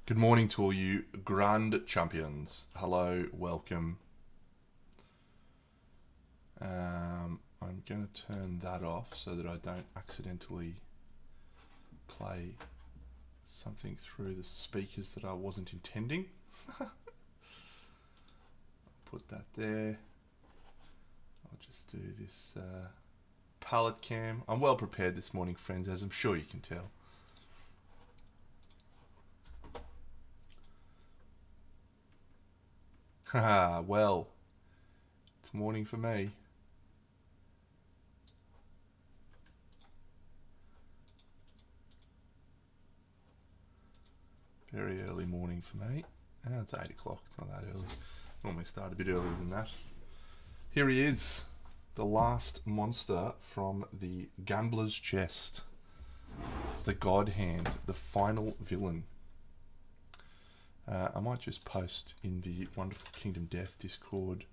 Good morning to all you Grand Champions. Hello, welcome. I'm going to turn that off so that I don't accidentally play something through the speakers that I wasn't intending. Put that there. I'll just do this palette cam. I'm well prepared this morning, friends, as I'm sure you can tell. Haha, well, it's morning for me. Very early morning for me. It's 8 o'clock, it's not that early. Normally start a bit earlier than that. Here he is, the last monster from the Gambler's Chest. The Godhand, the final villain. I might just post in the wonderful Kingdom Death Discord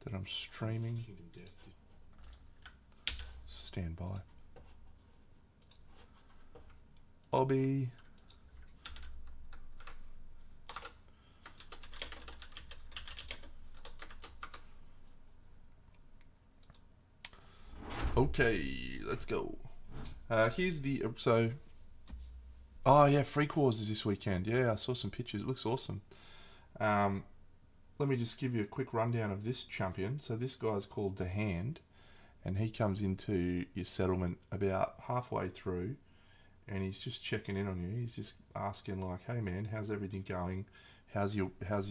that I'm streaming. Stand by. Obby. Okay, let's go. Here's the oh yeah, Freak Wars is this weekend. Yeah, I saw some pictures. It looks awesome. Let me just give you a quick rundown of this champion. So this guy's called the Hand, and he comes into your settlement about halfway through, and he's just checking in on you. He's just asking like, "Hey man, how's everything going? How's your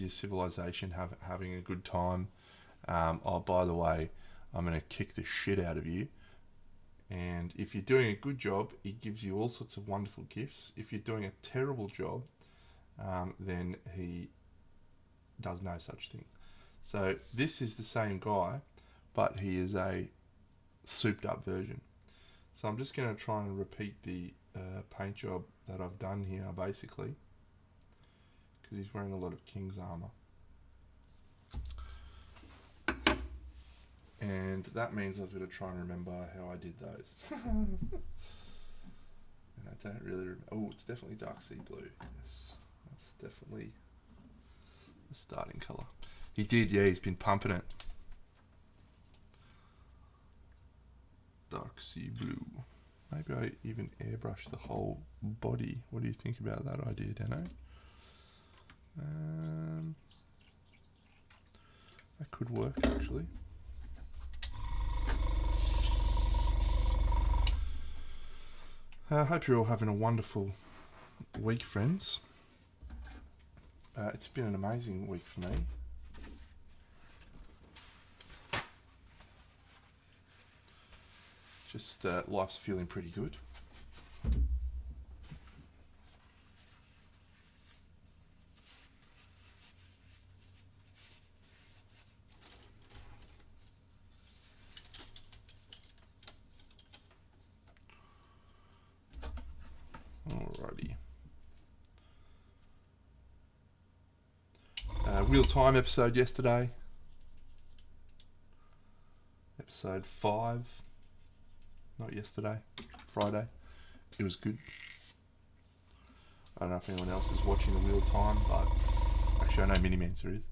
civilization having a good time? Oh, by the way, I'm gonna kick the shit out of you." And if you're doing a good job, he gives you all sorts of wonderful gifts. If you're doing a terrible job, then he does no such thing. So this is the same guy, but he is a souped up version. So I'm just going to try and repeat the paint job that I've done here, basically, because he's wearing a lot of King's armor. And that means I've got to try and remember how I did those. And I don't really remember. Oh, it's definitely dark sea blue. Yes, that's definitely the starting colour. He did, yeah, he's been pumping it. Dark sea blue. Maybe I even airbrush the whole body. What do you think about that idea, Dano? That could work, actually. I hope you're all having a wonderful week, friends. It's been an amazing week for me. Just life's feeling pretty good. Alrighty. Real time episode yesterday. Episode 5. Not yesterday. Friday. It was good. I don't know if anyone else is watching the real time, but actually I know Minimancer is.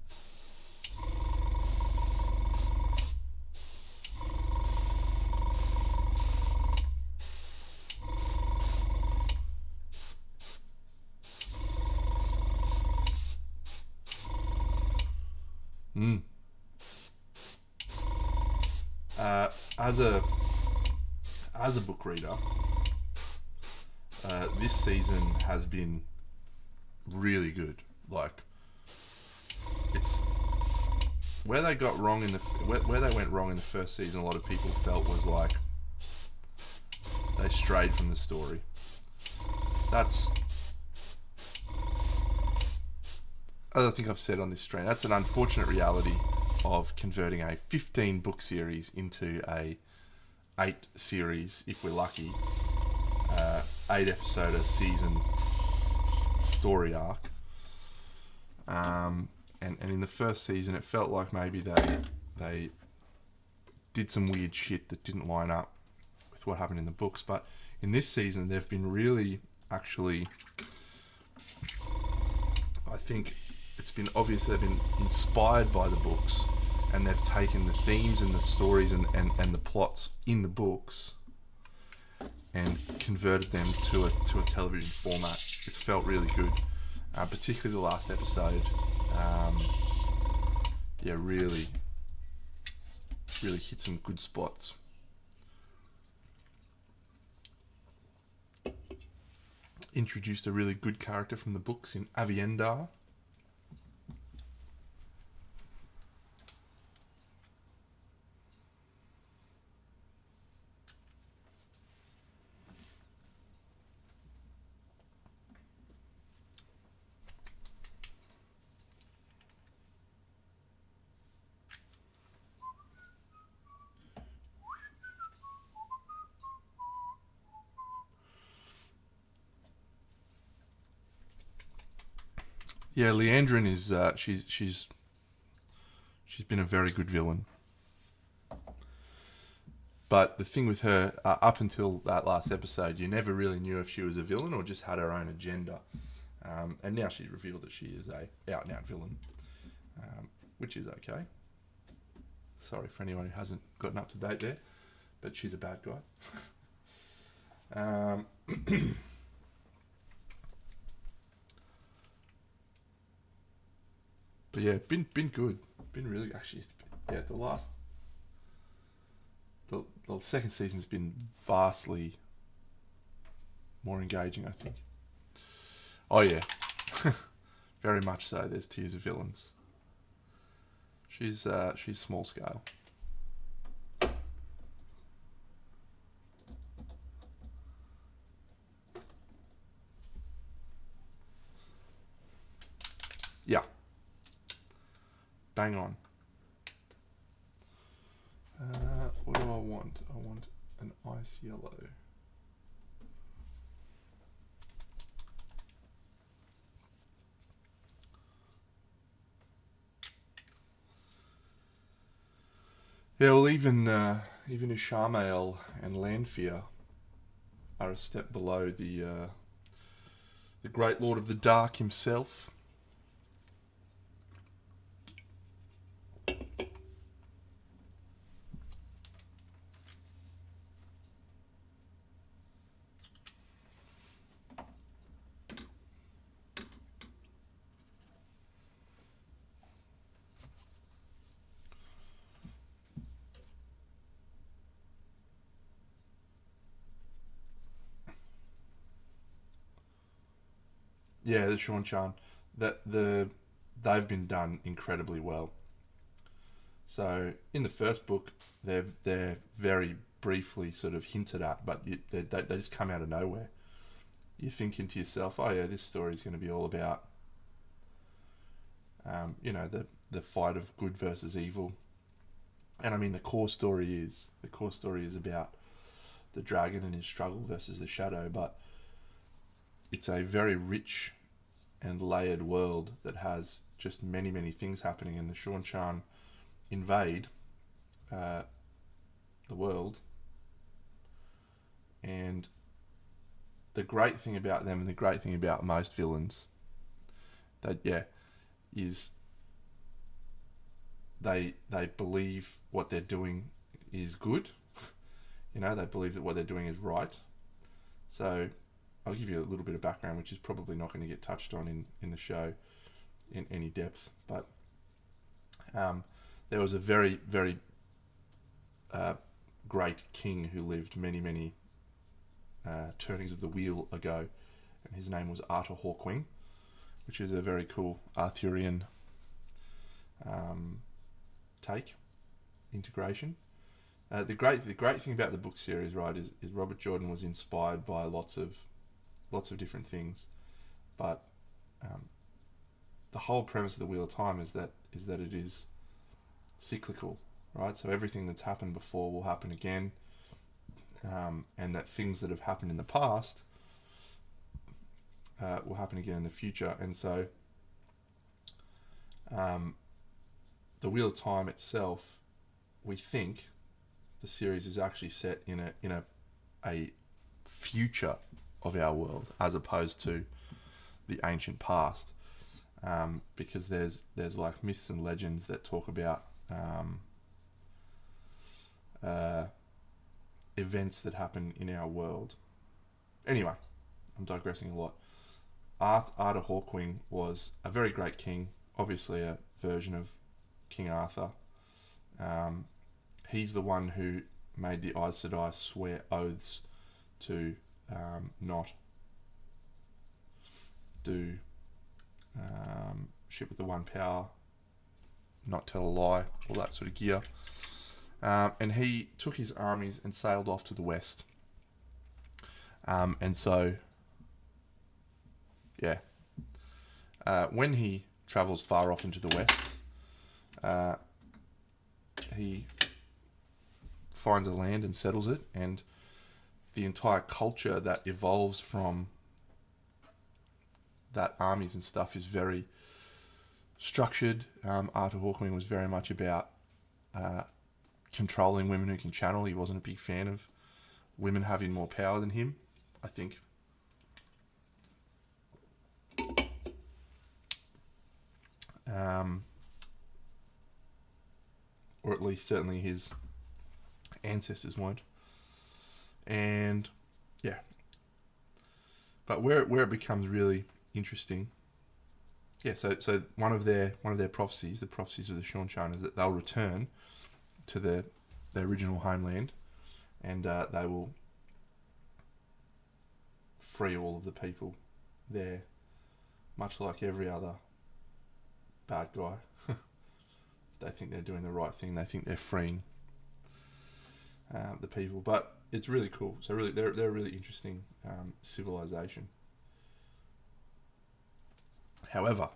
As a book reader, this season has been really good. Like, it's where they got wrong in where they went wrong in the first season. A lot of people felt was like they strayed from the story. That's, as I think I've said on this stream, that's an unfortunate reality of converting a 15 book series into a 8 series, if we're lucky, 8 episode a season story arc. And in the first season, it felt like maybe they did some weird shit that didn't line up with what happened in the books. But in this season, they've been really actually think it's been obvious they've been inspired by the books, and they've taken the themes and the stories and the plots in the books and converted them to a television format. It's felt really good, particularly the last episode. Really hit some good spots. Introduced a really good character from the books in Aviendar. Yeah, Leandrin is she's been a very good villain. But the thing with her, up until that last episode, you never really knew if she was a villain or just had her own agenda. And now she's revealed that she is a out-and-out villain, which is okay. Sorry for anyone who hasn't gotten up to date there, but she's a bad guy. But yeah, been good. Been really, actually, the second season's been vastly more engaging, I think. Oh yeah, very much so. There's tiers of villains. She's small scale. Yeah. Bang on. What do I want? I want an ice yellow. Yeah, well, even Ishamael and Lanfear are a step below the Great Lord of the Dark himself. Yeah, the Sean Chan, they've been done incredibly well. So in the first book, they're very briefly sort of hinted at, but they just come out of nowhere. You're thinking to yourself, oh yeah, this story is going to be all about, the fight of good versus evil. And I mean, the core story is about the dragon and his struggle versus the shadow, but it's a very rich and layered world that has just many, many things happening, and the Sean Chan invade the world. And the great thing about them, and the great thing about most villains, is they believe what they're doing is good. They believe that what they're doing is right. So I'll give you a little bit of background, which is probably not going to get touched on in the show in any depth. But there was a very, very great king who lived many, many turnings of the wheel ago, and his name was Arthur Hawkwing, which is a very cool Arthurian integration. The great thing about the book series, right, is Robert Jordan was inspired by lots of different things, but the whole premise of the Wheel of Time is that it is cyclical, right? So everything that's happened before will happen again, and that things that have happened in the past will happen again in the future. And so the Wheel of Time itself, we think the series is actually set in a future of our world, as opposed to the ancient past. because there's like myths and legends that talk about events that happen in our world. Anyway, I'm digressing a lot. Arthur Hawkwing was a very great king, obviously a version of King Arthur. He's the one who made the Aes Sedai swear oaths to not do shit with the One Power, not tell a lie, all that sort of gear. And he took his armies and sailed off to the west. And so, yeah, when he travels far off into the west, he finds a land and settles it, and the entire culture that evolves from that, armies and stuff, is very structured. Arthur Hawkwing was very much about controlling women who can channel. He wasn't a big fan of women having more power than him, I think. Or at least certainly his ancestors weren't. And yeah, but where it becomes really interesting, so one of their prophecies, the prophecies of the Seanchan, is that they'll return to their original homeland, and they will free all of the people there, much like every other bad guy. They think they're doing the right thing. They think they're freeing the people, but it's really cool. So really, they're a really interesting civilization. However,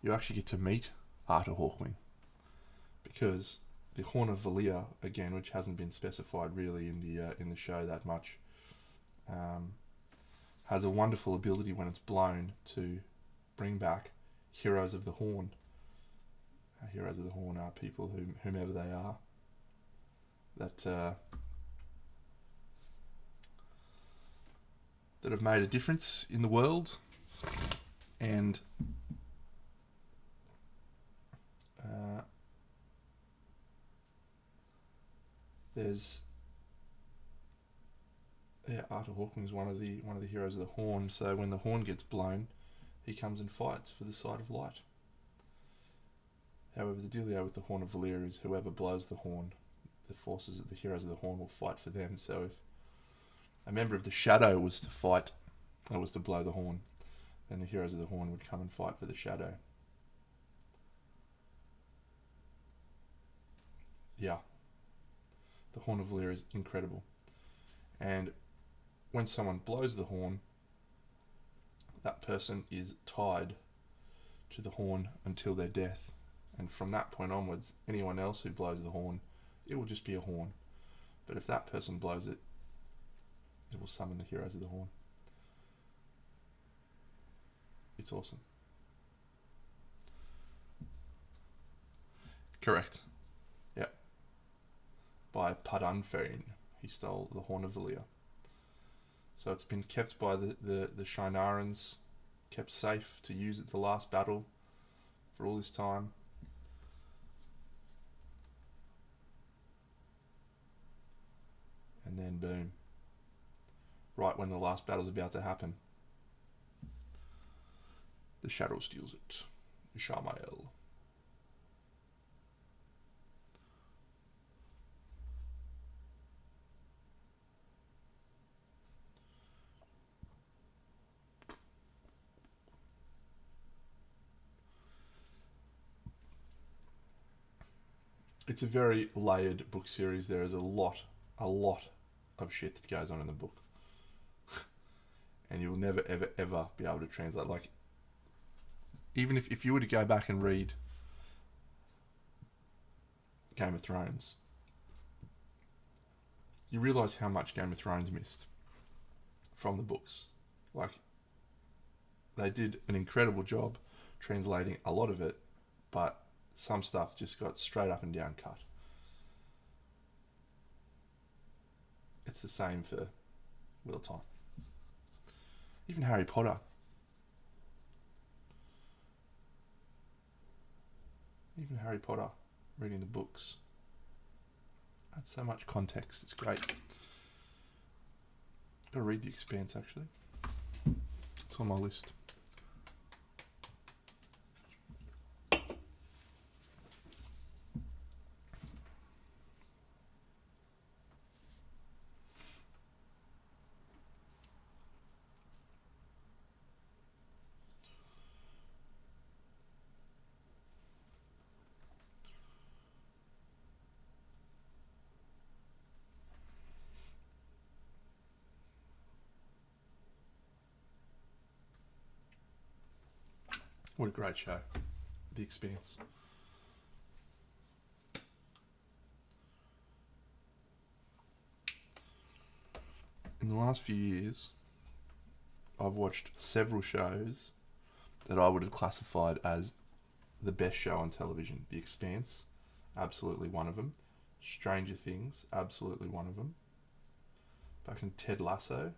you actually get to meet Arthur Hawkwing, because the Horn of Valir, again, which hasn't been specified really in the show that much, has a wonderful ability when it's blown to bring back heroes of the Horn. Heroes of the Horn are people whomever they are that have made a difference in the world, and there's Arthur Hawkwing is one of the heroes of the Horn. So when the Horn gets blown, he comes and fights for the side of light. However, the dealio with the Horn of Valir is whoever blows the horn, the forces of the heroes of the Horn will fight for them. So if a member of the Shadow was to fight, or was to blow the horn, then the heroes of the Horn would come and fight for the Shadow. Yeah. The Horn of Valir is incredible. And when someone blows the horn, that person is tied to the horn until their death. And from that point onwards, anyone else who blows the horn, it will just be a horn. But if that person blows it, it will summon the heroes of the Horn. It's awesome. Correct. Yep. By Padanfain, he stole the Horn of Valir. So it's been kept by the Shienarans, kept safe to use at the last battle for all this time. And then boom, right when the last battle's about to happen, the Shadow steals it. Shamael. It's a very layered book series. There is a lot of shit that goes on in the book. And you'll never, ever, ever be able to translate. Like, even if you were to go back and read Game of Thrones, you realise how much Game of Thrones missed from the books. Like, they did an incredible job translating a lot of it, but some stuff just got straight up and down cut. It's the same for Wheel of Time. Even Harry Potter. Harry Potter, reading the books. Adds so much context. It's great. Gotta read The Expanse, actually. It's on my list. What a great show, The Expanse. In the last few years, I've watched several shows that I would have classified as the best show on television. The Expanse, absolutely one of them. Stranger Things, absolutely one of them. Fucking Ted Lasso.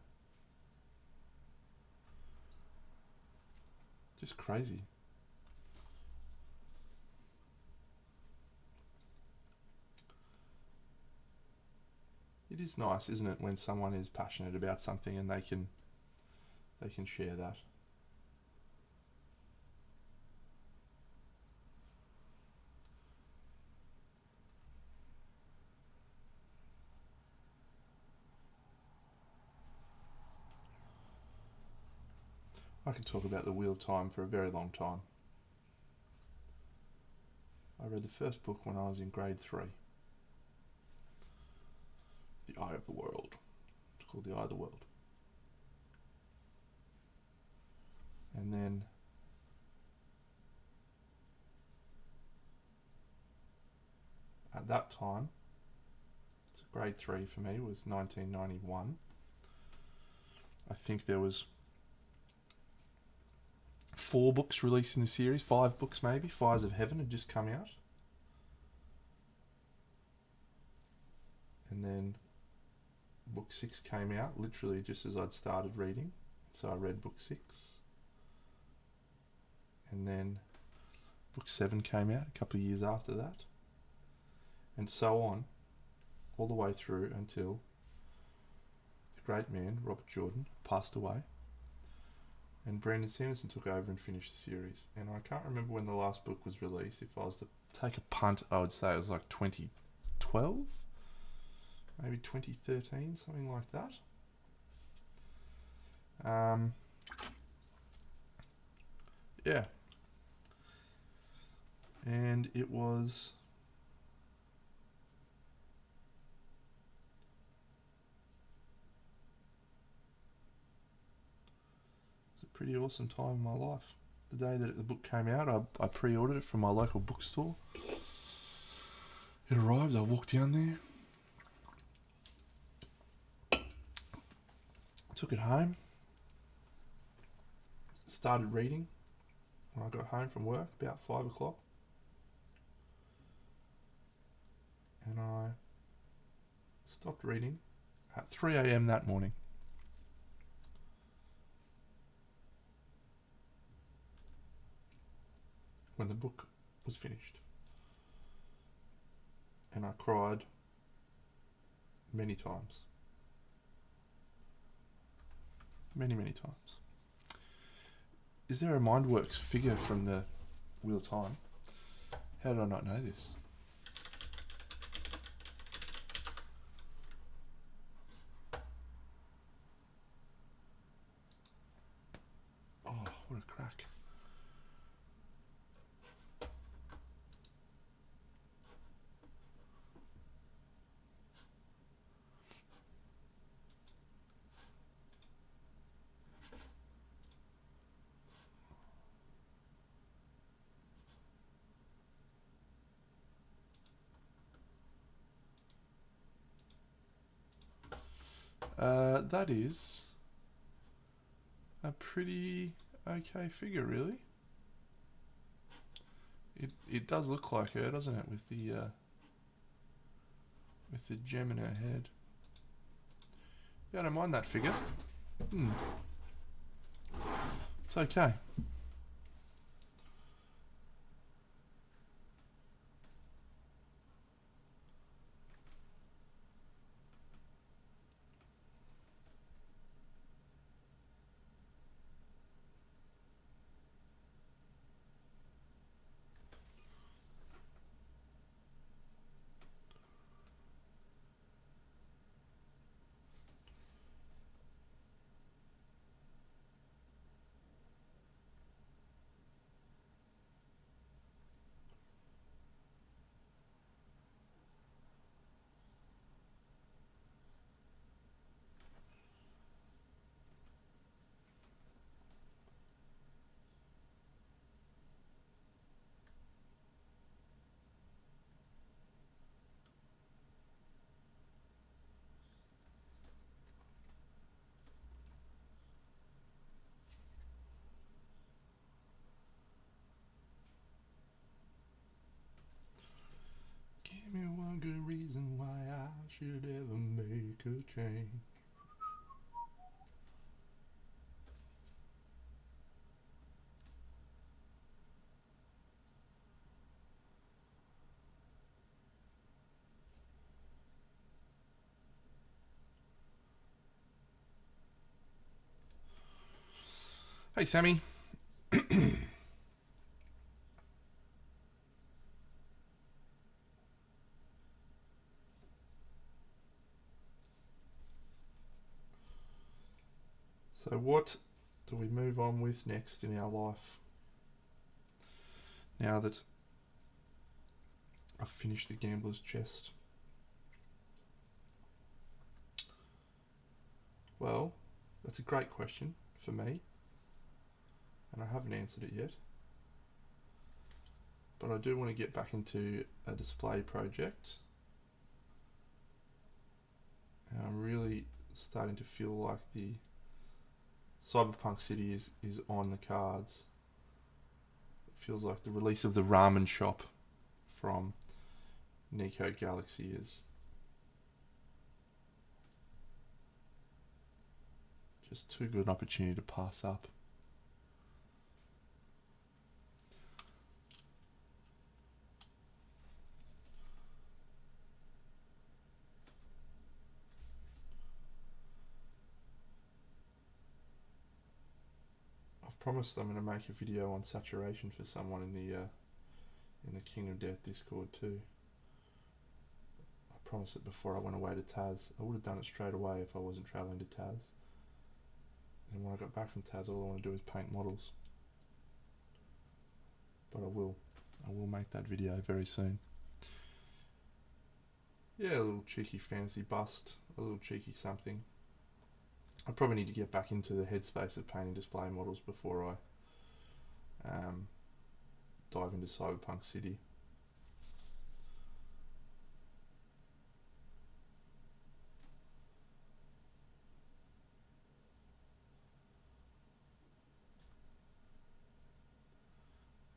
Just crazy. It is nice, isn't it, when someone is passionate about something and they can share that. I could talk about the Wheel of Time for a very long time. I read the first book when I was in grade 3. The Eye of the World. It's called The Eye of the World. And then at that time, so grade 3 for me was 1991. I think there was 4 books released in the series, 5 books maybe. Fires of Heaven had just come out. And then book 6 came out literally just as I'd started reading. So I read book 6. And then book 7 came out a couple of years after that. And so on, all the way through until the great man, Robert Jordan, passed away. And Brandon Sanderson took over and finished the series. And I can't remember when the last book was released. If I was to take a punt, I would say it was like 2012? Maybe 2013, something like that. Yeah. And it was... pretty awesome time in my life. The day that the book came out, I pre-ordered it from my local bookstore. It arrived, I walked down there, took it home, started reading when I got home from work, about 5 o'clock. And I stopped reading at 3 a.m. that morning. When the book was finished. And I cried many times. Many, many times. Is there a MindWorks figure from the Wheel of Time? How did I not know this? Oh, what a crack. That is a pretty okay figure, really. It does look like her, doesn't it, with the gem in her head. Yeah, I don't mind that figure. It's okay. should ever make a change. Hey, Sammy. So what do we move on with next in our life? Now that I've finished the Gambler's Chest. Well, that's a great question for me, and I haven't answered it yet. But I do want to get back into a display project. And I'm really starting to feel like the Cyberpunk City is on the cards. It feels like the release of the ramen shop from Nico Galaxy is just too good an opportunity to pass up. I've promised I'm going to make a video on saturation for someone in the King of Death Discord too. I promised it before I went away to Taz. I would have done it straight away if I wasn't travelling to Taz. And when I got back from Taz, all I want to do is paint models. But I will make that video very soon. Yeah, a little cheeky fantasy bust, a little cheeky something. I probably need to get back into the headspace of painting display models before I dive into Cyberpunk City.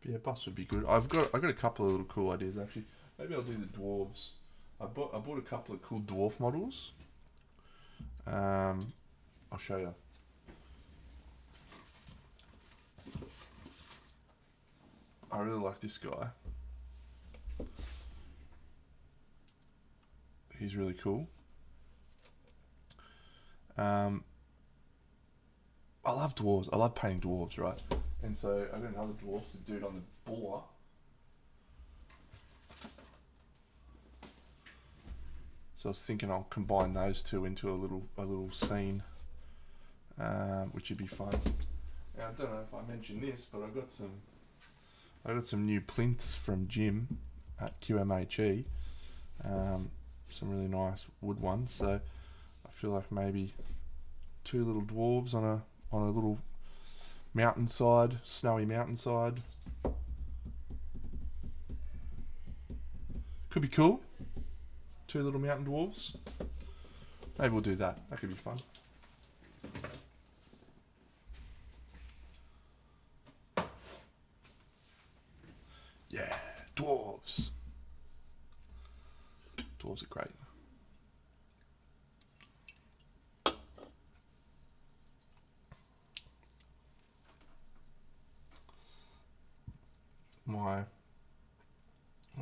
But yeah, bust would be good. I've got a couple of little cool ideas actually. Maybe I'll do the dwarves. I bought a couple of cool dwarf models. I'll show you. I really like this guy. He's really cool. I love dwarves. I love painting dwarves, right? And so I got another dwarf, the dude on the boar. So I was thinking I'll combine those two into a little scene, which would be fun. Now, I don't know if I mentioned this, but I got some new plinths from Jim at QMHE. Some really nice wood ones. So I feel like maybe two little dwarves on a little mountainside, snowy mountainside. Could be cool. Two little mountain dwarves. Maybe we'll do that. That could be fun. Yeah, dwarves. Dwarves are great. One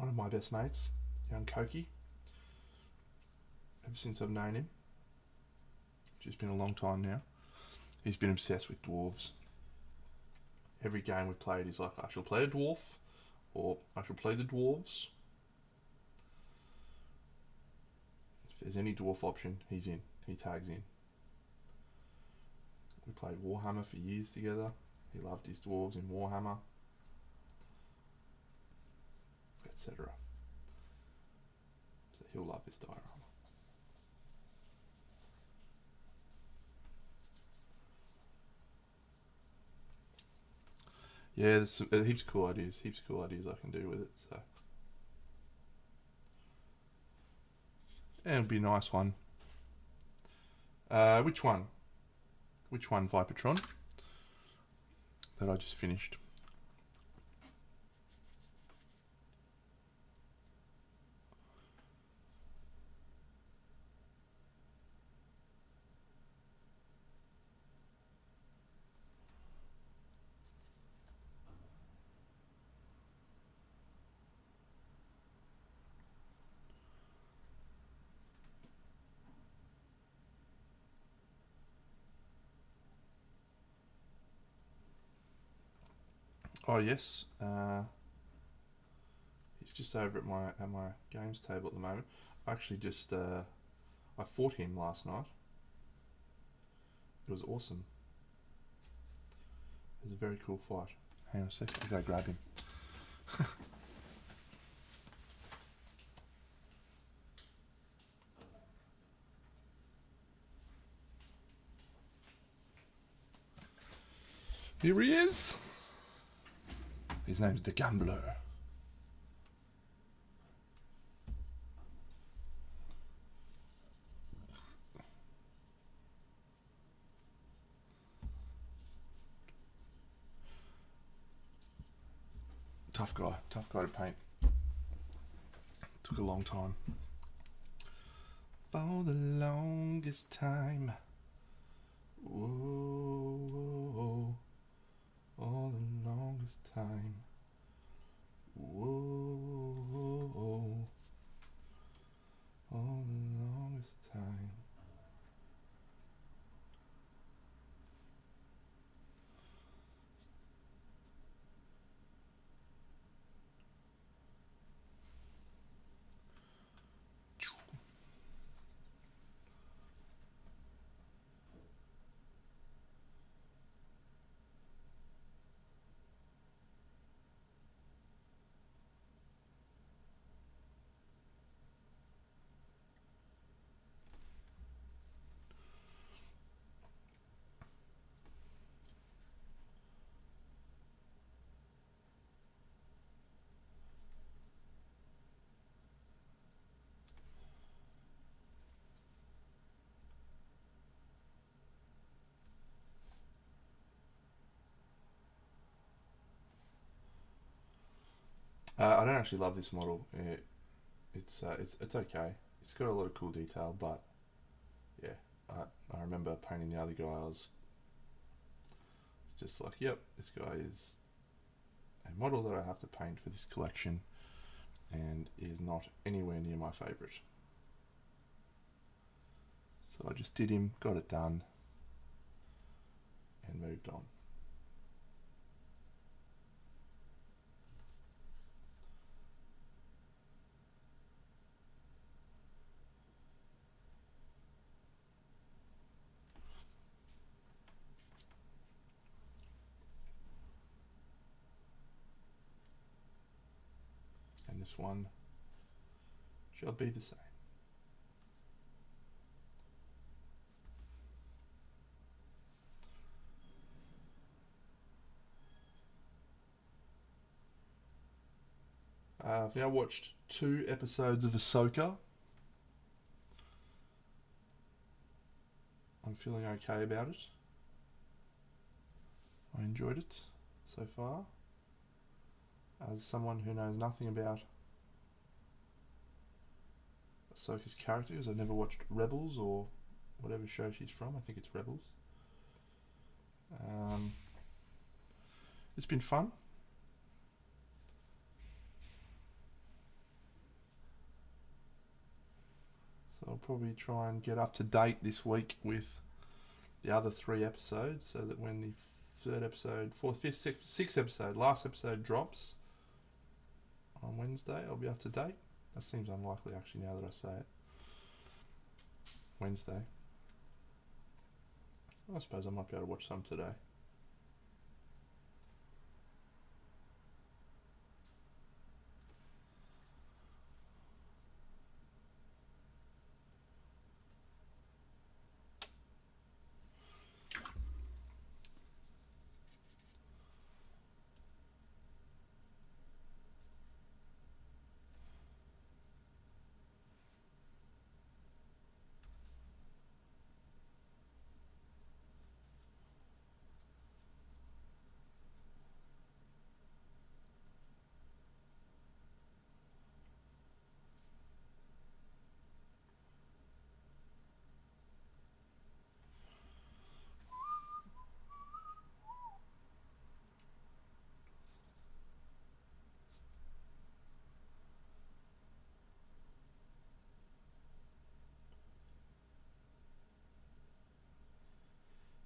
of my best mates, young Koki, ever since I've known him, which has been a long time now, he's been obsessed with dwarves. Every game we've played, he's like, I shall play a dwarf, or I shall play the dwarves. If there's any dwarf option, he's in. He tags in. We played Warhammer for years together. He loved his dwarves in Warhammer, etc. So he'll love this diorama. Yeah, there's heaps of cool ideas I can do with it. So, and it'll be a nice one. Which one? Which one, Vipertron? That I just finished. Oh yes, he's just over at my games table at the moment. I actually just I fought him last night. It was awesome. It was a very cool fight. Hang on a sec, I'll go grab him. Here he is. His name's the Gambler. Tough guy to paint. Took a long time. For the longest time. Whoa, all the longest time. Whoa, all the longest time. I don't actually love this model. It's okay. It's got a lot of cool detail, but yeah, I remember painting the other guy. I was just like, yep, this guy is a model that I have to paint for this collection, and is not anywhere near my favourite. So I just did him, got it done, and moved on. And this one shall be the same. I've now watched 2 episodes of Ahsoka. I'm feeling okay about it. I enjoyed it so far. As someone who knows nothing about Ahsoka's characters, I've never watched Rebels or whatever show she's from. I think it's Rebels. It's been fun. So I'll probably try and get up to date this week with the other 3 episodes, so that when the 3rd episode, 4th, 5th, 6th episode, last episode drops on Wednesday, I'll be up to date. That seems unlikely actually now that I say it. Wednesday. I suppose I might be able to watch some today.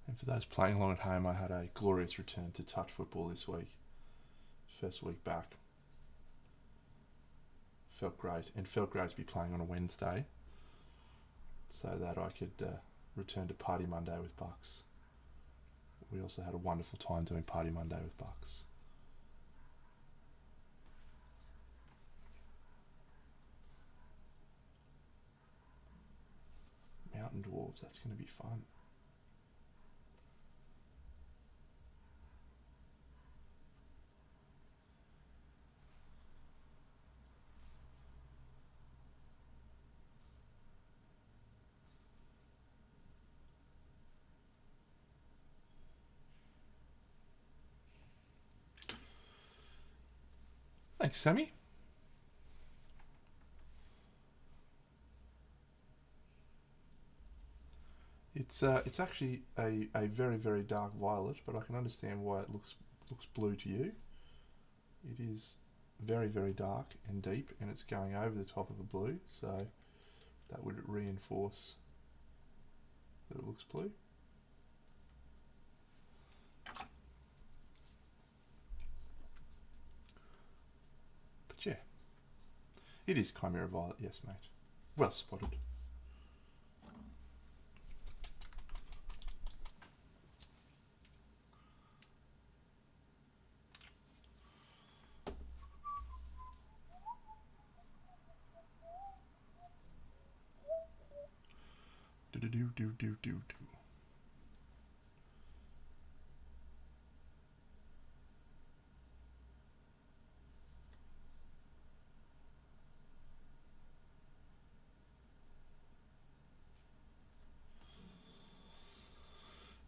And for those playing along at home, I had a glorious return to touch football this week. first week back. Felt great, and felt great to be playing on a Wednesday, so that I could return to Party Monday with Bucks. We also had a wonderful time doing Party Monday with Bucks. Mountain Dwarves, that's going to be fun. Thanks, Sammy. It's actually a very, very dark violet, but I can understand why it looks blue to you. It is very, very dark and deep, and it's going over the top of a blue, so that would reinforce that it looks blue. But yeah, it is Chimera Violet, yes mate. Well spotted. Do.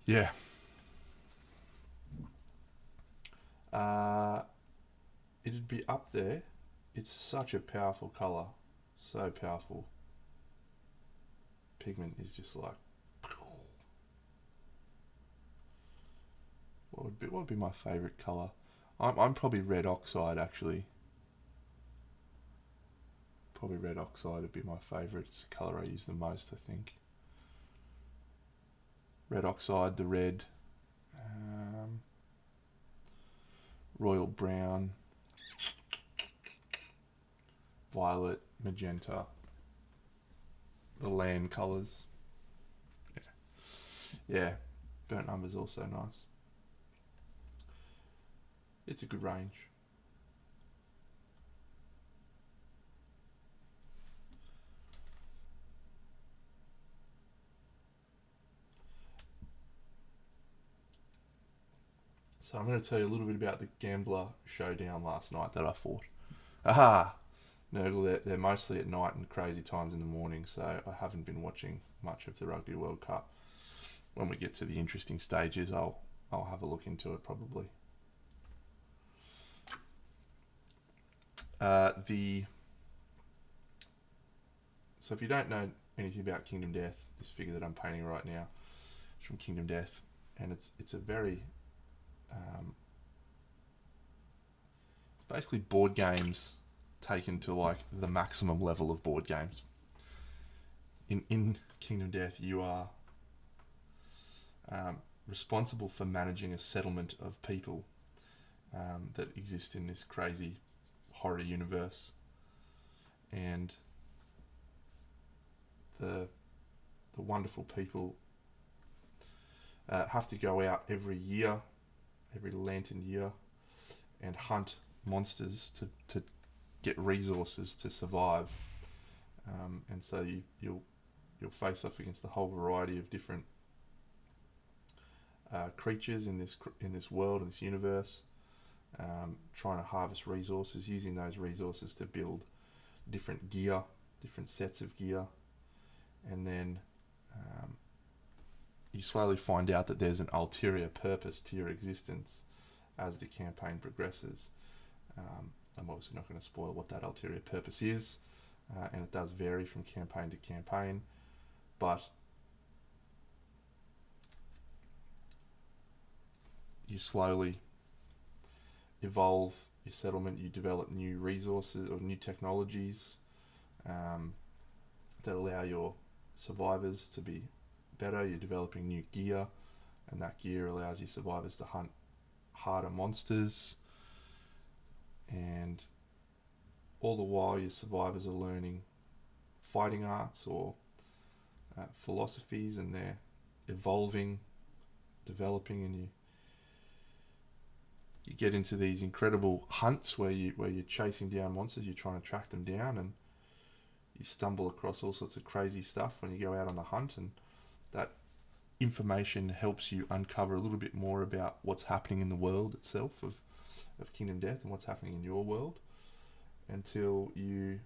Yeah. It'd be up there. It's such a powerful colour. So powerful. Pigment is just like... What would be my favourite colour? I'm probably red oxide actually. Probably red oxide would be my favourite. It's the colour I use the most, I think. Red oxide, the red, royal brown, violet, magenta, the land colours. Yeah, burnt umber's also nice. It's a good range. So I'm going to tell you a little bit about the Gambler Showdown last night that I fought. Aha! Nurgle, they're mostly at night and crazy times in the morning, so I haven't been watching much of the Rugby World Cup. When we get to the interesting stages, I'll have a look into it probably. So if you don't know anything about Kingdom Death, this figure that I'm painting right now is from Kingdom Death, and it's a very it's basically board games taken to like the maximum level of board games. In Kingdom Death, you are responsible for managing a settlement of people that exist in this crazy horror universe, and the wonderful people have to go out every lantern year, and hunt monsters to get resources to survive. And so you'll face off against a whole variety of different creatures in this world, in this universe, trying to harvest resources, using those resources to build different gear, different sets of gear, and then you slowly find out that there's an ulterior purpose to your existence as the campaign progresses. I'm obviously not going to spoil what that ulterior purpose is, and it does vary from campaign to campaign, but you slowly evolve your settlement, you develop new resources or new technologies that allow your survivors to be better. You're developing new gear, and that gear allows your survivors to hunt harder monsters. and all the while your survivors are learning fighting arts or philosophies, and they're evolving, developing, and you get into these incredible hunts where you're chasing down monsters, you're trying to track them down, and you stumble across all sorts of crazy stuff when you go out on the hunt, and that information helps you uncover a little bit more about what's happening in the world itself of Kingdom Death and what's happening in your world, until you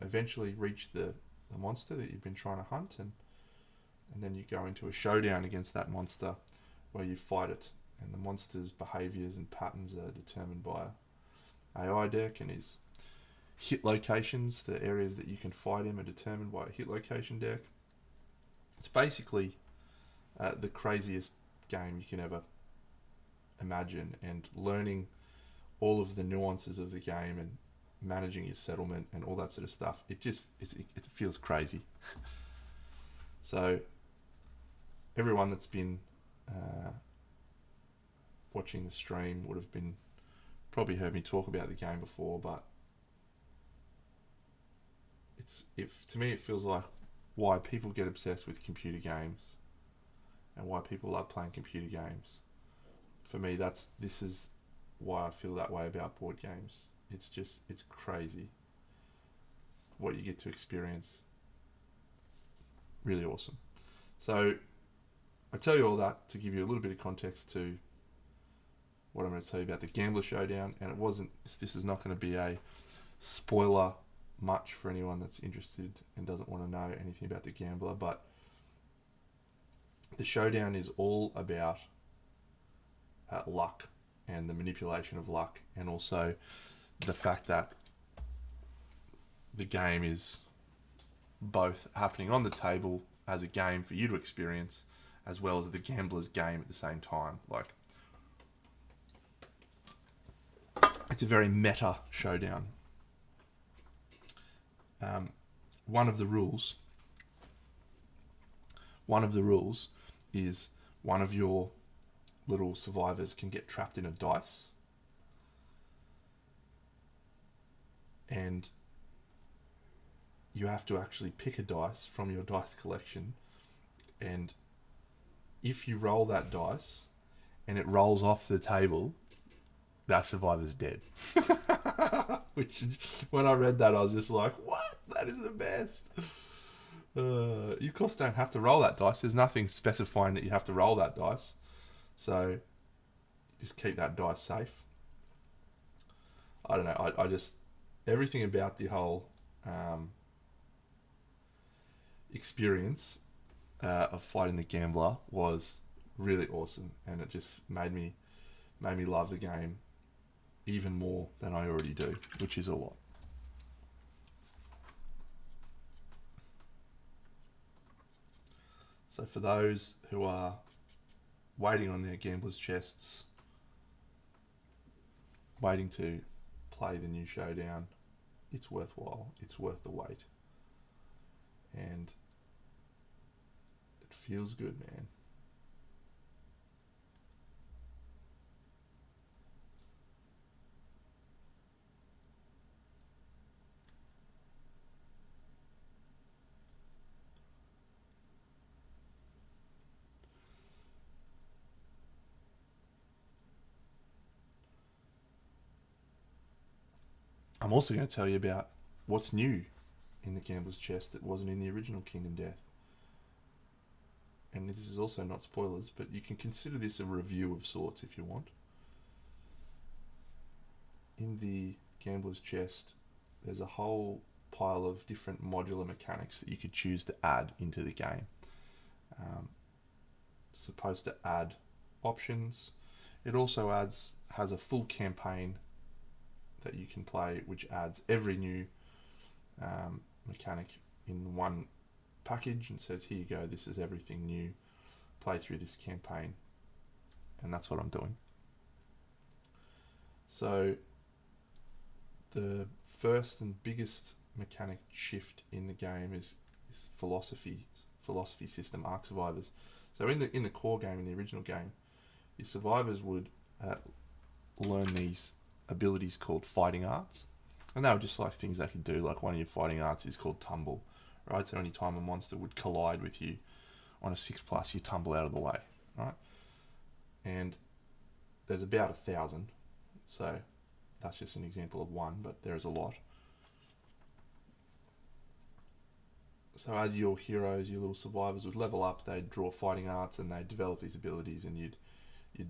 eventually reach the monster that you've been trying to hunt, and then you go into a showdown against that monster where you fight it, and the monster's behaviours and patterns are determined by AI deck, and his hit locations, the areas that you can fight him, are determined by a hit location deck. It's basically the craziest game you can ever imagine, and learning all of the nuances of the game and managing your settlement and all that sort of stuff, it feels crazy. So everyone that's been watching the stream would have been probably heard me talk about the game before, but to me it feels like why people get obsessed with computer games and why people love playing computer games. For me, this is why I feel that way about board games. It's crazy what you get to experience. Really awesome. So I tell you all that to give you a little bit of context to what I'm going to tell you about the Gambler Showdown, and this is not going to be a spoiler much for anyone that's interested and doesn't want to know anything about the Gambler, but the Showdown is all about luck and the manipulation of luck, and also the fact that the game is both happening on the table as a game for you to experience, as well as the gambler's game at the same time. Like, it's a very meta showdown. One of the rules is one of your little survivors can get trapped in a dice, and you have to actually pick a dice from your dice collection, and if you roll that dice and it rolls off the table, that survivor's dead. Which, when I read that, I was just like, what? That is the best. You of course don't have to roll that dice. There's nothing specifying that you have to roll that dice. So just keep that dice safe. I don't know. I just, everything about the whole experience of fighting the Gambler was really awesome, and it just made me love the game even more than I already do, which is a lot. So for those who are waiting on their Gambler's chests, waiting to play the new Showdown, it's worthwhile. It's worth the wait. And it feels good, man. I'm also going to tell you about what's new in the Gambler's Chest that wasn't in the original Kingdom Death. And this is also not spoilers, but you can consider this a review of sorts if you want. In the Gambler's Chest, there's a whole pile of different modular mechanics that you could choose to add into the game. It's supposed to add options. It also has a full campaign that you can play, which adds every new mechanic in one package and says, here you go, this is everything new, play through this campaign. And that's what I'm doing. So the first and biggest mechanic shift in the game is philosophy system, Arc Survivors. So in the core game, in the original game, your survivors would learn these abilities called fighting arts. And they were just like things they could do. Like one of your fighting arts is called tumble, right? So any time a monster would collide with you on a 6+, you tumble out of the way, right? And there's about 1,000. So that's just an example of one, but there's a lot. So as your heroes, your little survivors would level up, they'd draw fighting arts and they'd develop these abilities, and you'd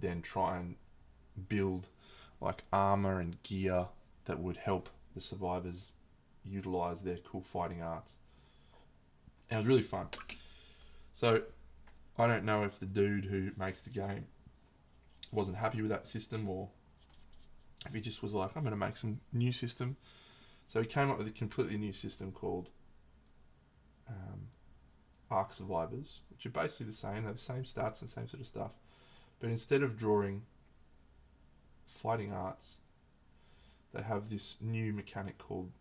then try and build like armor and gear that would help the survivors utilize their cool fighting arts. And it was really fun. So I don't know if the dude who makes the game wasn't happy with that system, or if he just was like, I'm going to make some new system. So he came up with a completely new system called Arc Survivors, which are basically the same. They have the same stats and same sort of stuff. But instead of drawing fighting arts, they have this new mechanic called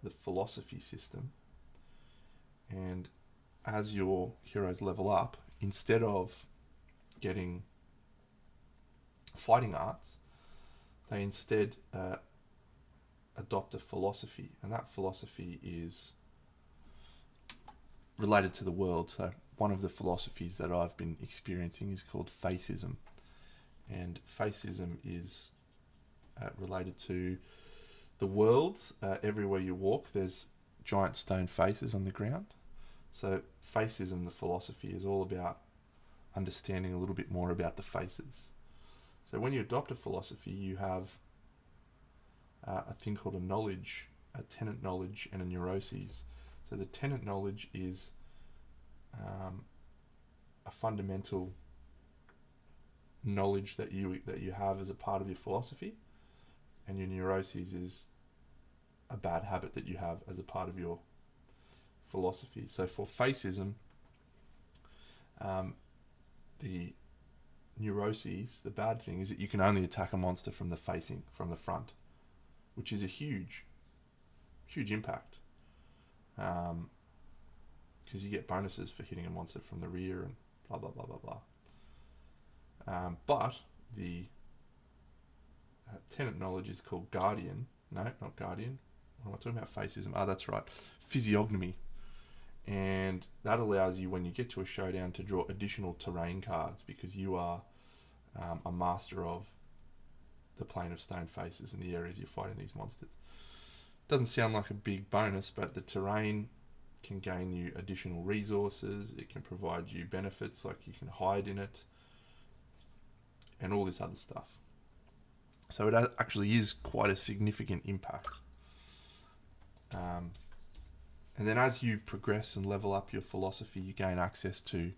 the philosophy system. And as your heroes level up, instead of getting fighting arts, they instead adopt a philosophy. And that philosophy is related to the world. So one of the philosophies that I've been experiencing is called facism. And facism is related to the world. Everywhere you walk, there's giant stone faces on the ground. So facism, the philosophy, is all about understanding a little bit more about the faces. So when you adopt a philosophy, you have a thing called a knowledge, a tenant knowledge, and a neuroses. So the tenant knowledge is a fundamental knowledge that you have as a part of your philosophy, and your neuroses is a bad habit that you have as a part of your philosophy. So for facism, the neuroses, the bad thing is that you can only attack a monster from the front, which is a huge impact. Because you get bonuses for hitting a monster from the rear and blah, blah, blah, blah, blah. But the tenant knowledge is called Guardian. No, not Guardian. What am I talking about? Facism. Oh, that's right. Physiognomy. And that allows you, when you get to a showdown, to draw additional terrain cards, because you are a master of the plane of stone faces in the areas you're fighting these monsters. Doesn't sound like a big bonus, but the terrain can gain you additional resources. It can provide you benefits, like you can hide in it, and all this other stuff. So it actually is quite a significant impact. And then as you progress and level up your philosophy, you gain access to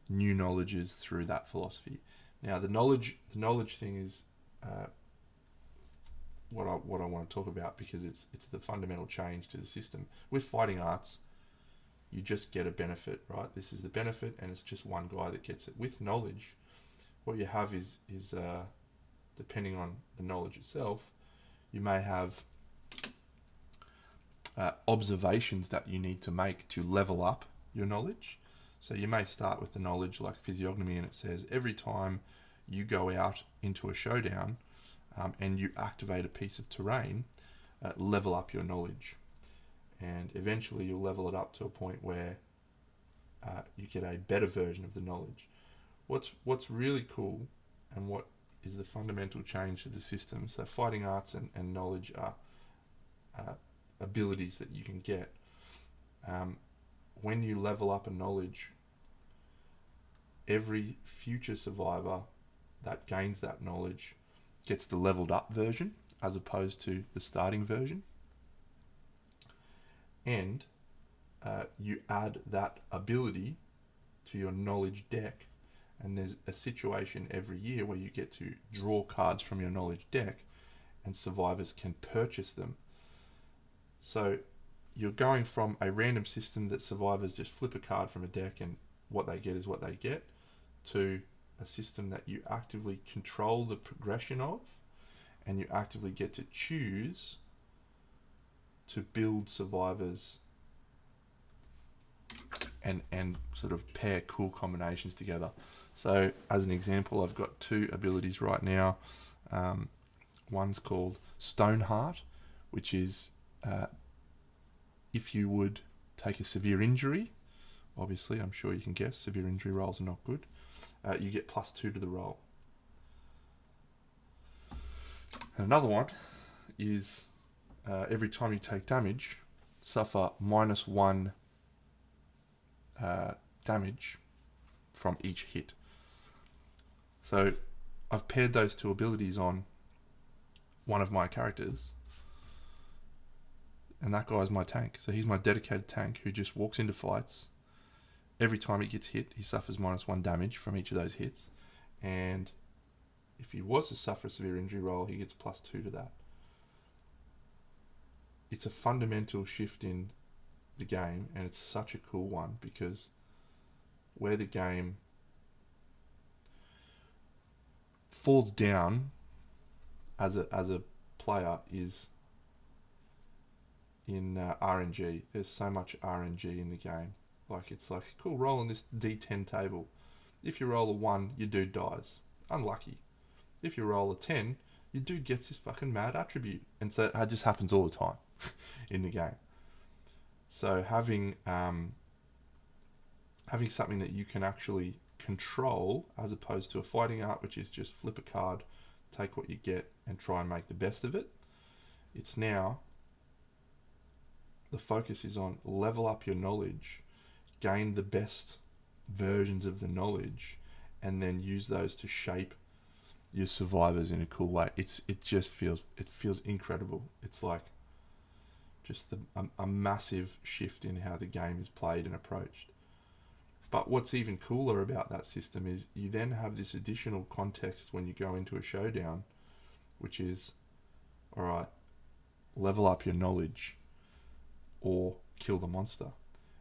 new knowledges through that philosophy. Now, the knowledge thing is what I want to talk about, because it's the fundamental change to the system. With fighting arts, you just get a benefit, right? This is the benefit, and it's just one guy that gets it. With knowledge, what you have is depending on the knowledge itself, you may have observations that you need to make to level up your knowledge. So you may start with the knowledge like physiognomy, and it says every time you go out into a showdown and you activate a piece of terrain, level up your knowledge. And eventually you'll level it up to a point where you get a better version of the knowledge. What's really cool, and what is the fundamental change to the system, so fighting arts and knowledge are abilities that you can get. When you level up a knowledge, every future survivor that gains that knowledge gets the leveled up version as opposed to the starting version. And you add that ability to your knowledge deck, and there's a situation every year where you get to draw cards from your knowledge deck, and survivors can purchase them. So you're going from a random system that survivors just flip a card from a deck and what they get is what they get, to a system that you actively control the progression of, and you actively get to choose to build survivors and sort of pair cool combinations together. So as an example, I've got two abilities right now. one's called Stoneheart, which is if you would take a severe injury, obviously I'm sure you can guess severe injury rolls are not good, you get +2 to the roll. And another one is every time you take damage, suffer -1 damage from each hit. So I've paired those two abilities on one of my characters, and that guy's my tank. So he's my dedicated tank who just walks into fights. Every time he gets hit, he suffers -1 damage from each of those hits, and if he was to suffer a severe injury roll, he gets +2 to that. It's a fundamental shift in the game, and it's such a cool one, because where the game falls down as a player is in RNG. There's so much RNG in the game. Like, it's like, cool, roll on this D10 table. If you roll a 1, your dude dies. Unlucky. If you roll a 10, your dude gets this fucking mad attribute. And so it just happens all the time in the game. So having something that you can actually control, as opposed to a fighting art, which is just flip a card, take what you get, and try and make the best of it. It's now, the focus is on level up your knowledge, gain the best versions of the knowledge, and then use those to shape your survivors in a cool way. It feels incredible. It's like just a massive shift in how the game is played and approached. But what's even cooler about that system is you then have this additional context when you go into a showdown, which is, all right, level up your knowledge or kill the monster.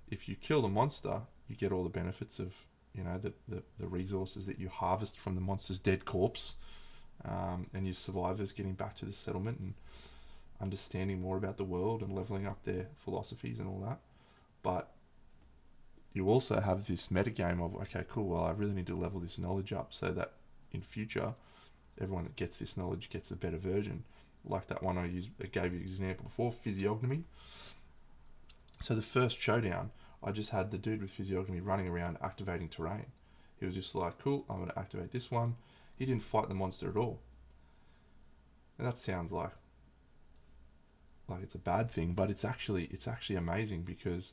If you kill the monster, you get all the benefits of, you know, the resources that you harvest from the monster's dead corpse, and your survivors getting back to the settlement and understanding more about the world and leveling up their philosophies and all that. But you also have this metagame of, okay, cool, well, I really need to level this knowledge up so that in future, everyone that gets this knowledge gets a better version. Like that one I gave you an example before, physiognomy. So the first showdown, I just had the dude with physiognomy running around activating terrain. He was just like, cool, I'm going to activate this one. He didn't fight the monster at all. And that sounds like it's a bad thing, but it's actually amazing, because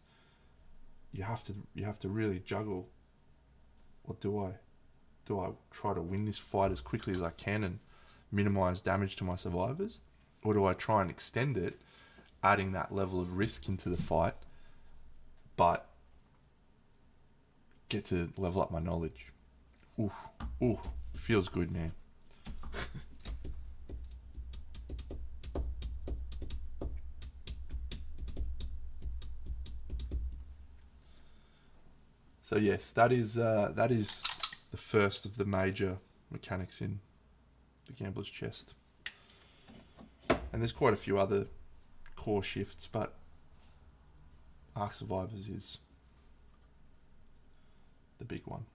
you have to really juggle. What do I try to win this fight as quickly as I can and minimize damage to my survivors, or do I try and extend it, adding that level of risk into the fight, but get to level up my knowledge? Ooh, feels good, man. So yes, that is the first of the major mechanics in the Gambler's Chest. And there's quite a few other core shifts, but Ark Survivors is the big one.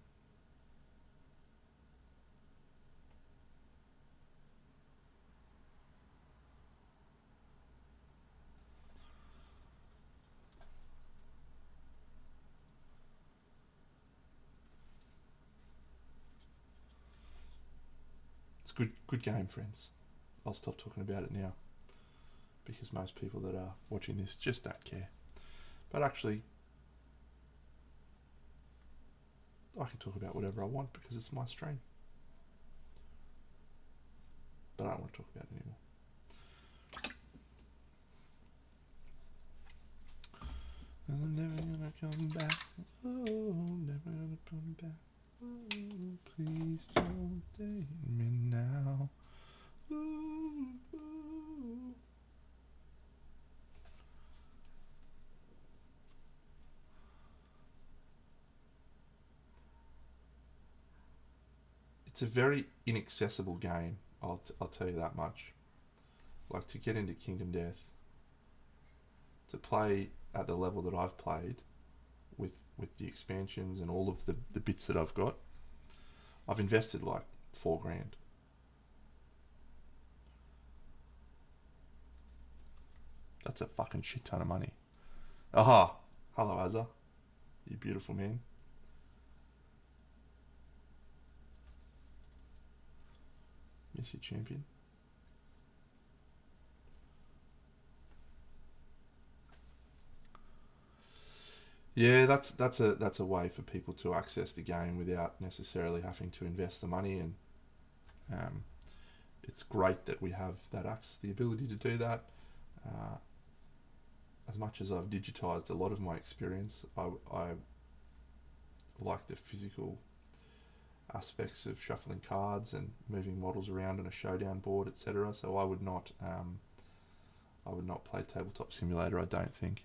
It's a good game, friends. I'll stop talking about it now, because most people that are watching this just don't care. But actually, I can talk about whatever I want because it's my stream. But I don't want to talk about it anymore. I'm never gonna come back. Oh, never gonna come back. Oh, please don't take me now. Ooh, ooh. It's a very inaccessible game. I'll tell you that much. Like, to get into Kingdom Death, to play at the level that I've played, with the expansions and all of the bits that I've got, I've invested like $4,000. That's a fucking shit ton of money. Aha! Hello, Azza. You beautiful man. Miss you, champion. Yeah, that's a way for people to access the game without necessarily having to invest the money, and um, it's great that we have that access, the ability to do that. Uh, as much as I've digitized a lot of my experience, I like the physical aspects of shuffling cards and moving models around on a showdown board, etc. So I would not play Tabletop Simulator, I don't think.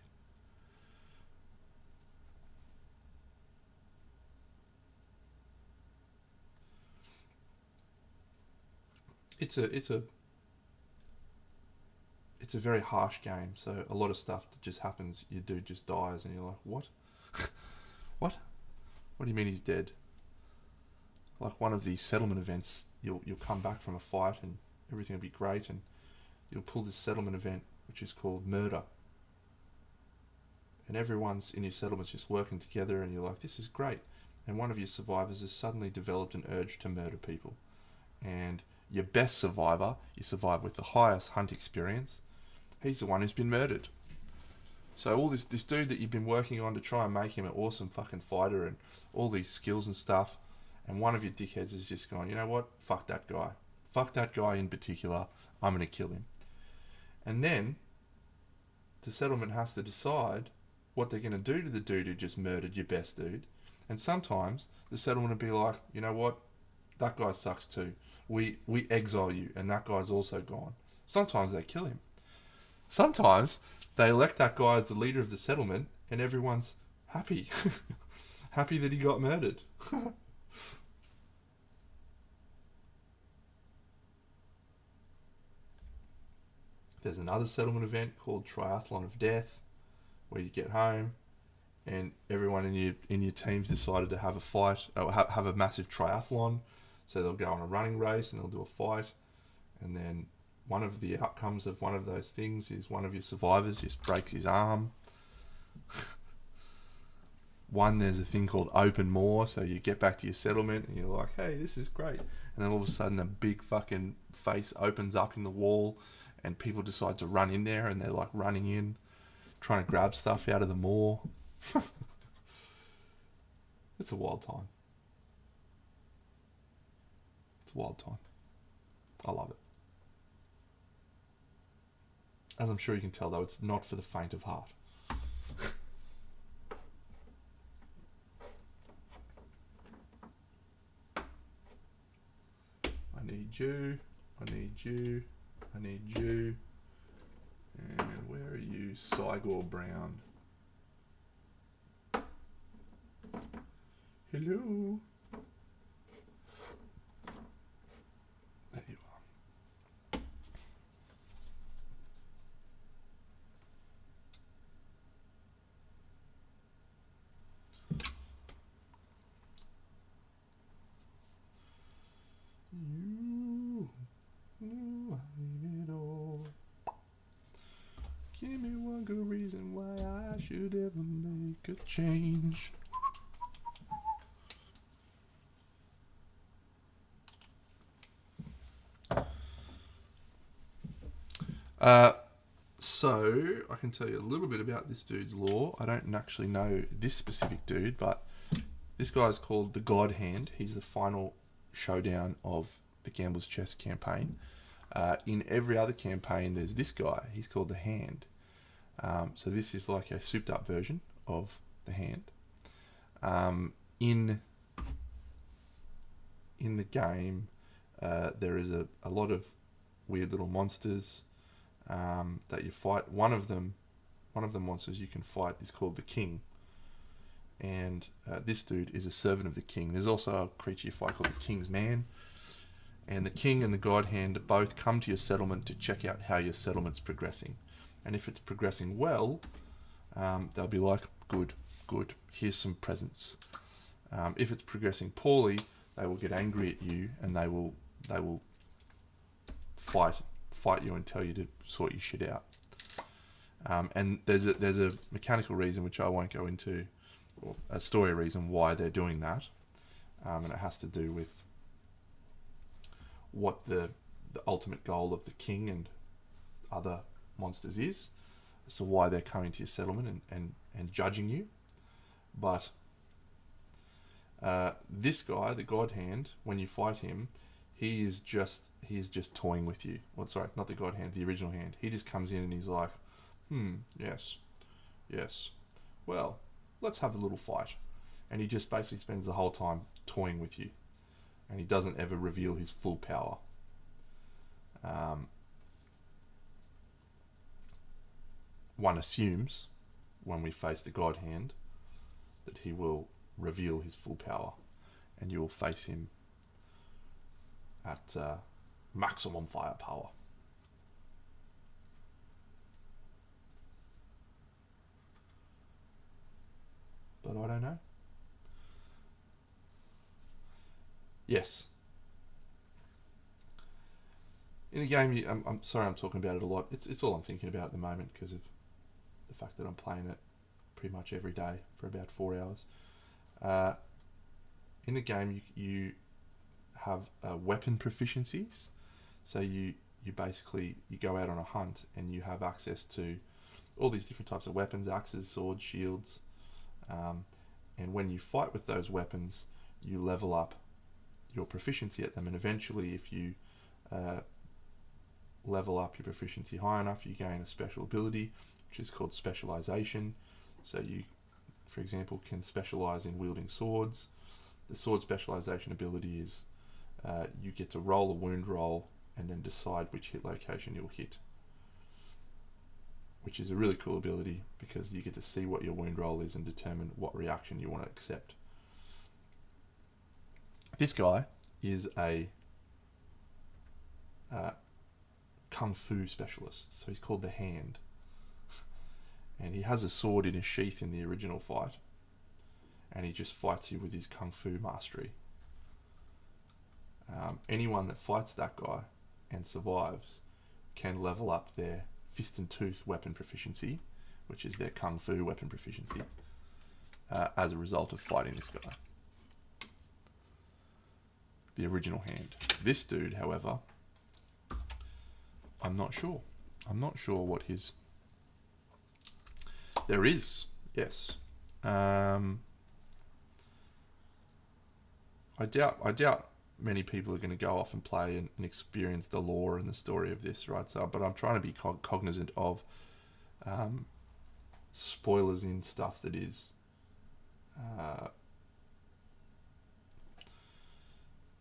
It's a very harsh game, so a lot of stuff that just happens, your dude just dies and you're like, what? What? What do you mean he's dead? Like one of these settlement events, you'll come back from a fight and everything will be great, and you'll pull this settlement event which is called murder. And everyone's in your settlements just working together and you're like, this is great. And one of your survivors has suddenly developed an urge to murder people. And your best survivor, you survive with the highest hunt experience, he's the one who's been murdered. So all this dude that you've been working on to try and make him an awesome fucking fighter and all these skills and stuff, and one of your dickheads is just going, you know what, fuck that guy. Fuck that guy in particular, I'm going to kill him. And then the settlement has to decide what they're going to do to the dude who just murdered your best dude. And sometimes the settlement will be like, you know what, that guy sucks too. We exile you and that guy's also gone. Sometimes they kill him. Sometimes they elect that guy as the leader of the settlement and everyone's happy. Happy that he got murdered. There's another settlement event called Triathlon of Death, where you get home and everyone in your team's decided to have a fight, or have a massive triathlon. So they'll go on a running race and they'll do a fight, and then one of the outcomes of one of those things is one of your survivors just breaks his arm. There's a thing called open moor, so you get back to your settlement and you're like, hey, this is great. And then all of a sudden a big fucking face opens up in the wall and people decide to run in there, and they're like running in, trying to grab stuff out of the moor. It's a wild time. It's a wild time. I love it. As I'm sure you can tell, though, it's not for the faint of heart. I need you. I need you. I need you. And where are you, Cygor Brown? Hello. There you are. I leave it all. Give me one good reason why I should ever make a change. So I can tell you a little bit about this dude's lore. I don't actually know this specific dude, but this guy's called the Godhand. He's the final showdown of the Gambler's Chest campaign. In every other campaign, there's this guy. He's called the Hand. So this is like a souped up version of the Hand. In the game, there is a lot of weird little monsters that you fight. One of the monsters you can fight is called the King, and this dude is a servant of the King. There's also a creature you fight called the King's Man, and the King and the God Hand both come to your settlement to check out how your settlement's progressing. And if it's progressing well, they'll be like, good, here's some presents. If it's progressing poorly, they will get angry at you and they will fight you and tell you to sort your shit out. And there's a mechanical reason which I won't go into, or a story reason why they're doing that, and it has to do with what the ultimate goal of the king and other monsters is, so why they're coming to your settlement and judging you. But this guy, the Godhand, when you fight him, he is just toying with you. Well, sorry, not the Godhand, the original hand. He just comes in and he's like, yes. Well, let's have a little fight. And he just basically spends the whole time toying with you. And he doesn't ever reveal his full power. One assumes, when we face the God Hand, that he will reveal his full power. And you will face him at maximum firepower. But I don't know. Yes. In the game, I'm sorry I'm talking about it a lot. It's all I'm thinking about at the moment because of the fact that I'm playing it pretty much every day for about 4 hours. In the game, you have weapon proficiencies. So you basically, you go out on a hunt and you have access to all these different types of weapons, axes, swords, shields. And when you fight with those weapons, you level up your proficiency at them. And eventually, if you level up your proficiency high enough, you gain a special ability, which is called specialization. So you, for example, can specialize in wielding swords. The sword specialization ability is you get to roll a wound roll and then decide which hit location you'll hit, which is a really cool ability because you get to see what your wound roll is and determine what reaction you want to accept. This guy is a kung fu specialist, so he's called the Hand, and he has a sword in his sheath in the original fight, and he just fights you with his kung fu mastery. Anyone that fights that guy and survives can level up their fist and tooth weapon proficiency, which is their kung fu weapon proficiency, as a result of fighting this guy, the original Hand. This dude, however, I'm not sure what his... There is, yes. I doubt many people are going to go off and play and experience the lore and the story of this, right? So, but I'm trying to be cognizant of spoilers in stuff that is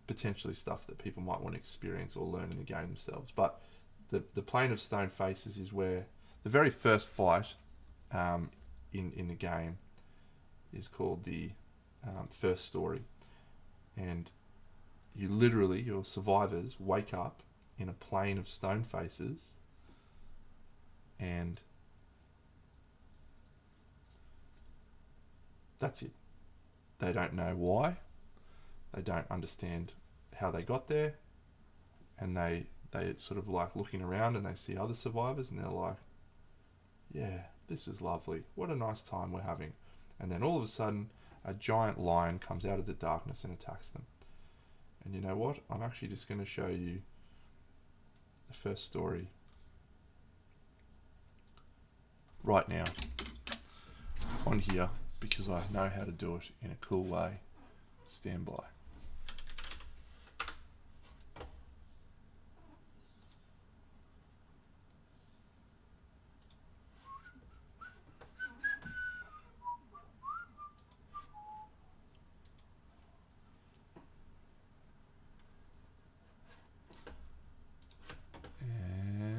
potentially stuff that people might want to experience or learn in the game themselves. But the Plane of Stone Faces is where the very first fight in the game is called the first story, and you literally, your survivors wake up in a plane of stone faces, and that's it. They don't know why, they don't understand how they got there, and they sort of like looking around and they see other survivors and they're like, yeah, this is lovely, what a nice time we're having. And then all of a sudden a giant lion comes out of the darkness and attacks them. And you know what? I'm actually just going to show you the first story right now on here because I know how to do it in a cool way. Stand by.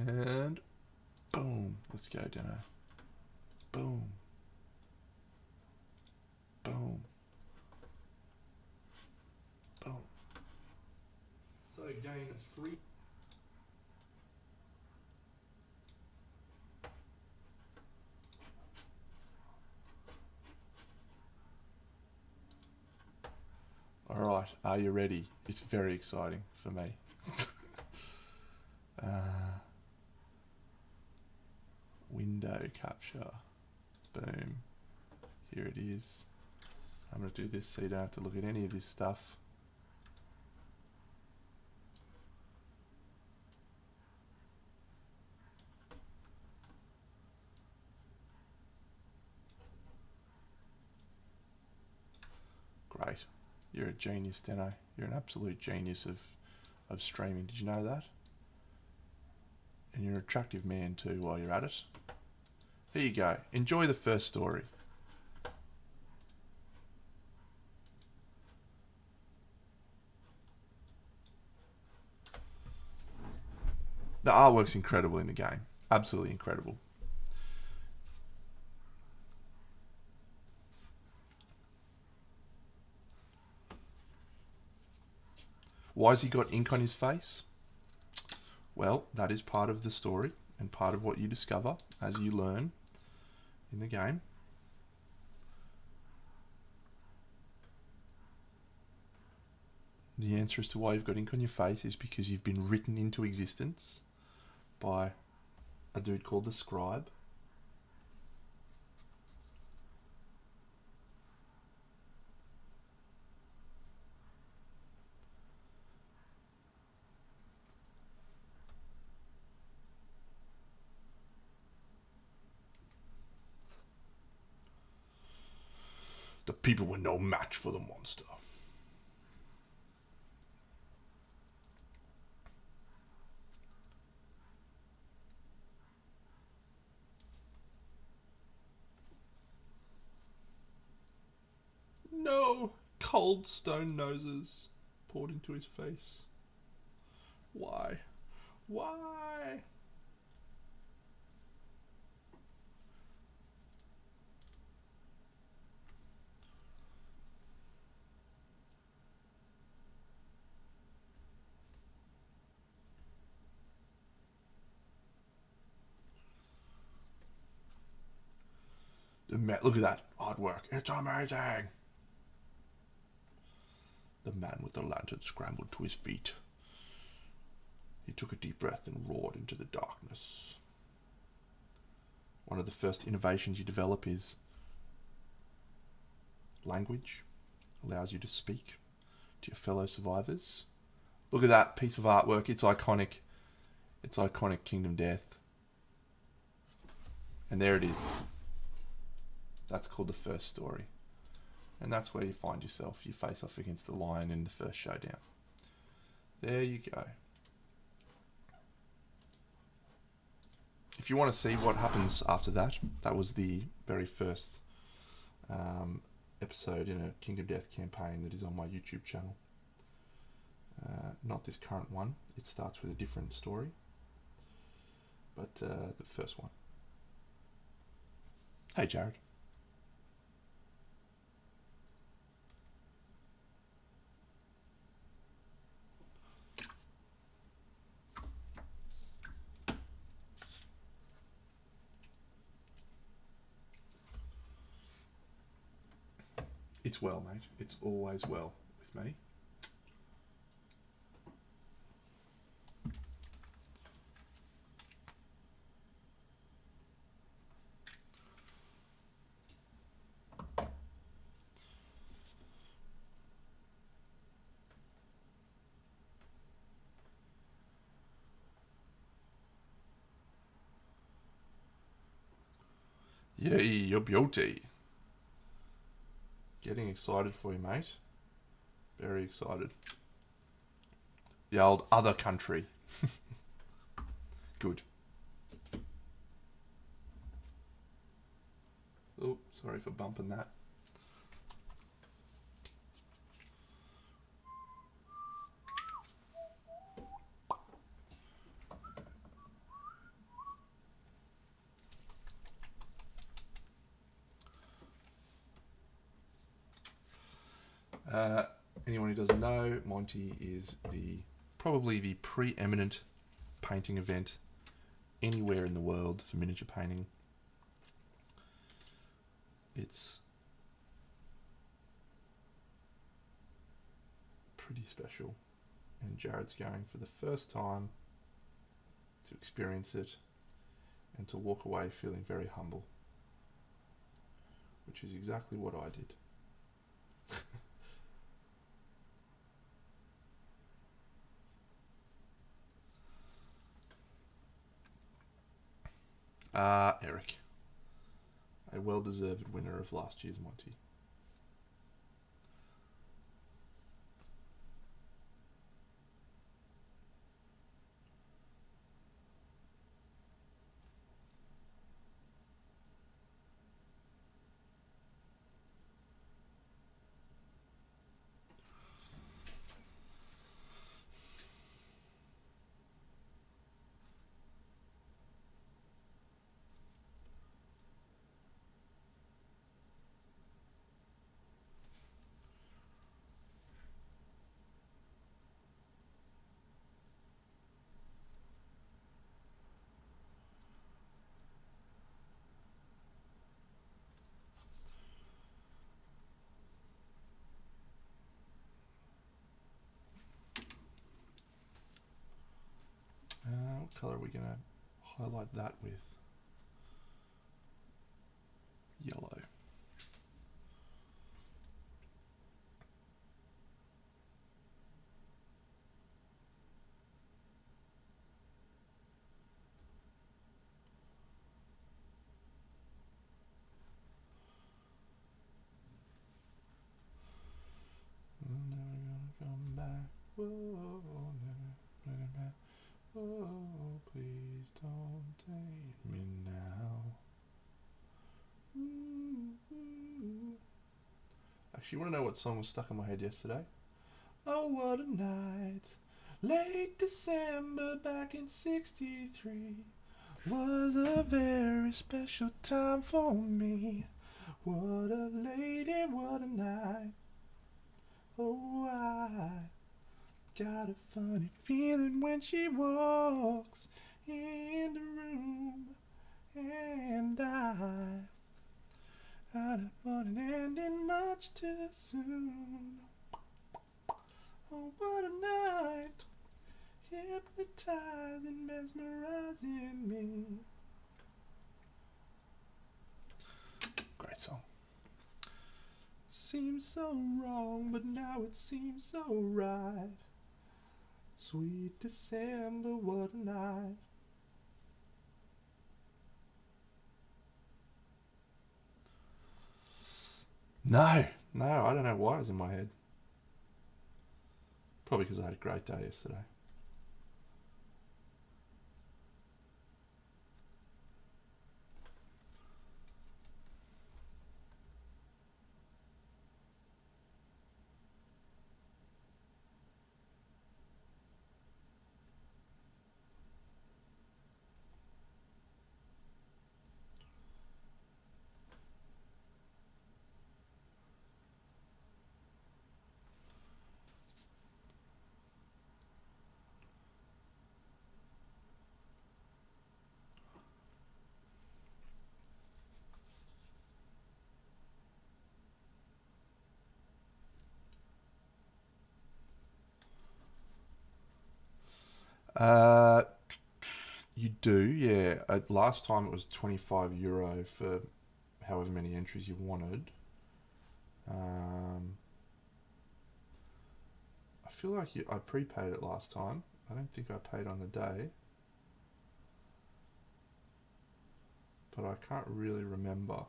And boom. Let's go, Dano. Boom. Boom. Boom. So gain 3. Alright, are you ready? It's very exciting for me. Win window capture. Boom. Here it is. I'm going to do this so you don't have to look at any of this stuff. Great. You're a genius, Deno. You're an absolute genius of streaming. Did you know that? And you're an attractive man too while you're at it. Here you go. Enjoy the first story. The artwork's incredible in the game. Absolutely incredible. Why has he got ink on his face? Well, that is part of the story and part of what you discover as you learn in the game. The answer as to why you've got ink on your face is because you've been written into existence by a dude called the Scribe. The people were no match for the monster. No! Cold stone noses poured into his face. Why? Why? Look at that artwork. It's amazing. The man with the lantern scrambled to his feet. He took a deep breath and roared into the darkness. One of the first innovations you develop is language. Allows you to speak to your fellow survivors. Look at that piece of artwork. It's iconic. It's iconic Kingdom Death. And there it is. That's called the first story. And that's where you find yourself. You face off against the lion in the first showdown. There you go. If you want to see what happens after that, that was the very first episode in a Kingdom Death campaign that is on my YouTube channel. Not this current one. It starts with a different story. But the first one. Hey, Jared. It's well, mate. It's always well with me. Yay, your beauty. Getting excited for you, mate. Very excited. The old other country. Good. Oh, sorry for bumping that. Anyone who doesn't know, Monty is probably the preeminent painting event anywhere in the world for miniature painting. It's pretty special, and Jared's going for the first time to experience it, and to walk away feeling very humble, which is exactly what I did. Eric, a well-deserved winner of last year's Monty. What colour are we going to highlight that with? Yellow. Never gonna come back. Whoa, never back. Oh, please don't take me now. Actually, you want to know what song was stuck in my head yesterday? Oh, what a night. Late December back in '63 was a very special time for me. What a lady, what a night. Oh, I got a funny feeling when she walks in the room, and I had a fun ending much too soon. Oh, what a night, hypnotizing, mesmerizing me. Great song. Seems so wrong, but now it seems so right. Sweet December, what a night. No, I don't know why it was in my head. Probably because I had a great day yesterday. Uh, you do, yeah. Last time it was €25 for however many entries you wanted. I feel like I prepaid it last time. I don't think I paid on the day, but I can't really remember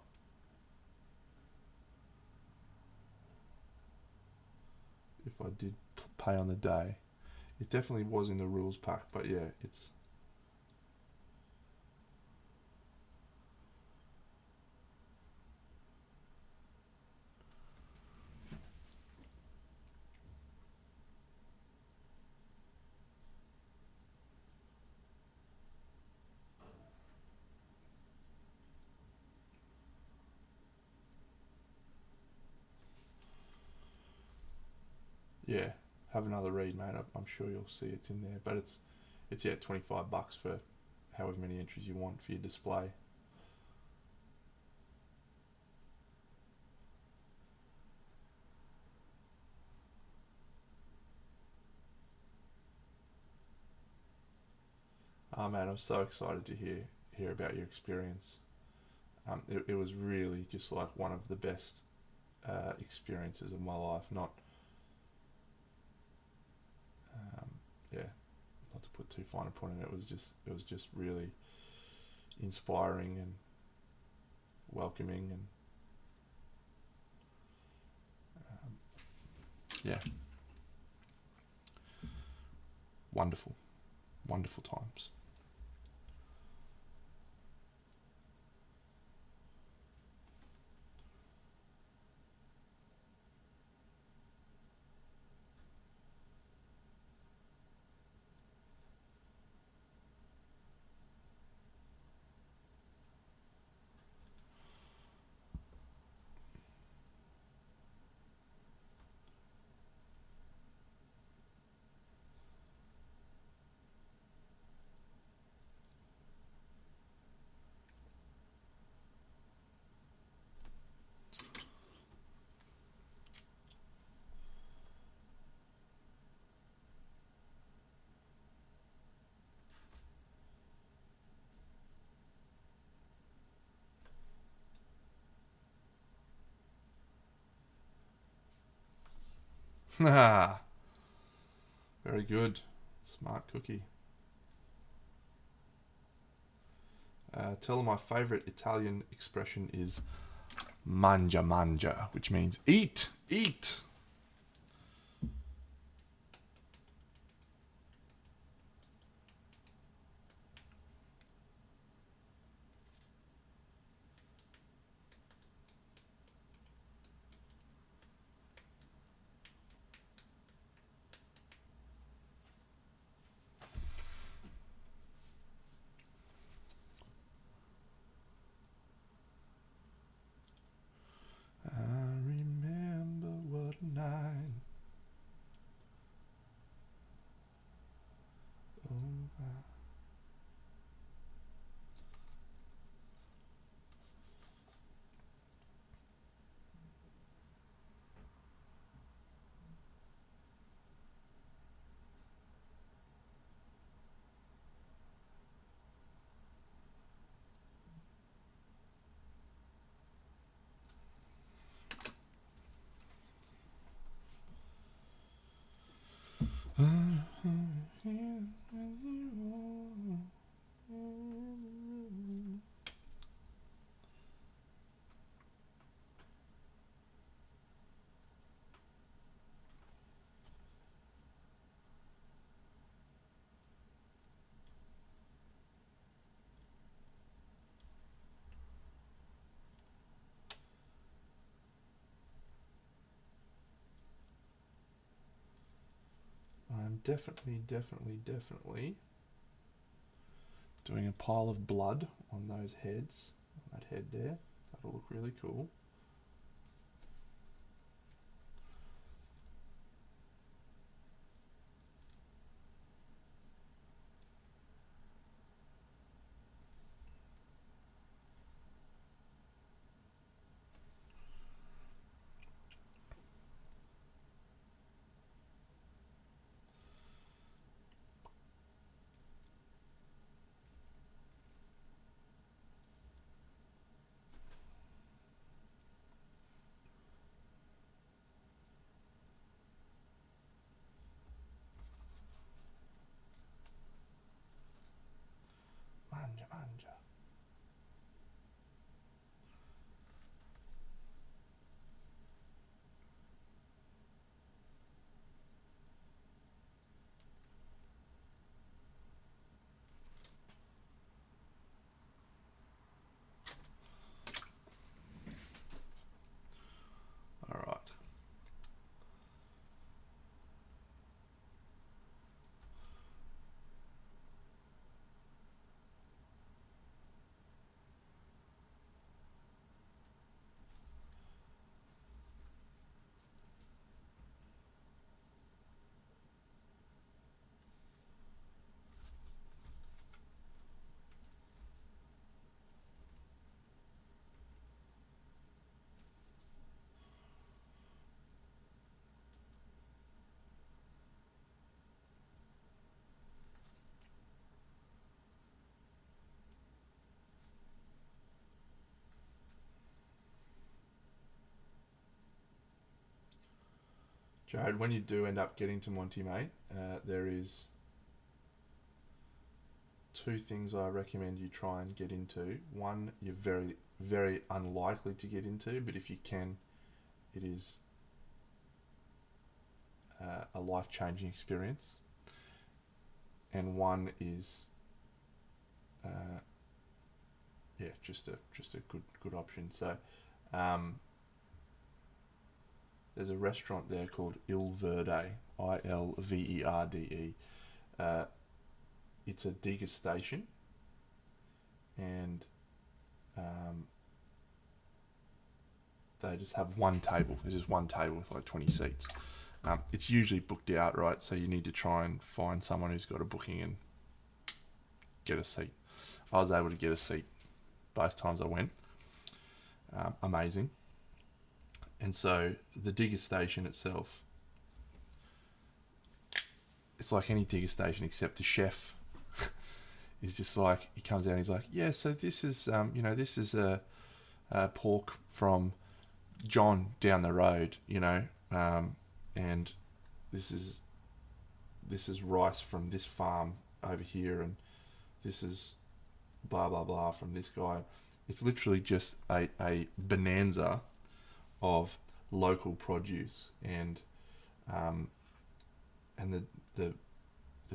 if I did pay on the day. It definitely was in the rules pack, but yeah, it's... Yeah, have another read, mate. I'm sure you'll see it's in there, but it's yeah, $25 for however many entries you want for your display. Oh man, I'm so excited to hear hear about your experience. It was really just like one of the best experiences of my life. Um, yeah, not to put too fine a point on it. It was just really inspiring and welcoming, and yeah, wonderful, wonderful times. Ah, very good, smart cookie. Tell them my favourite Italian expression is mangia mangia, which means eat, eat. I remember what a night. Oh, I'm definitely doing a pile of blood on those heads, on that head there. That'll look really cool. Jared, when you do end up getting to Monty, mate, there is two things I recommend you try and get into. One, you're very, very unlikely to get into, but if you can, it is a life-changing experience. And one is, just a good option. So, there's a restaurant there called Il Verde, Ilverde. It's a degustation, and they just have one table. There's just one table with like 20 seats. It's usually booked out, right? So you need to try and find someone who's got a booking and get a seat. I was able to get a seat both times I went. Amazing. And so the degustation itself, it's like any degustation except the chef is just like, he comes out and he's like, yeah, so this is, this is a pork from John down the road, and this is rice from this farm over here, and this is blah blah blah from this guy. It's literally just a bonanza of local produce, and the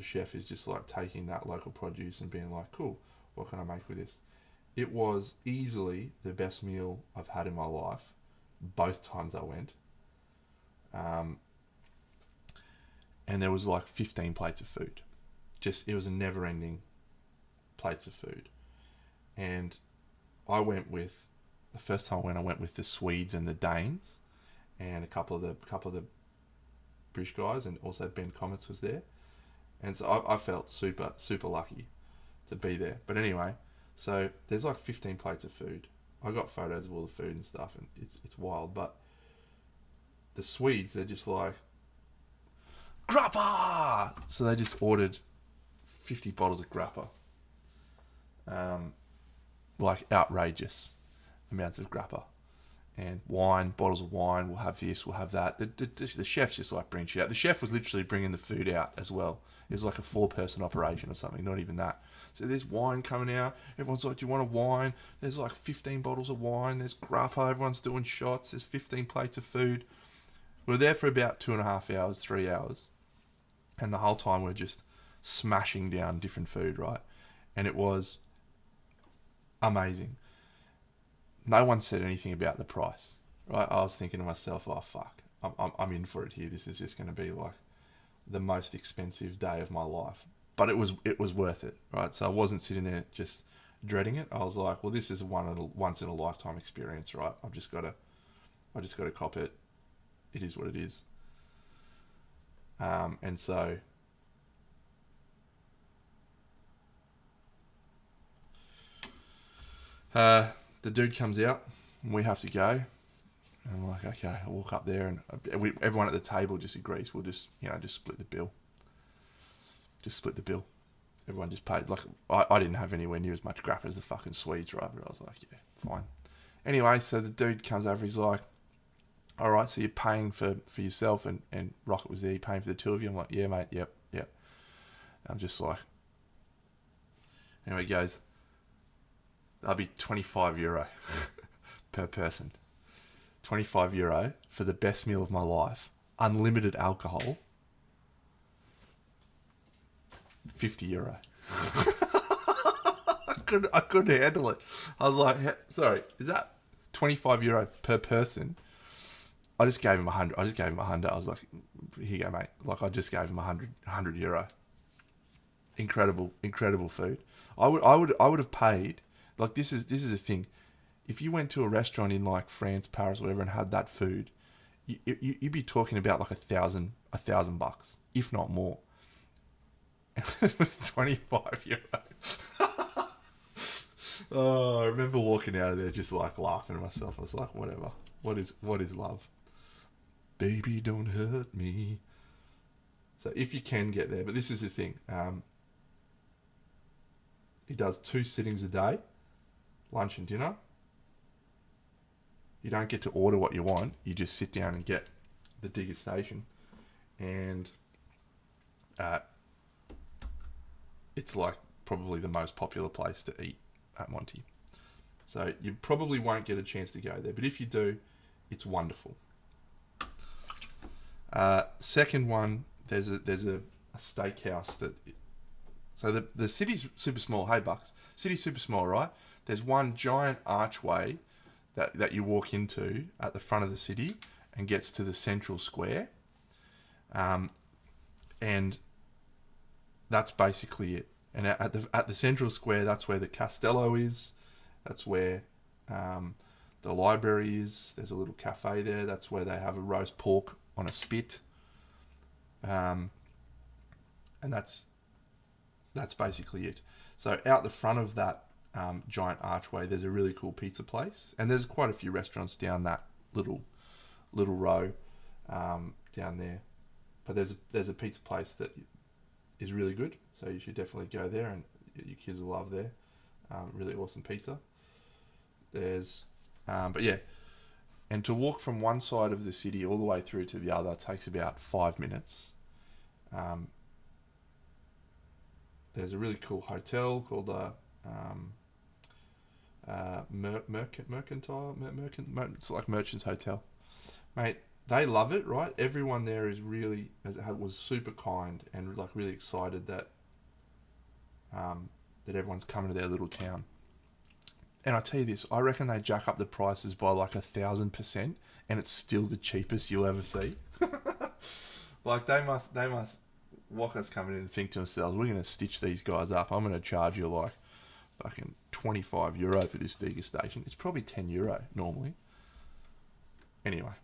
chef is just like taking that local produce and being like, cool, what can I make with this? It was easily the best meal I've had in my life, both times I went. And there was like 15 plates of food. It was a never-ending plates of food. And the first time I went with the Swedes and the Danes, and a couple of the British guys, and also Ben Comets was there. And so I felt super, super lucky to be there. But anyway, so there's like 15 plates of food. I got photos of all the food and stuff, and it's wild. But the Swedes, they're just like, grappa! So they just ordered 50 bottles of grappa. Like outrageous amounts of grappa. And wine, bottles of wine, we'll have this, we'll have that. The chef's just like bringing shit out. The chef was literally bringing the food out as well. It was like a 4-person operation or something, not even that. So there's wine coming out. Everyone's like, do you want a wine? There's like 15 bottles of wine. There's grappa. Everyone's doing shots. There's 15 plates of food. We were there for about 2.5 hours, 3 hours. And the whole time we're just smashing down different food, right? And it was amazing. No one said anything about the price, right? I was thinking to myself, oh, fuck. I'm in for it here. This is just going to be like the most expensive day of my life. But it was worth it, right? So I wasn't sitting there just dreading it. I was like, well, this is a once in a lifetime experience, right? I just got to cop it. It is what it is. And so the dude comes out and we have to go. And I'm like, okay, I walk up there, and everyone at the table just agrees. We'll just split the bill. Just split the bill. Everyone just paid. Like, I didn't have anywhere near as much grappa as the fucking Swedes, right? But I was like, yeah, fine. Anyway, so the dude comes over. He's like, all right, so you're paying for yourself, and Rocket was there. You're paying for the two of you. I'm like, yeah, mate, yep. I'm just like, anyway, he goes, that'll be €25 per person. €25 for the best meal of my life, unlimited alcohol, €50. I couldn't handle it. I was like, sorry, is that €25 per person? I just gave him 100. I was like, here you go, mate. Like, I just gave him €100. Incredible food. I would have paid. Like, this is the thing. If you went to a restaurant in like France, Paris, whatever, and had that food, you'd be talking about like $1,000, if not more. It was €25. Oh, I remember walking out of there just like laughing to myself. I was like, whatever. What is love? Baby, don't hurt me. So if you can get there, but this is the thing. He does 2 sittings a day, lunch and dinner. You don't get to order what you want. You just sit down and get the degustation. and uh, it's like probably the most popular place to eat at Monty. So you probably won't get a chance to go there, but if you do, it's wonderful. Second one, there's a steakhouse that. So the city's super small. Hey Bucks, city's super small, right? There's one giant archway that you walk into at the front of the city and gets to the central square, and that's basically it. And at the central square, that's where the Castello is. That's where the library is. There's a little cafe there. That's where they have a roast pork on a spit. And that's basically it. So out the front of that giant archway, there's a really cool pizza place, and there's quite a few restaurants down that little row down there. But there's a pizza place that is really good, so you should definitely go there, and your kids will love there. Really awesome pizza. There's, but yeah, and to walk from one side of the city all the way through to the other takes about 5 minutes. There's a really cool hotel called Mercantile. It's like Merchant's Hotel, mate. They love it, right? Everyone there is really was super kind and like really excited that that everyone's coming to their little town. And I tell you this, I reckon they jack up the prices by like 1,000%, and it's still the cheapest you'll ever see. Like they must Walker's coming in and think to themselves, we're going to stitch these guys up. I'm going to charge you like fucking €25 for this degustation. It's probably €10 normally. Anyway,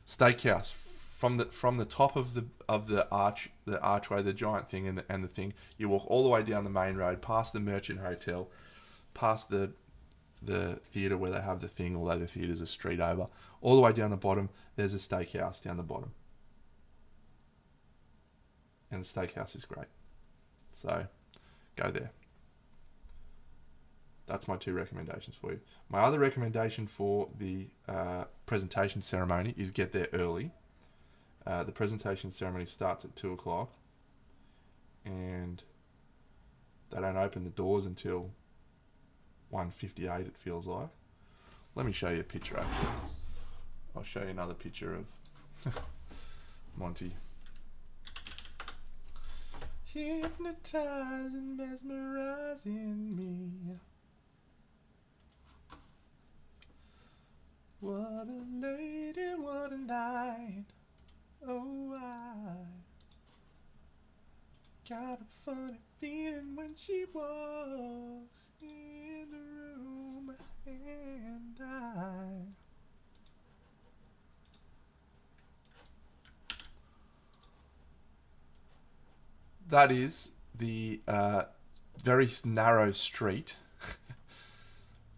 steakhouse from the top of the archway, the giant thing and the thing. You walk all the way down the main road, past the Merchant Hotel, past the theatre where they have the thing, although the theatre's a street over. All the way down the bottom, there's a steakhouse down the bottom. And the steakhouse is great. So, go there. That's my 2 recommendations for you. My other recommendation for the presentation ceremony is get there early. The presentation ceremony starts at 2 o'clock. And they don't open the doors until 1:58, it feels like. Let me show you a picture, actually. I'll show you another picture of Monty. Hypnotizing, mesmerizing me. What a lady, what a night. Oh, I got a funny feeling when she walks in the room, and that is the very narrow street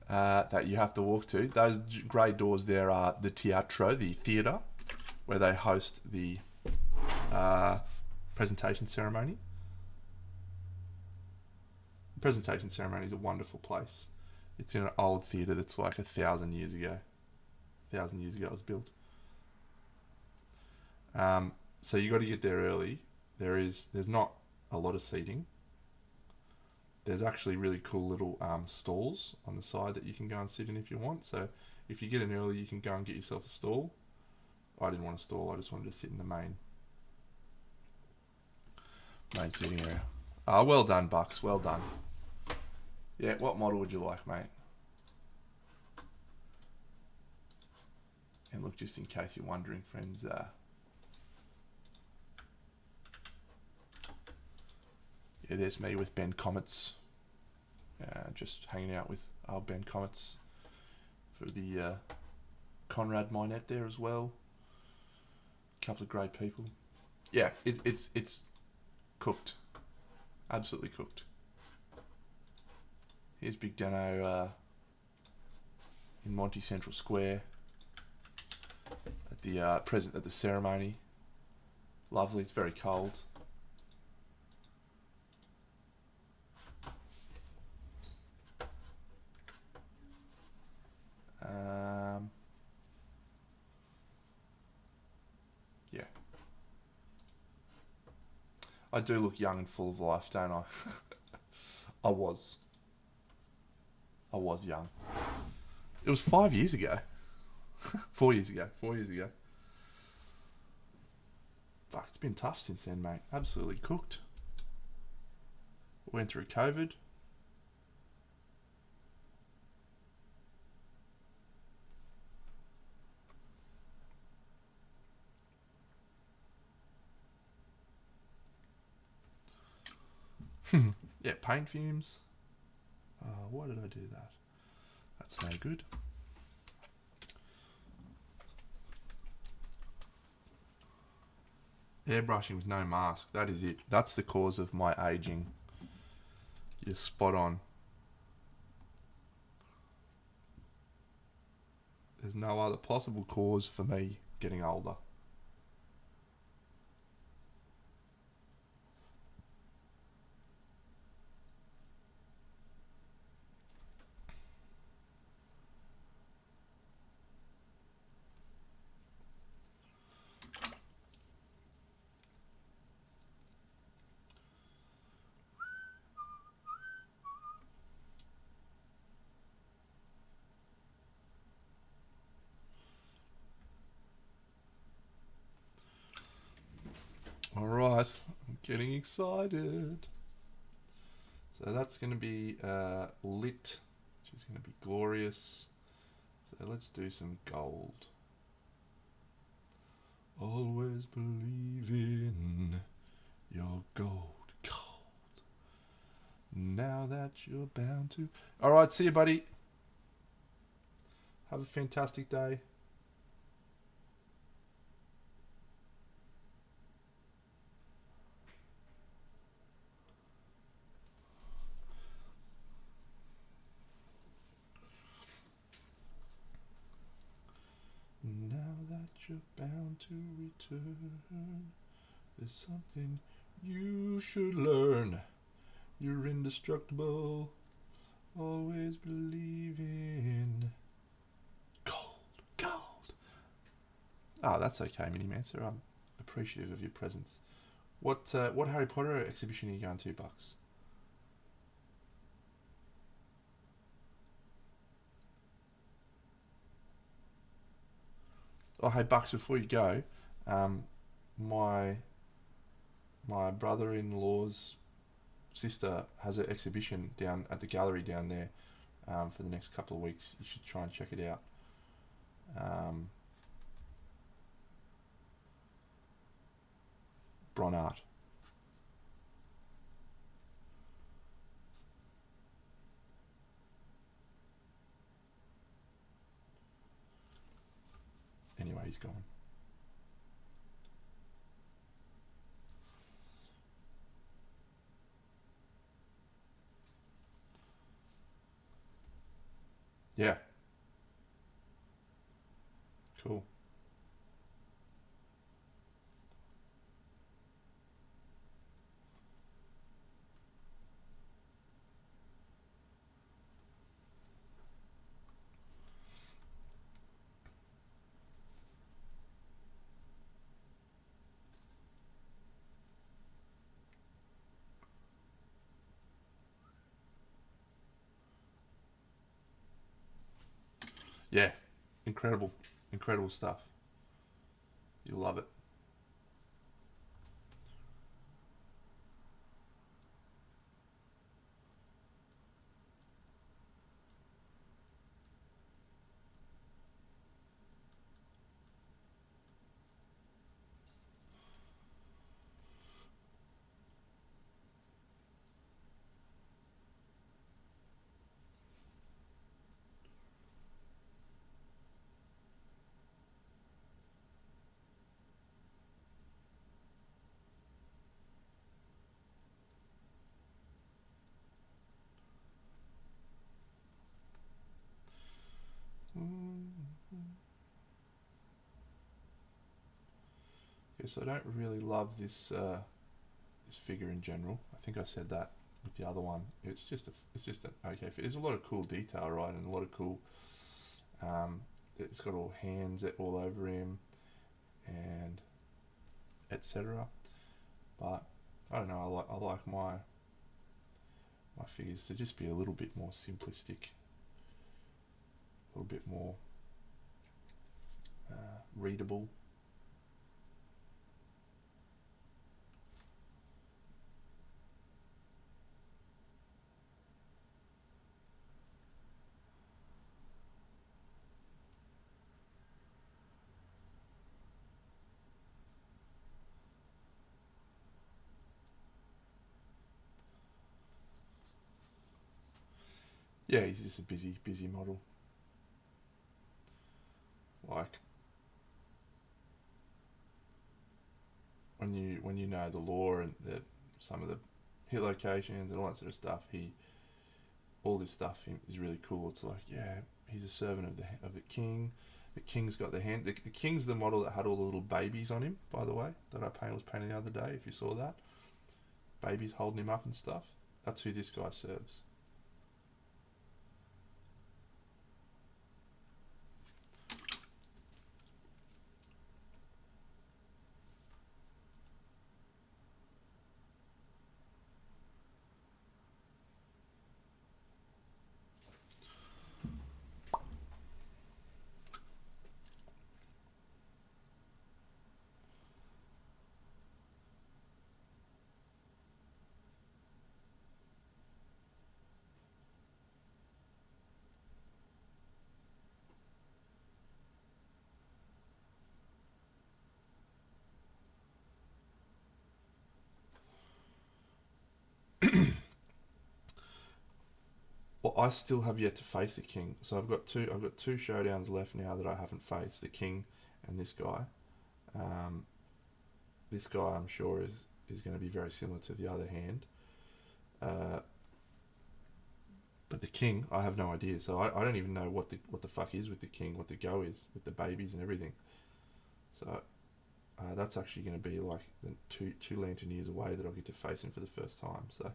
that you have to walk to. Those grey doors there are the teatro, the theatre, where they host the presentation ceremony. The presentation ceremony is a wonderful place. It's in an old theatre that's like 1,000 years ago. 1,000 years ago it was built. So you got to get there early. There's not a lot of seating. There's actually really cool little stalls on the side that you can go and sit in if you want. So if you get in early, you can go and get yourself a stall. I didn't want a stall. I just wanted to sit in the main seating area. Well done, Bucks. Well done. Yeah, what model would you like, mate? And look, just in case you're wondering, friends, yeah, there's me with Ben Comets. Just hanging out with Ben Comets for the Conrad Minette there as well. A couple of great people. Yeah, it's cooked. Absolutely cooked. Here's Big Dano in Monty Central Square at the at the ceremony. Lovely. It's very cold. Yeah. I do look young and full of life, don't I? I was. I was young. It was 5 years ago. 4 years ago. 4 years ago. Fuck, it's been tough since then, mate. Absolutely cooked. Went through COVID. Yeah, paint fumes. Why did I do that? That's no good. Airbrushing with no mask. That is it. That's the cause of my aging. You're spot on. There's no other possible cause for me getting older. Alright, I'm getting excited. So that's going to be lit, which is going to be glorious. So let's do some gold. Always believe in your gold. Gold. Now that you're bound to. Alright, see you, buddy. Have a fantastic day. Now that you're bound to return, there's something you should learn. You're indestructible. Always believe in gold. Gold. Oh, that's okay, Minimancer. I'm appreciative of your presence. What Harry Potter exhibition are you going to, Bucks? Oh, hey, Bucks, before you go, my my brother-in-law's sister has an exhibition down at the gallery down there for the next couple of weeks. You should try and check it out. Bron art. Anyway, he's gone. Yeah. Cool. Yeah. Incredible. Incredible stuff. You'll love it. Yes, I don't really love this figure in general. I think I said that with the other one. It's just an okay. There's a lot of cool detail, right, and a lot of cool. It's got all hands all over him, and etc. But I don't know. I like my figures to just be a little bit more simplistic, a little bit more readable. Yeah, he's just a busy model. Like when you know the lore and some of the hit locations and all that sort of stuff, all this stuff is really cool. It's like, yeah, he's a servant of the king. The king's got the hand. The king's the model that had all the little babies on him, by the way, that was painting the other day. If you saw that, babies holding him up and stuff. That's who this guy serves. Well, I still have yet to face the king, so I've got two showdowns left now that I haven't faced, the king and this guy. Um, this guy, I'm sure, is going to be very similar to the other hand. Uh, but the king, I have no idea. So I don't even know what the fuck is with the king, what the go is with the babies and everything. So that's actually going to be like two lantern years away that I'll get to face him for the first time. So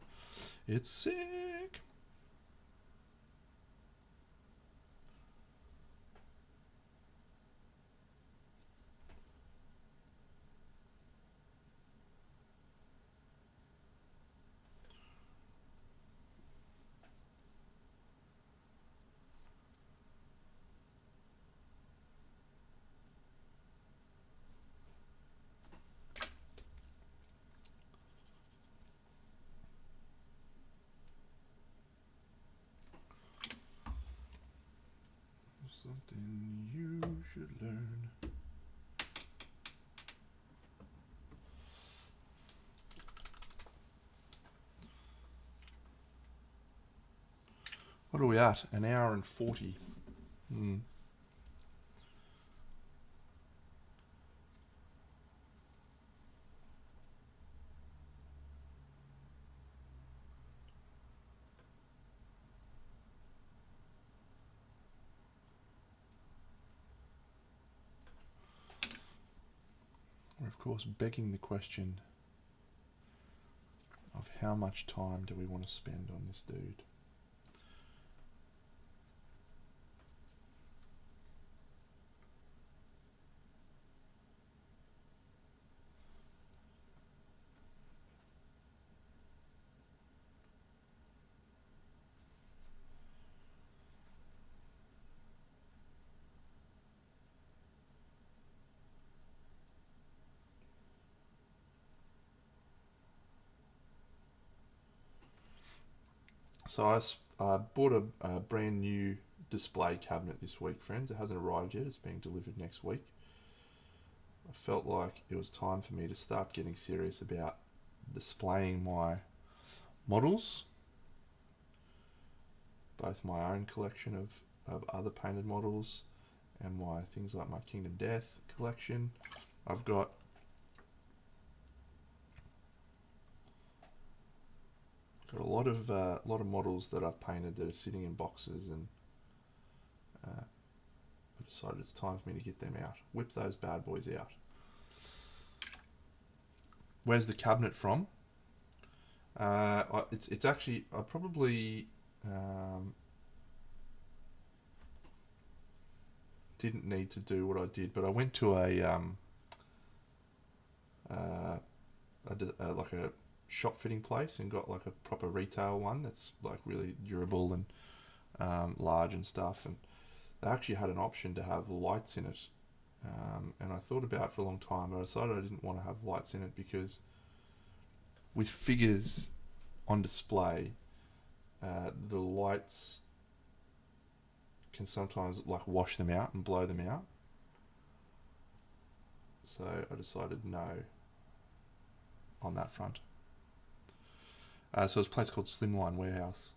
it's sick. Something you should learn. What are we at? An hour and 40. Hmm. We're, of course, begging the question of how much time do we want to spend on this dude? So I bought a brand new display cabinet this week, friends. It hasn't arrived yet. It's being delivered next week. I felt like it was time for me to start getting serious about displaying my models, both my own collection of other painted models and my things like my Kingdom Death collection. I've got a lot of models that I've painted that are sitting in boxes, and I decided it's time for me to get them out. Whip those bad boys out. Where's the cabinet from? It's actually I probably didn't need to do what I did, but I went to a like shop fitting place and got like a proper retail one that's like really durable and large and stuff. And they actually had an option to have lights in it. And I thought about it for a long time, but I decided I didn't want to have lights in it because with figures on display, the lights can sometimes like wash them out and blow them out. So I decided no on that front. So it's a place called Slimline Warehouse.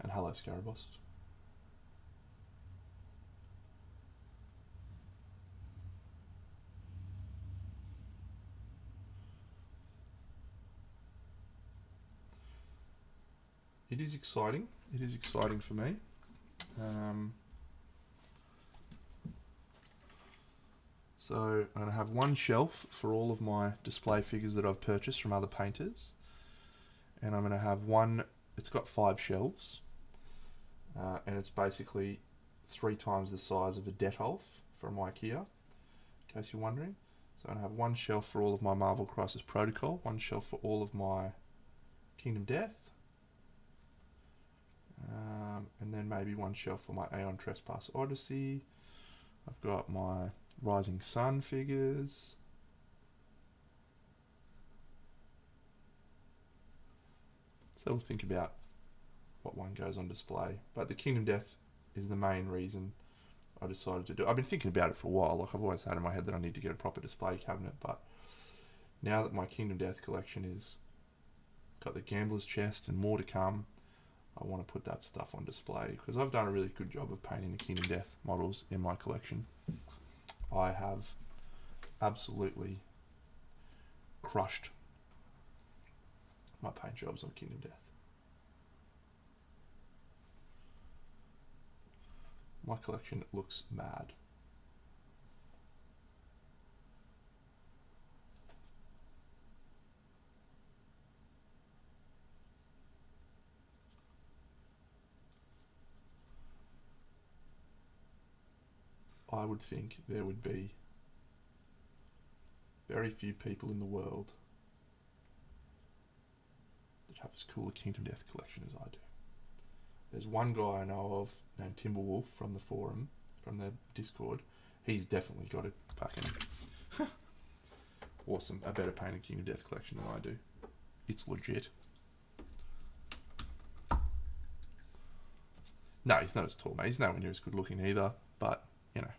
And hello, Scarabos. It is exciting. It is exciting for me. So I'm going to have one shelf for all of my display figures that I've purchased from other painters. And I'm going to have one, it's got 5 shelves. And it's basically 3 times the size of a Detolf from IKEA, in case you're wondering. So I'm going to have one shelf for all of my Marvel Crisis Protocol, one shelf for all of my Kingdom Death, and then maybe one shelf for my Aeon Trespass Odyssey. I've got my Rising Sun figures. So we'll think about what one goes on display. But the Kingdom Death is the main reason I decided to do it. I've been thinking about it for a while. Like I've always had in my head that I need to get a proper display cabinet. But now that my Kingdom Death collection is got the Gambler's Chest and more to come, I want to put that stuff on display because I've done a really good job of painting the Kingdom Death models in my collection. I have absolutely crushed my paint jobs on Kingdom Death. My collection looks mad. I would think there would be very few people in the world that have as cool a Kingdom Death collection as I do. There's one guy I know of named Timberwolf from the forum, from the Discord. He's definitely got a fucking awesome, a better painted Kingdom Death collection than I do. It's legit. No, he's not as tall, mate. He's nowhere near as good looking either, but, you know,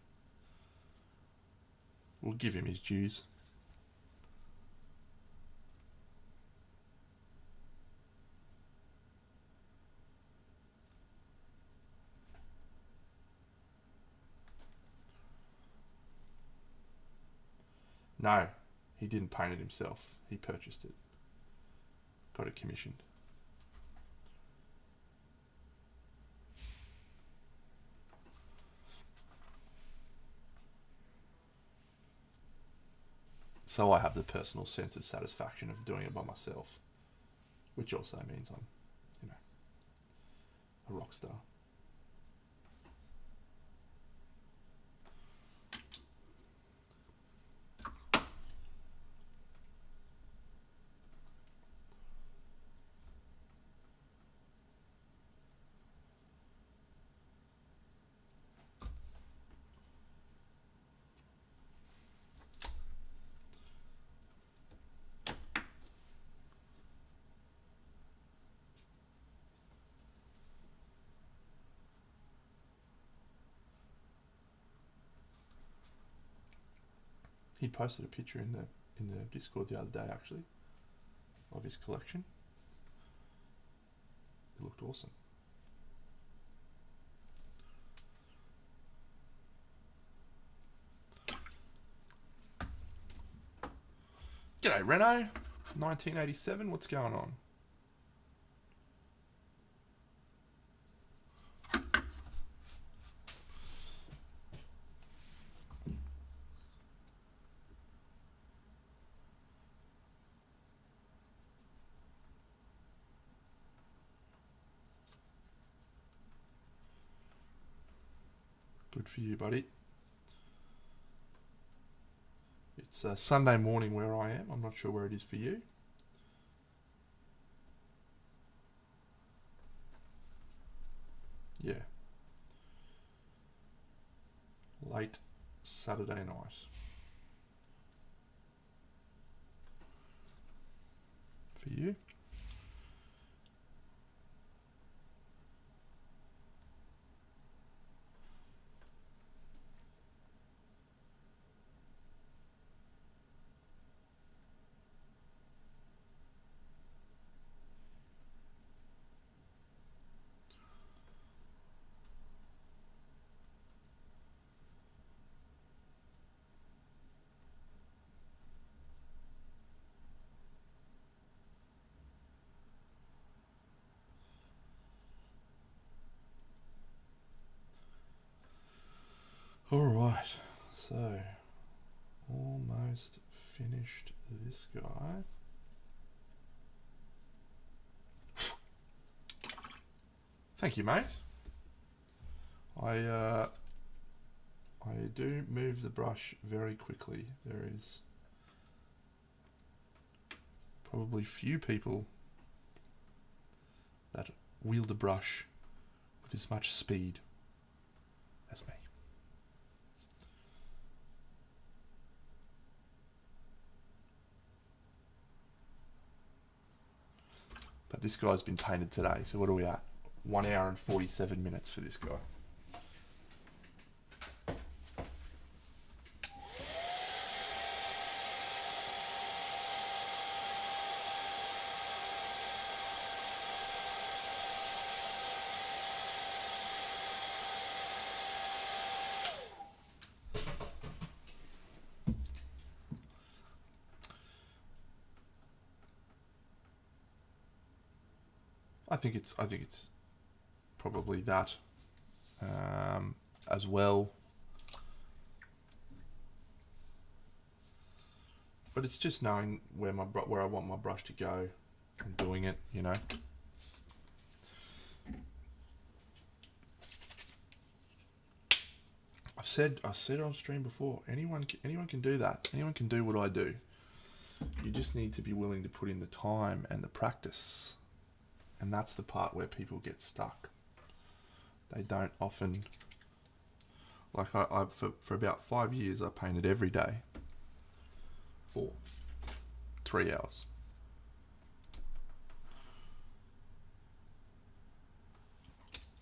we'll give him his dues. No, he didn't paint it himself. He purchased it. Got it commissioned. So I have the personal sense of satisfaction of doing it by myself, which also means I'm, you know, a rock star. He posted a picture in the Discord the other day, actually, of his collection. It looked awesome. G'day, Renault. 1987. What's going on? Good for you, buddy. It's a Sunday morning where I am. I'm not sure where it is for you. Yeah. Late Saturday night. For you. Alright, so almost finished this guy. Thank you, mate. I do move the brush very quickly. There is probably few people that wield a brush with as much speed as me. But this guy's been painted today, so what are we at? 1 hour and 47 minutes for this guy. I think it's probably that as well. But it's just knowing where I want my brush to go and doing it, you know. I said on stream before, anyone can do that. Anyone can do what I do. You just need to be willing to put in the time and the practice. And that's the part where people get stuck. They don't often, like for about 5 years, I painted every day for 3 hours.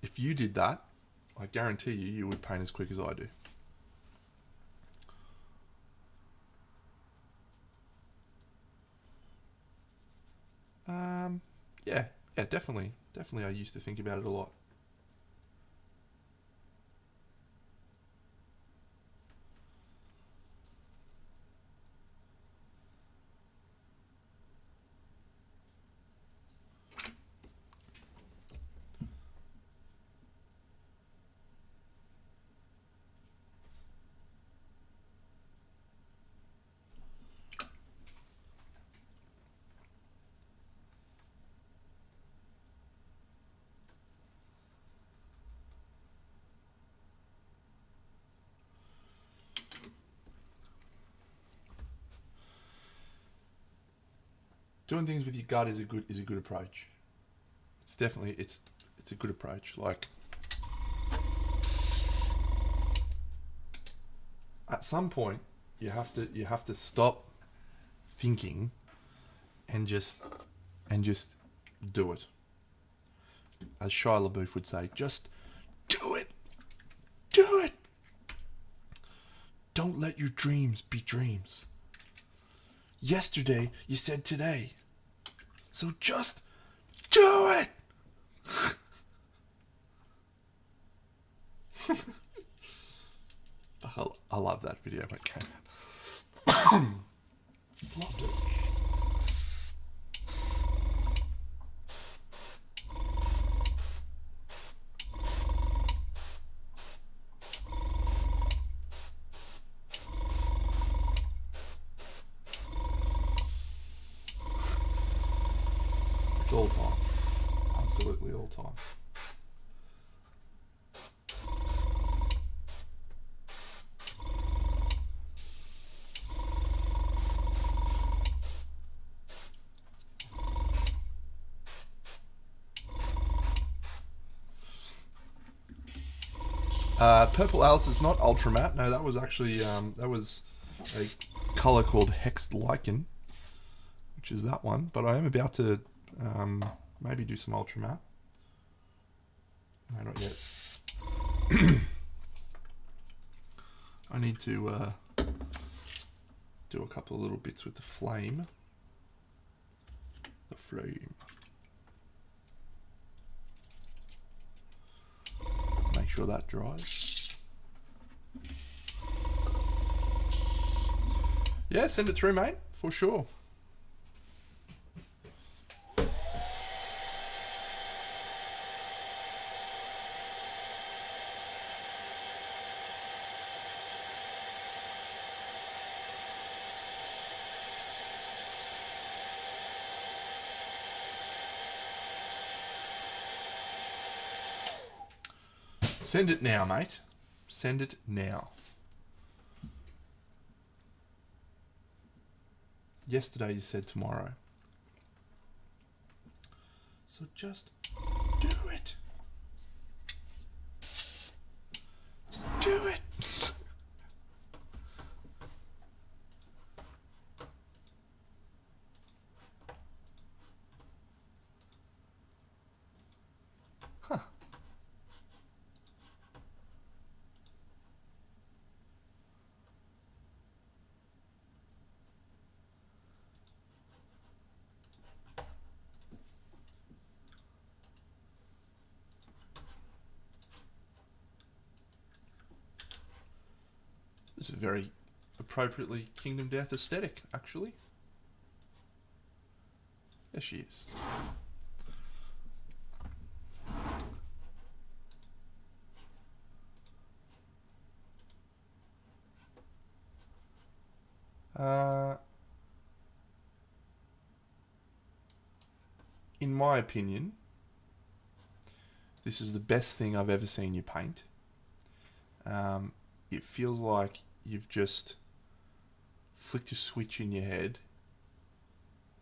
If you did that, I guarantee you would paint as quick as I do. Yeah, definitely I used to think about it a lot. Doing things with your gut is a good approach. It's definitely it's a good approach. Like at some point you have to stop thinking and just do it. As Shia LaBeouf would say, just do it. Do it. Don't let your dreams be dreams. Yesterday you said today. So just do it. I love that video when it came out. Loved it. It's all time. Absolutely all time. Purple Alice is not ultra matte. No, that was actually that was a color called Hexed Lichen, which is that one. But I am about to maybe do some ultra matte. No, not yet. I need to do a couple of little bits with the flame. The flame. Make sure that dries. Yeah, send it through, mate, for sure. Send it now, mate. Send it now. Yesterday you said tomorrow. So just do it. Do it. Huh. This is very appropriately Kingdom Death aesthetic, actually. There she is. In my opinion, this is the best thing I've ever seen you paint. It feels like you've just flicked a switch in your head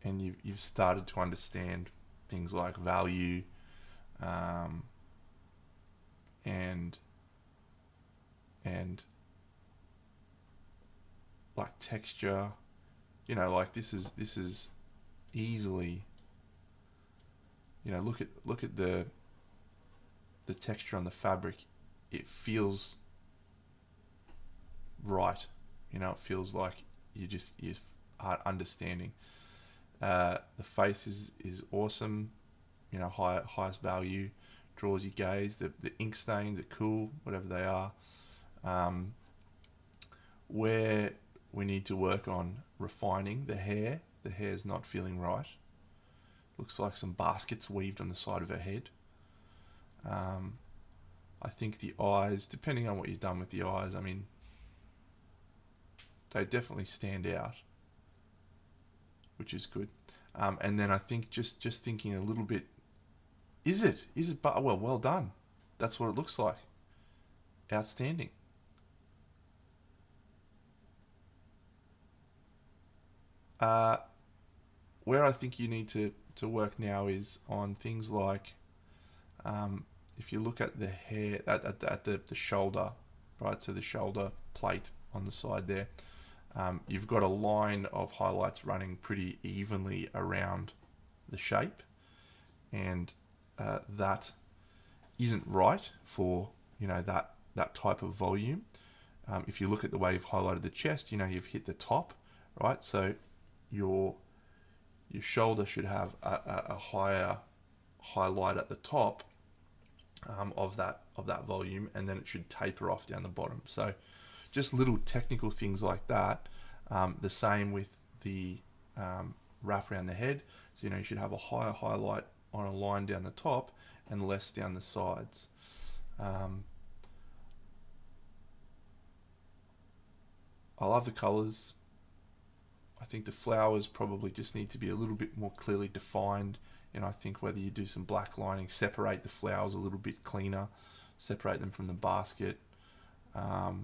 and you've started to understand things like value and like texture. You know, like this is easily, you know, look at the texture on the fabric. It feels right. You know, it feels like you are understanding. The face is awesome. You know, highest value, draws your gaze. The ink stains are cool, whatever they are. Where we need to work on refining the hair. The hair's not feeling right. Looks like some baskets weaved on the side of her head. I think the eyes, depending on what you've done with the eyes, I mean, they definitely stand out, which is good. And then I think just thinking a little bit, is it, but well done. That's what it looks like. Outstanding. Where I think you need to work now is on things like, if you look at the hair, at the shoulder, right? So the shoulder plate on the side there, you've got a line of highlights running pretty evenly around the shape, and that isn't right for, you know, that type of volume. If you look at the way you've highlighted the chest, you know, you've hit the top, right? So your shoulder should have a higher highlight at the top of that volume, and then it should taper off down the bottom. So just little technical things like that. The same with the wrap around the head. So, you know, you should have a higher highlight on a line down the top and less down the sides. I love the colors. I think the flowers probably just need to be a little bit more clearly defined. And I think whether you do some black lining, separate the flowers a little bit cleaner, separate them from the basket. I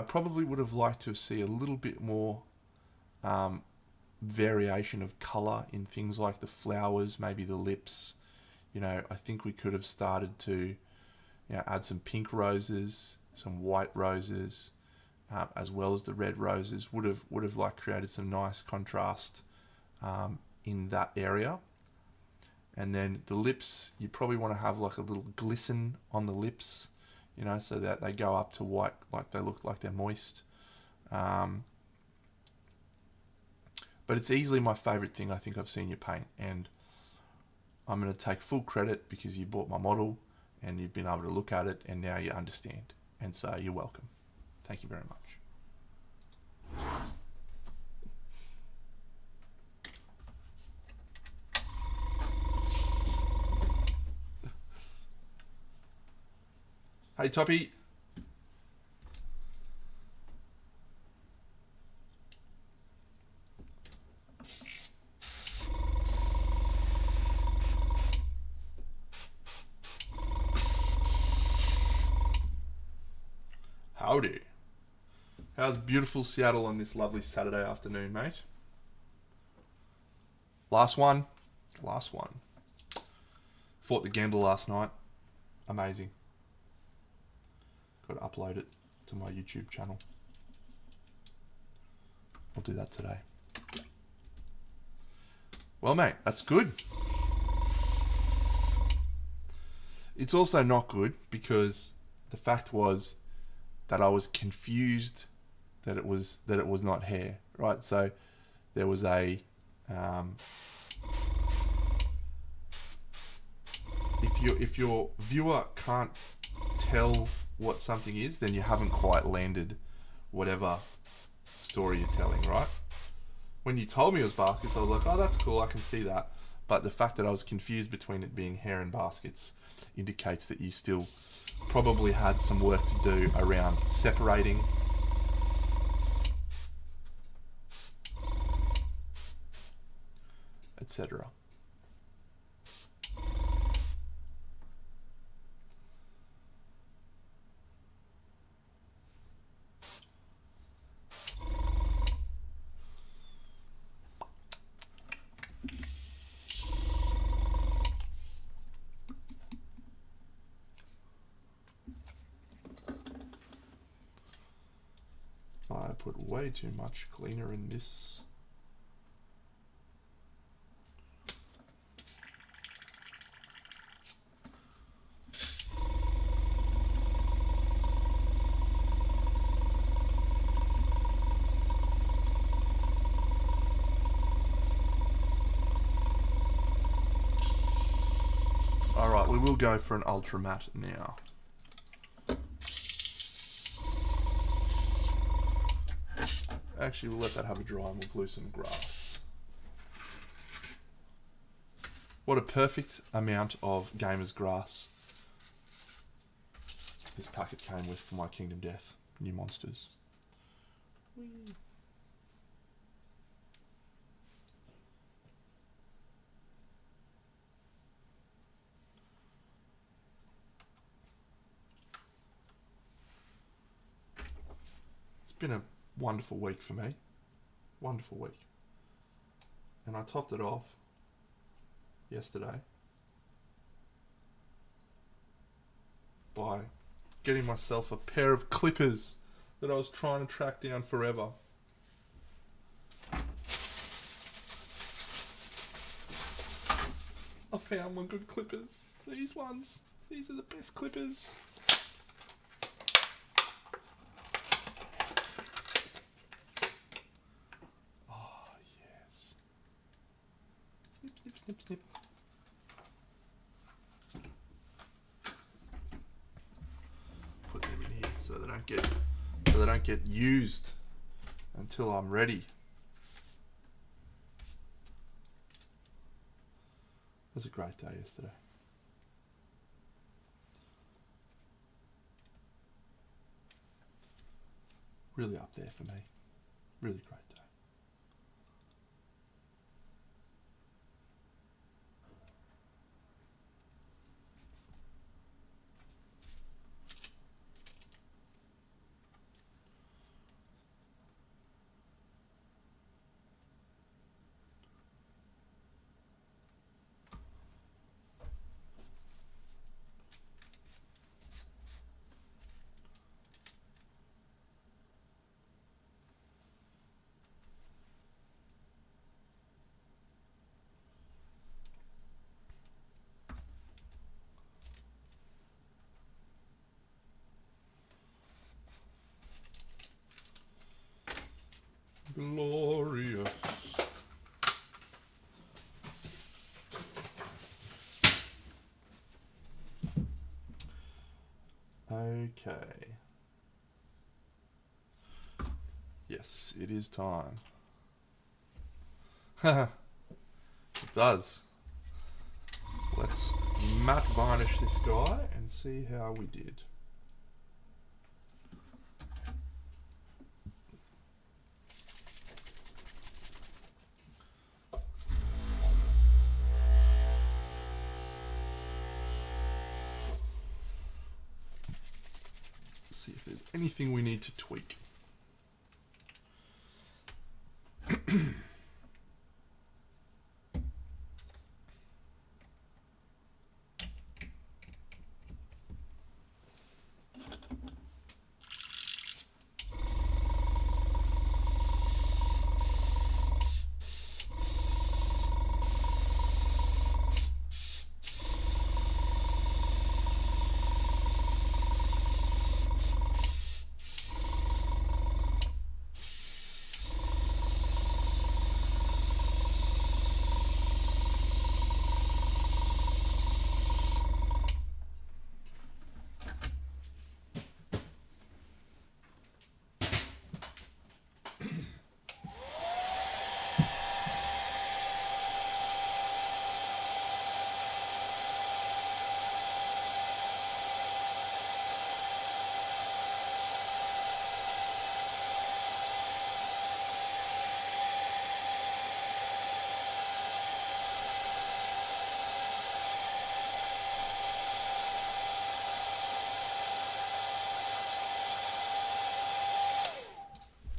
probably would have liked to see a little bit more variation of color in things like the flowers, maybe the lips. You know, I think we could have started to add some pink roses, some white roses, as well as the red roses. Would have like created some nice contrast in that area. And then the lips, you probably want to have like a little glisten on the lips, so that they go up to white, like they look like they're moist. But it's easily my favorite thing I think I've seen you paint, and I'm going to take full credit because you bought my model and you've been able to look at it and now you understand. And so you're welcome. Thank you very much. Hey, Toppy. Howdy. How's beautiful Seattle on this lovely Saturday afternoon, mate? Last one. Fought the Gambler last night. Amazing. Got to upload it to my YouTube channel. I'll do that today. Well, mate, that's good. It's also not good because the fact was that I was confused that it was not hair, right? So there was a if your viewer can't tell what something is, then you haven't quite landed whatever story you're telling, right? When you told me it was baskets, I was like, oh, that's cool, I can see that. But the fact that I was confused between it being hair and baskets indicates that you still probably had some work to do around separating etc. I put way too much cleaner in this. Alright, we will go for an ultra matte now. Actually, we'll let that have a dry and we'll glue some grass. What a perfect amount of Gamer's Grass this packet came with for my Kingdom Death new monsters. Whee. It's been a wonderful week for me. Wonderful week. And I topped it off yesterday by getting myself a pair of clippers that I was trying to track down forever. I found one good clippers. These ones. These are the best clippers. Oh, yes. Snip, snip, snip, snip. Put them in here so they don't get used until I'm ready. It was a great day yesterday. Really up there for me. Really great day. Glorious. Okay. Yes, it is time. It does. Let's matte varnish this guy and see how we did. See if there's anything we need to tweak.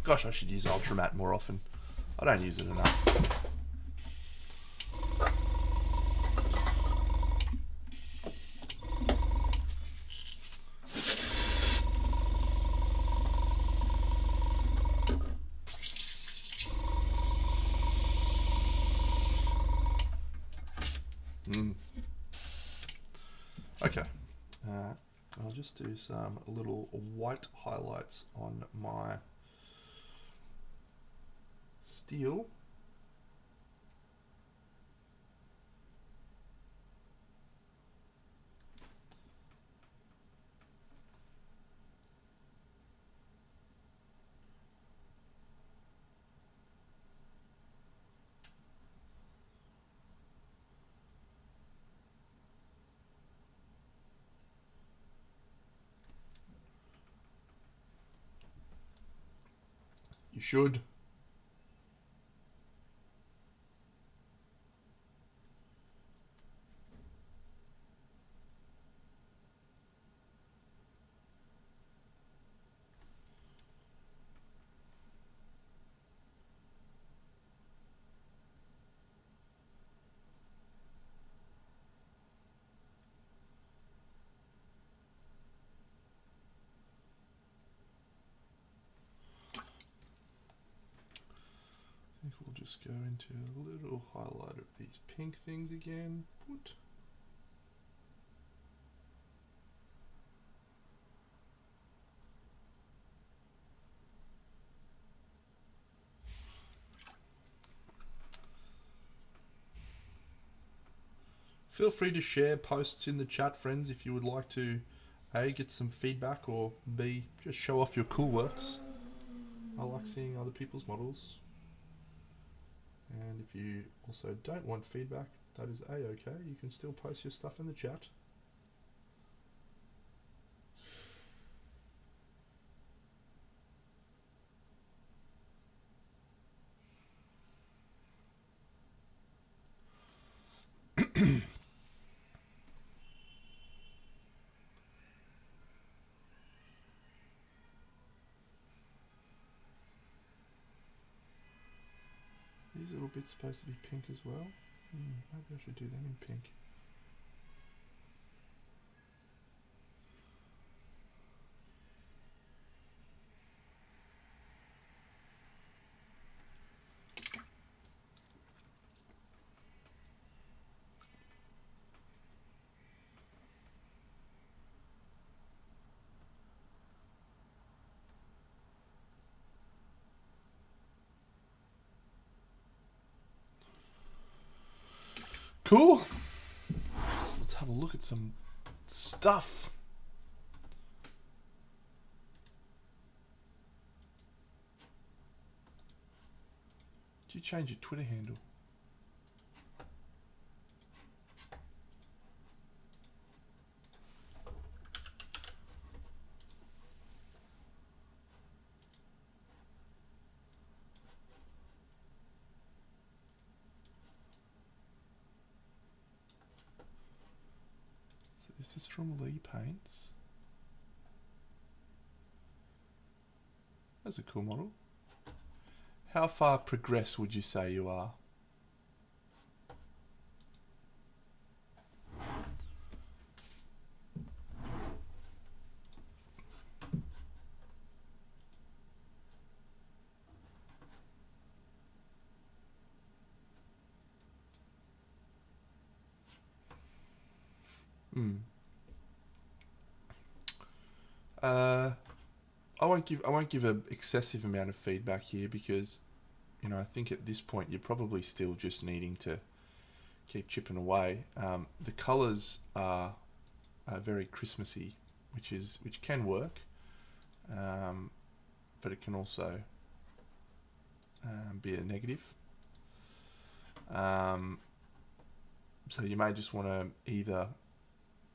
Gosh, I should use Ultramat more often. I don't use it enough. Okay. I'll just do some little white highlights on my steel. You should. I think we'll just go into a little highlight of these pink things again. Put. Feel free to share posts in the chat, friends, if you would like to A, get some feedback, or B, just show off your cool works. I like seeing other people's models. And if you also don't want feedback, that is A-okay. You can still post your stuff in the chat. These little bits supposed to be pink as well. Maybe I should do them in pink. Cool. Let's have a look at some stuff. Did you change your Twitter handle? So this is from Lee Paints. That's a cool model. How far progressed would you say you are? I won't give an excessive amount of feedback here because, you know, I think at this point you're probably still just needing to keep chipping away. The colours are very Christmassy, which can work, but it can also be a negative. So you may just want to either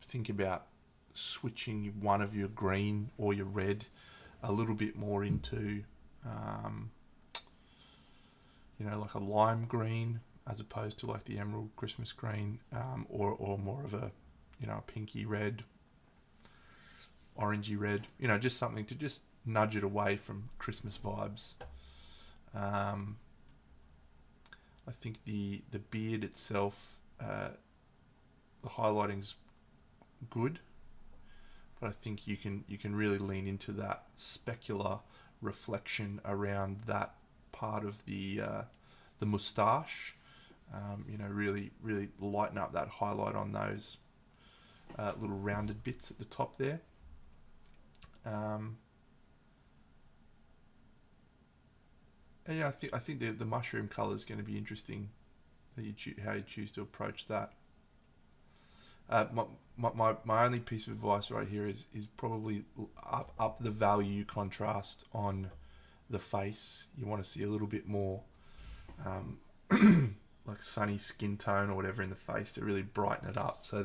think about switching one of your green or your red a little bit more into, you know, like a lime green as opposed to like the emerald Christmas green, or more of a, you know, a pinky red, orangey red, you know, just something to just nudge it away from Christmas vibes. I think the beard itself, the highlighting's good, but I think you can really lean into that specular reflection around that part of the moustache. You know, really lighten up that highlight on those little rounded bits at the top there. And yeah, I think the mushroom color is going to be interesting. How you choose to approach that. My only piece of advice right here is probably up the value contrast on the face. You want to see a little bit more like sunny skin tone or whatever in the face to really brighten it up, so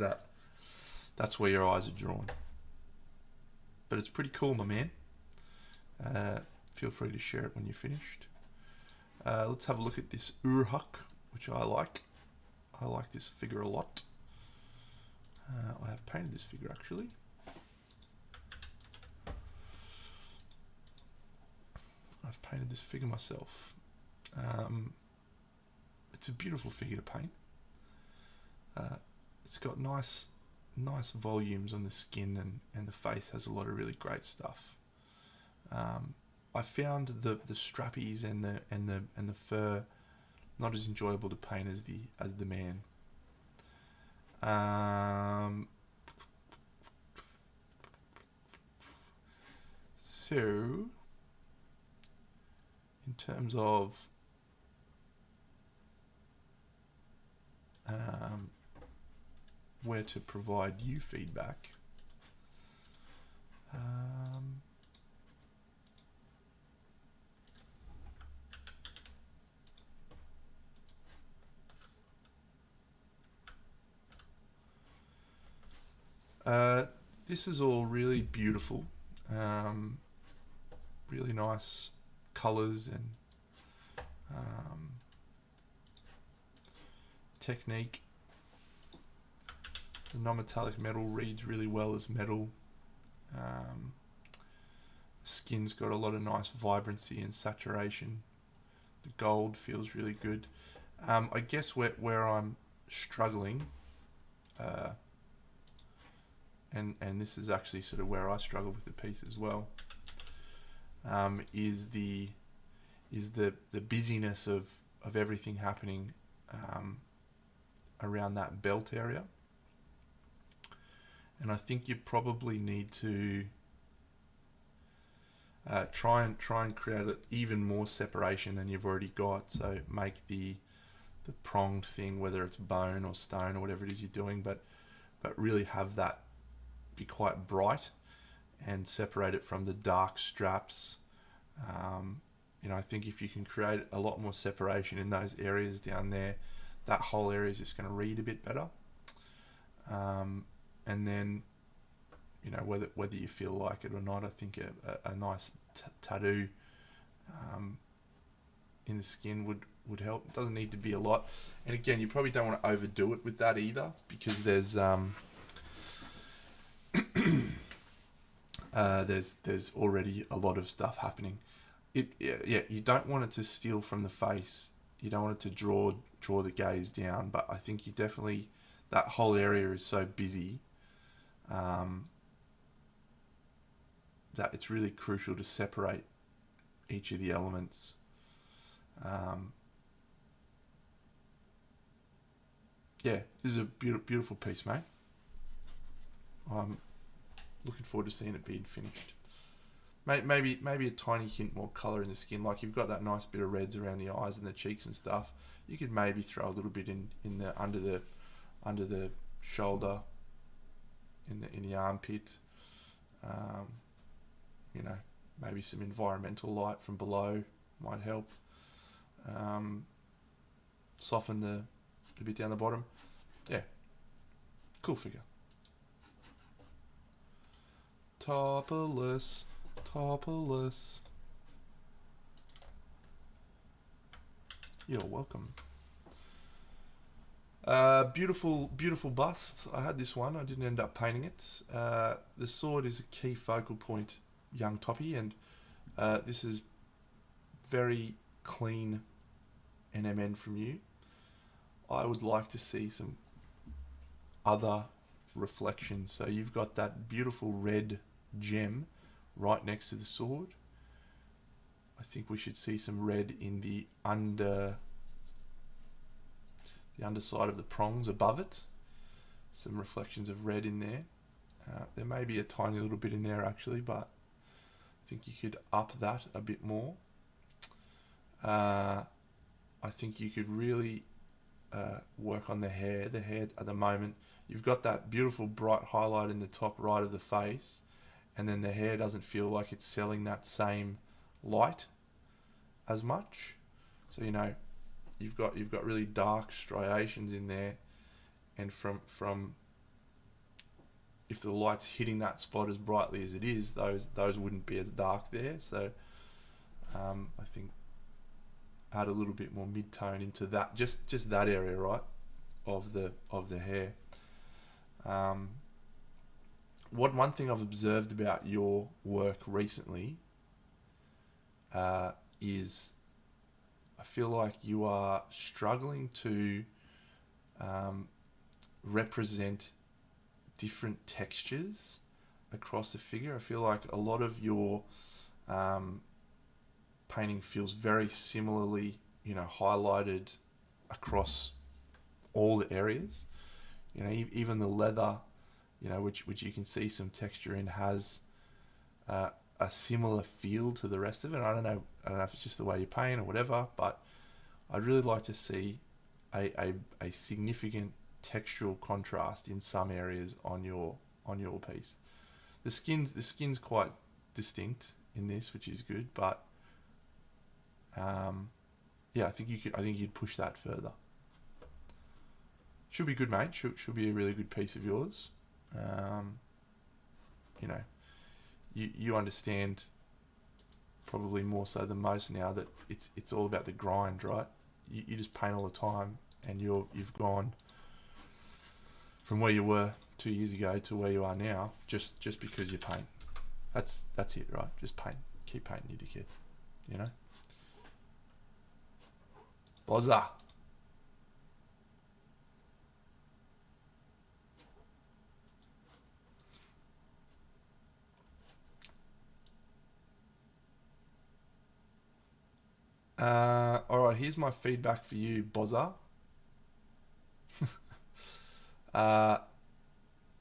that's where your eyes are drawn. But it's pretty cool, my man. Feel free to share it when you're finished. Let's have a look at this Urhak, which I like. I like this figure a lot. I have painted this figure actually. I've painted this figure myself. It's a beautiful figure to paint. It's got nice volumes on the skin, and the face has a lot of really great stuff. I found the strappies and the fur not as enjoyable to paint as the man. So in terms of where to provide you feedback, this is all really beautiful, really nice colors and technique. The non-metallic metal reads really well as metal. Skin's got a lot of nice vibrancy and saturation. The gold feels really good. I guess where I'm struggling, and this is actually sort of where I struggle with the piece as well, is the busyness of everything happening around that belt area. And I think you probably need to try and create even more separation than you've already got. So make the the pronged thing, whether it's bone or stone or whatever it is you're doing, but really have that be quite bright and separate it from the dark straps. I think if you can create a lot more separation in those areas down there, that whole area is just going to read a bit better. And then, whether you feel like it or not, I think a nice tattoo in the skin would help. It doesn't need to be a lot. And again, you probably don't want to overdo it with that either, because there's there's already a lot of stuff happening. You don't want it to steal from the face. You don't want it to draw the gaze down. But I think you definitely, that whole area is so busy that it's really crucial to separate each of the elements. This is a beautiful piece, mate. I'm looking forward to seeing it being finished. Maybe a tiny hint more colour in the skin. Like, you've got that nice bit of reds around the eyes and the cheeks and stuff. You could maybe throw a little bit in the under the shoulder, in the armpit. Maybe some environmental light from below might help. Soften the bit down the bottom. Yeah, cool figure. Topless. You're welcome. Beautiful bust. I had this one. I didn't end up painting it. The sword is a key focal point, young Toppy, and this is very clean NMN from you. I would like to see some other reflections. So you've got that beautiful red gem right next to the sword. I think we should see some red in the underside of the prongs above it. Some reflections of red in there. There may be a tiny little bit in there actually, but I think you could up that a bit more. I think you could really work on the hair. The hair at the moment, you've got that beautiful bright highlight in the top right of the face, and then the hair doesn't feel like it's selling that same light as much. So you've got really dark striations in there, and from if the light's hitting that spot as brightly as it is, those wouldn't be as dark there. So I think add a little bit more mid-tone into that, just that area, right, of the hair. One thing I've observed about your work recently is I feel like you are struggling to represent different textures across the figure. I feel like a lot of your painting feels very similarly, highlighted across all the areas. Even the leather, which you can see some texture in, has a similar feel to the rest of it. I don't know if it's just the way you paint or whatever, but I'd really like to see a significant textural contrast in some areas on your piece. The skin's quite distinct in this, which is good, but I think you'd push that further. Should be good, mate. Should be a really good piece of yours. You understand probably more so than most now that it's all about the grind, right? You just paint all the time, and you've gone from where you were 2 years ago to where you are now just because you paint. That's it, right? Just paint. Keep painting, you dickhead. Bozza. Alright, here's my feedback for you, Bozza.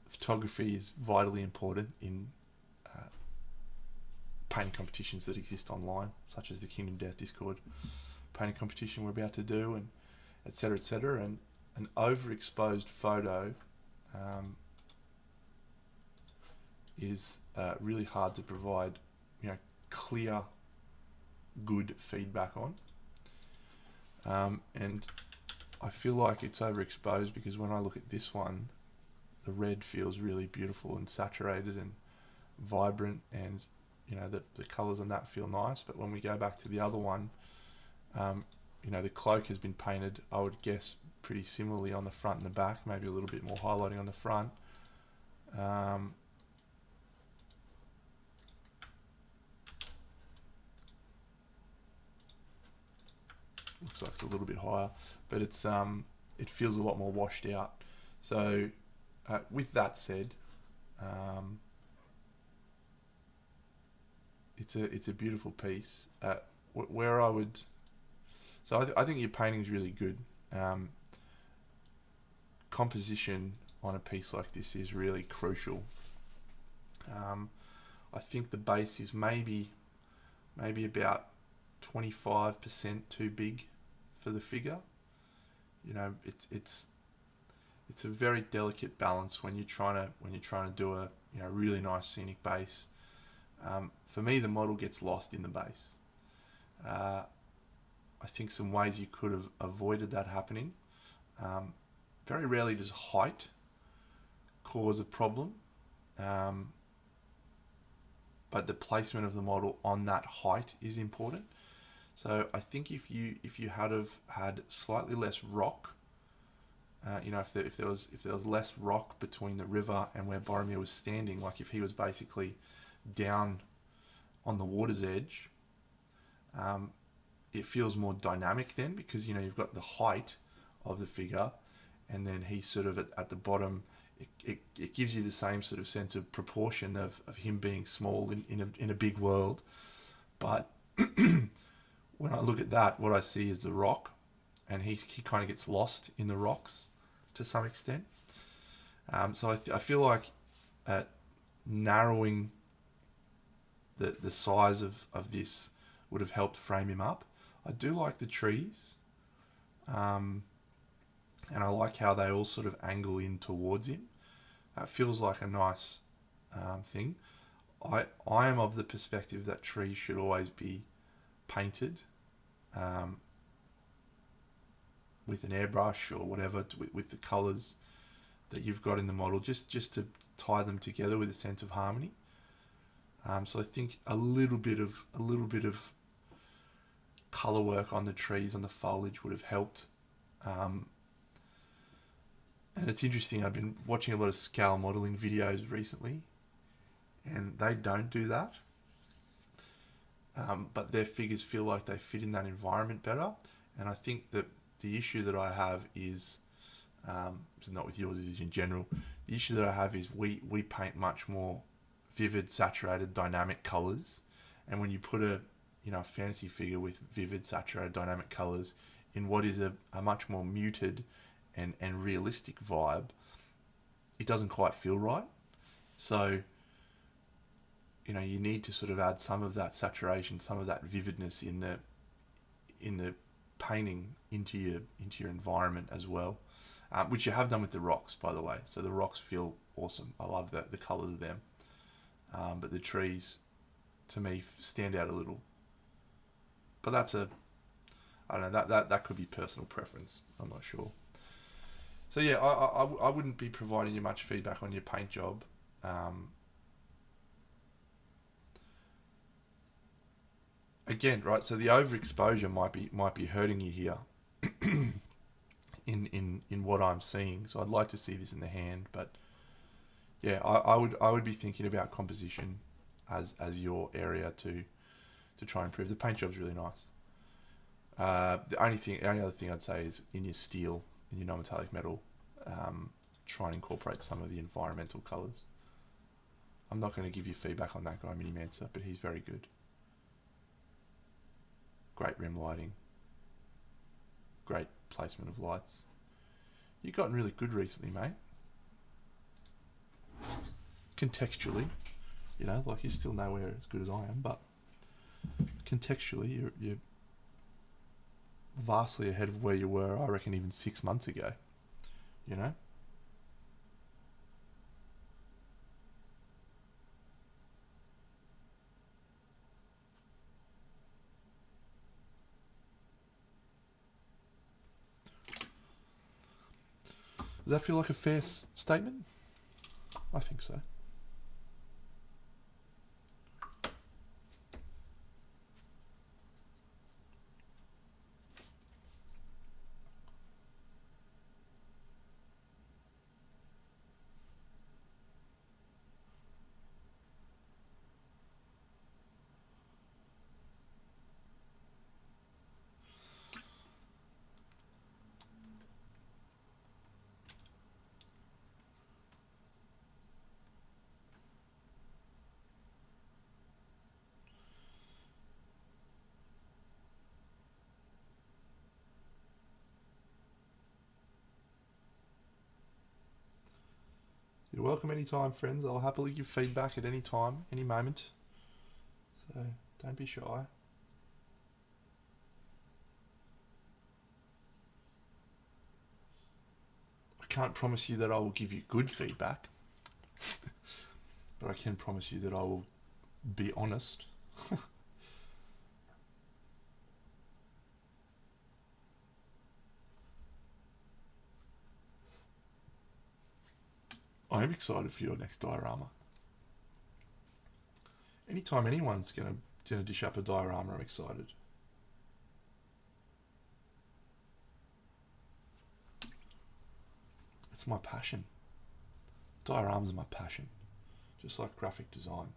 Photography is vitally important in painting competitions that exist online, such as the Kingdom Death Discord painting competition we're about to do, and etc., etc. And an overexposed photo is really hard to provide, clear, good feedback on. And I feel like it's overexposed because when I look at this one, the red feels really beautiful and saturated and vibrant, and the colors on that feel nice. But when we go back to the other one, the cloak has been painted, I would guess, pretty similarly on the front and the back, maybe a little bit more highlighting on the front. Looks like it's a little bit higher, but it feels a lot more washed out. So with that said, it's a beautiful piece. Where I would, so I think your painting's really good. Composition on a piece like this is really crucial. I think the base is maybe about 25% too big for the figure. It's a very delicate balance when you're trying to do a really nice scenic base. For me, the model gets lost in the base. I think some ways you could have avoided that happening. Very rarely does height cause a problem, but the placement of the model on that height is important. So I think if you had slightly less rock, if there was less rock between the river and where Boromir was standing, like if he was basically down on the water's edge, it feels more dynamic then, because you've got the height of the figure, and then he's sort of at the bottom. It gives you the same sort of sense of proportion of him being small in a big world. But when I look at that, what I see is the rock, and he kind of gets lost in the rocks to some extent. So I feel like narrowing the size of this would have helped frame him up. I do like the trees, and I like how they all sort of angle in towards him. It feels like a nice thing. I am of the perspective that trees should always be painted with an airbrush or whatever, with the colours that you've got in the model, just to tie them together with a sense of harmony. So I think a little bit of colour work on the trees, on the foliage, would have helped. And it's interesting, I've been watching a lot of scale modelling videos recently, and they don't do that. But their figures feel like they fit in that environment better. And I think that the issue that I have is, it's not with yours, it's in general, the issue that I have is we paint much more vivid, saturated, dynamic colours. And when you put a fantasy figure with vivid, saturated, dynamic colours in what is a much more muted and realistic vibe, it doesn't quite feel right. So you need to sort of add some of that saturation, some of that vividness in the painting into your environment as well, which you have done with the rocks, by the way. So the rocks feel awesome. I love the colours of them, but the trees, to me, stand out a little. But I don't know, that could be personal preference. I'm not sure. So yeah, I wouldn't be providing you much feedback on your paint job. Again, right? So the overexposure might be hurting you here in what I'm seeing. So I'd like to see this in the hand, but yeah, I would be thinking about composition as your area to try and improve. The paint job's really nice. The only other thing I'd say is in your steel, in your non-metallic metal, try and incorporate some of the environmental colours. I'm not going to give you feedback on that guy, Minimancer, but he's very good. Great rim lighting. Great placement of lights. You've gotten really good recently, mate. Contextually, like you're still nowhere as good as I am, but contextually, you're vastly ahead of where you were, I reckon, even 6 months ago. You know? Does that feel like a fair statement? I think so. You're welcome anytime, friends. I'll happily give feedback at any time, any moment. So don't be shy. I can't promise you that I will give you good feedback, but I can promise you that I will be honest. I am excited for your next diorama. Anytime anyone's gonna dish up a diorama, I'm excited. It's my passion. Dioramas are my passion, just like graphic design.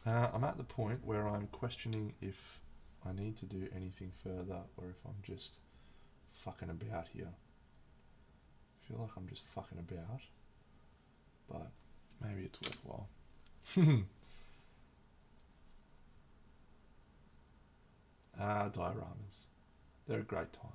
I'm at the point where I'm questioning if I need to do anything further or if I'm just fucking about here. I feel like I'm just fucking about, but maybe it's worthwhile. Dioramas. They're a great time.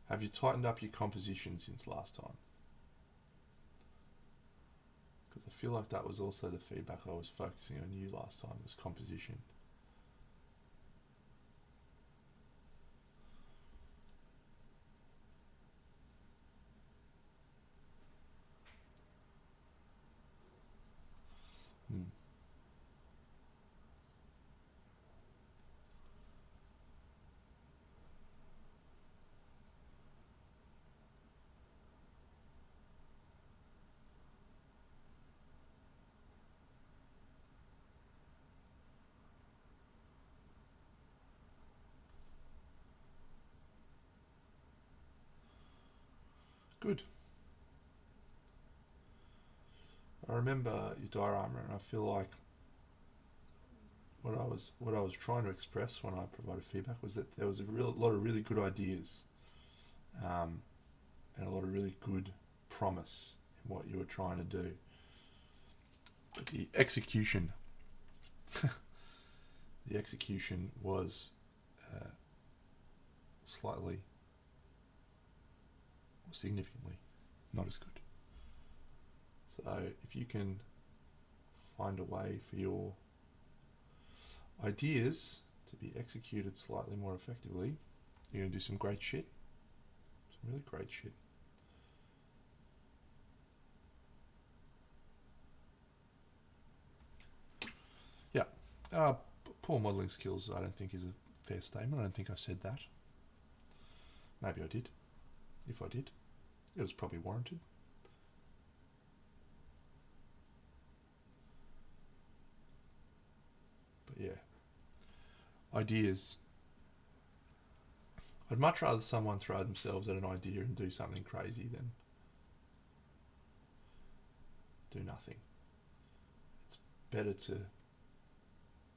Have you tightened up your composition since last time? Because I feel like that was also the feedback I was focusing on you last time, was composition. Good. I remember your diorama, and I feel like what I was trying to express when I provided feedback was that there was a lot of really good ideas, and a lot of really good promise in what you were trying to do. But the execution, was slightly, or significantly, not as good. So if you can find a way for your ideas to be executed slightly more effectively, you're going to do some great shit. Some really great shit. Yeah. Poor modelling skills, I don't think, is a fair statement. I don't think I said that. Maybe I did. If I did, it was probably warranted. But yeah. Ideas. I'd much rather someone throw themselves at an idea and do something crazy than do nothing. It's better to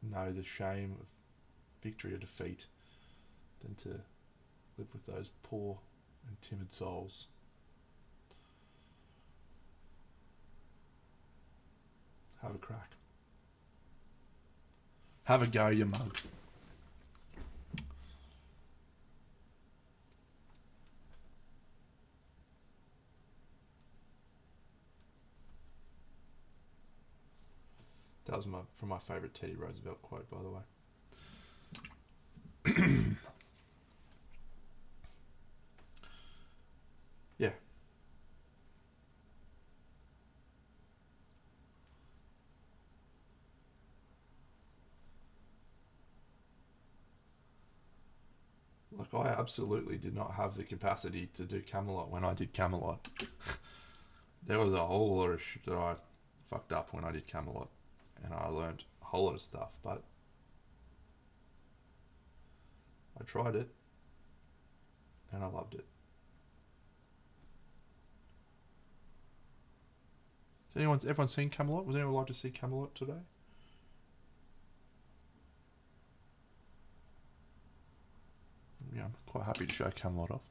know the shame of victory or defeat than to live with those poor and timid souls. Have a crack. Have a go, you mug. That was from my favourite Teddy Roosevelt quote, by the way. Yeah. Like, I absolutely did not have the capacity to do Camelot when I did Camelot. There was a whole lot of shit that I fucked up when I did Camelot. And I learned a whole lot of stuff, but I tried it. And I loved it. Has everyone seen Camelot? Was anyone like to see Camelot today? Yeah, I'm quite happy to show Camelot off.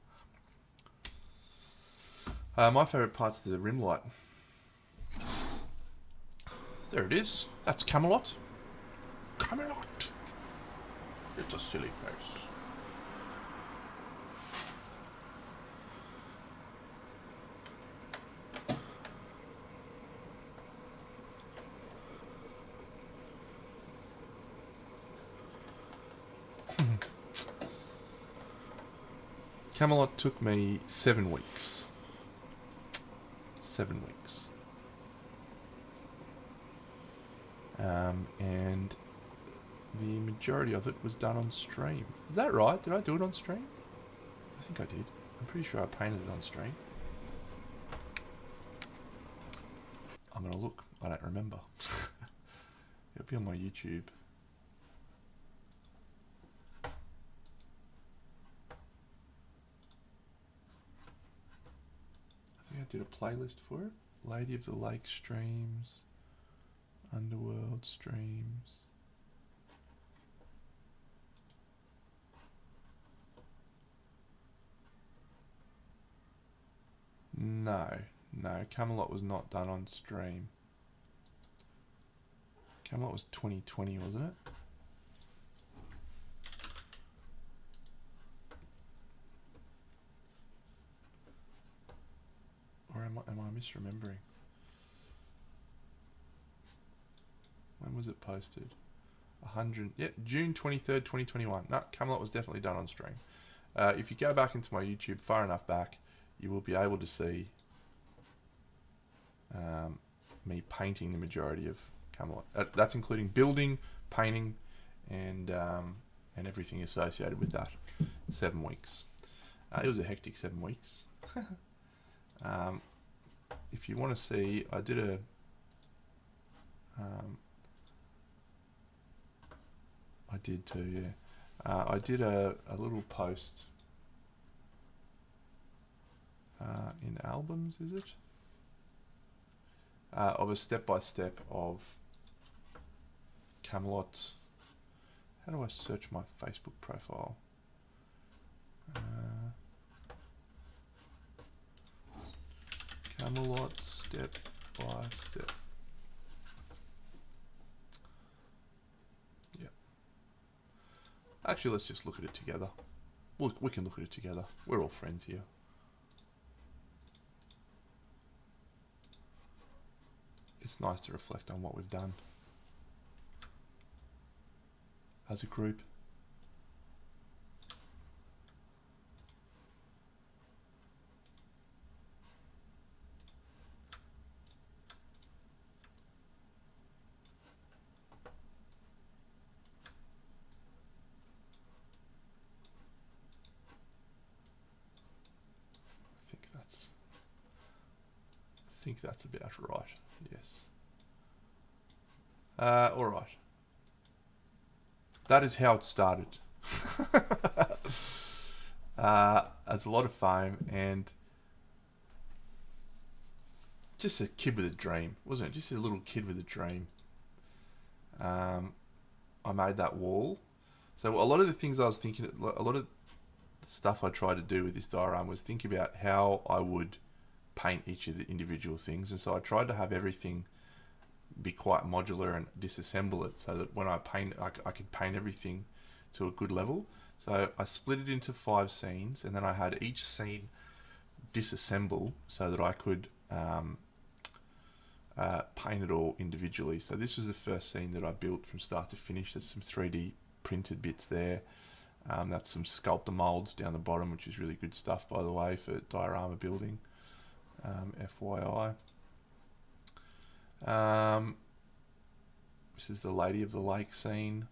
My favourite part's the rim light. There it is. That's Camelot. Camelot. It's a silly face. Camelot took me 7 weeks. 7 weeks. And the majority of it was done on stream. Is that right? Did I do it on stream? I think I did. I'm pretty sure I painted it on stream. I'm going to look. I don't remember. It'll be on my YouTube. I did a playlist for it. Lady of the Lake streams, Underworld streams. No, Camelot was not done on stream. Camelot was 2020, wasn't it? Or am I misremembering? When was it posted? June 23rd, 2021. No, Camelot was definitely done on stream. If you go back into my YouTube far enough back, you will be able to see me painting the majority of Camelot. That's including building, painting, and everything associated with that. 7 weeks. It was a hectic 7 weeks. If you want to see, I did a I did too, yeah. I did a little post in albums, is it? Of a step-by-step of Camelot. How do I search my Facebook profile? Camelot step-by-step. Yeah. Actually, let's just look at it together. We can look at it together. We're all friends here. It's nice to reflect on what we've done as a group. I think that's about right. Yes. All right. That is how it started. It's a lot of fame and just a kid with a dream, wasn't it? Just a little kid with a dream. I made that wall. So a lot of the things I was thinking, a lot of the stuff I tried to do with this diorama was think about how I would paint each of the individual things. And so I tried to have everything be quite modular and disassemble it so that when I paint, I could paint everything to a good level. So I split it into 5 scenes, and then I had each scene disassemble so that I could paint it all individually. So this was the first scene that I built from start to finish. There's some 3D printed bits there. That's some sculptor molds down the bottom, which is really good stuff, by the way, for diorama building. FYI. This is the Lady of the Lake scene.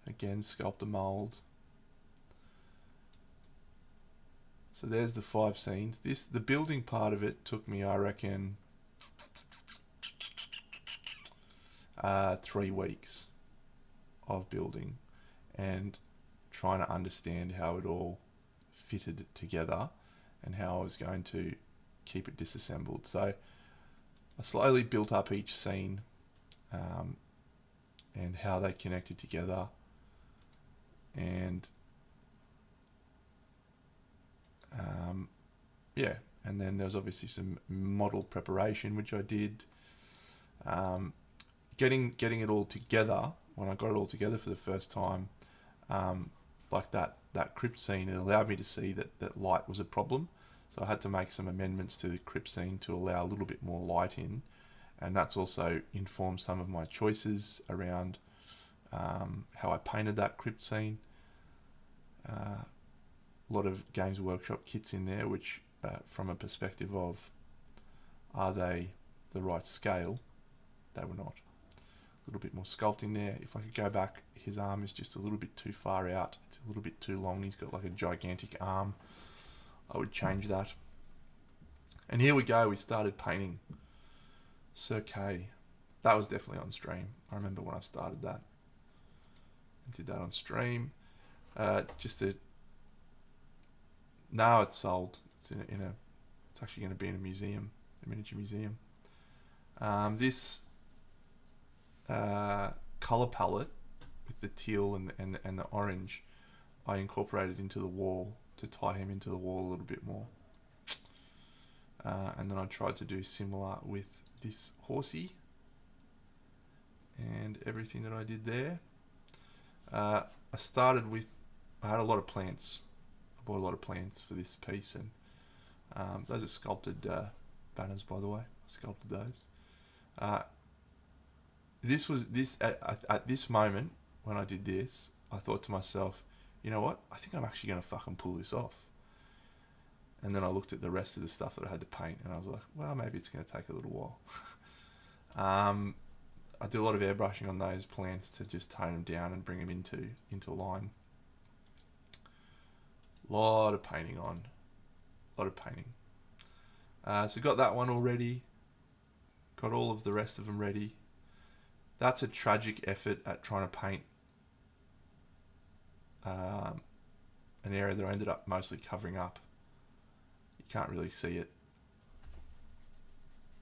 Again, sculptor mold. So there's the 5 scenes. The building part of it took me, I reckon, 3 weeks of building and trying to understand how it all fitted together and how I was going to keep it disassembled. So I slowly built up each scene and how they connected together, and and then there was obviously some model preparation which I did. Getting it all together, when I got it all together for the first time, like that crypt scene, it allowed me to see that light was a problem. So I had to make some amendments to the crypt scene to allow a little bit more light in, and that's also informed some of my choices around how I painted that crypt scene. A lot of Games Workshop kits in there, which from a perspective of are they the right scale, they were not. A little bit more sculpting there. If I could go back, his arm is just a little bit too far out. It's a little bit too long. He's got like a gigantic arm. I would change that. And here we go. We started painting Sir Kay. That was definitely on stream. I remember when I started that. I did that on stream. Now it's sold. It's it's actually going to be in a museum, a miniature museum. This color palette with the teal and the orange, I incorporated into the wall to tie him into the wall a little bit more. And then I tried to do similar with this horsey and everything that I did there. I had a lot of plants. I bought a lot of plants for this piece, and those are sculpted banners, by the way. I sculpted those. At this moment when I did this, I thought to myself, you know what? I think I'm actually going to fucking pull this off. And then I looked at the rest of the stuff that I had to paint, and I was like, well, maybe it's going to take a little while. I did a lot of airbrushing on those plants to just tone them down and bring them into line. Lot of painting on. A lot of painting. So got that one all ready. Got all of the rest of them ready. That's a tragic effort at trying to paint an area that I ended up mostly covering up. You can't really see it.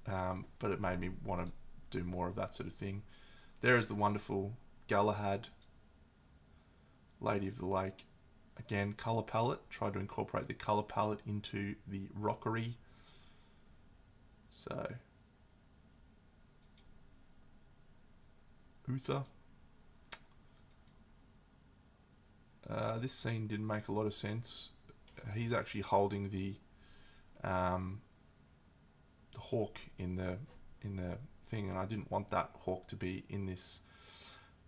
But it made me want to do more of that sort of thing. There is the wonderful Godhand, Lady of the Lake. Again, colour palette. Tried to incorporate the colour palette into the rockery. So, Uther. This scene didn't make a lot of sense. He's actually holding the hawk in the thing, and I didn't want that hawk to be in this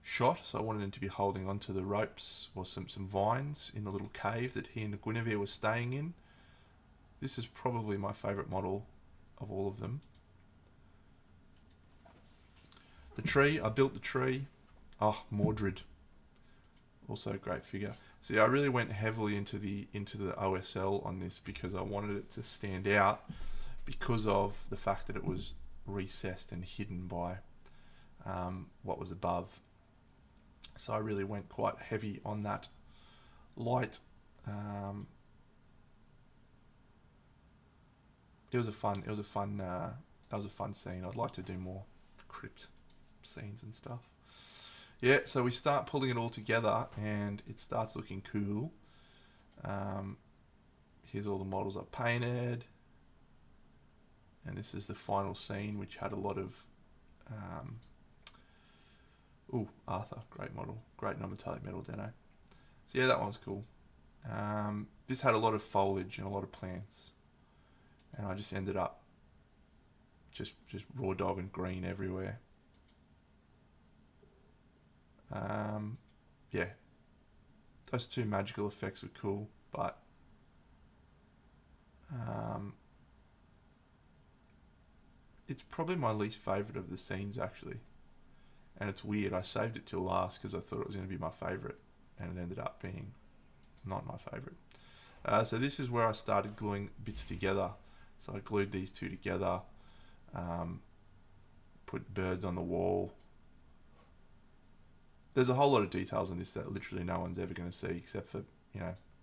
shot, so I wanted him to be holding onto the ropes or some vines in the little cave that he and Guinevere were staying in. This is probably my favourite model of all of them. The tree, I built the tree. Oh, Mordred. Also a great figure. See, I really went heavily into the OSL on this because I wanted it to stand out because of the fact that it was recessed and hidden by what was above. So I really went quite heavy on that light. It was a fun scene. I'd like to do more crypt scenes and stuff. Yeah, so we start pulling it all together and it starts looking cool. Here's all the models I painted. And this is the final scene, which had a lot of... Arthur, great model. Great non-metallic metal deno. So yeah, that one's cool. This had a lot of foliage and a lot of plants. And I just ended up just raw dog and green everywhere. Yeah. Those two magical effects were cool, but it's probably my least favourite of the scenes, actually. And it's weird, I saved it till last because I thought it was going to be my favourite, and it ended up being not my favourite. So this is where I started gluing bits together. So I glued these two together, put birds on the wall. There's a whole lot of details on this that literally no one's ever going to see except for,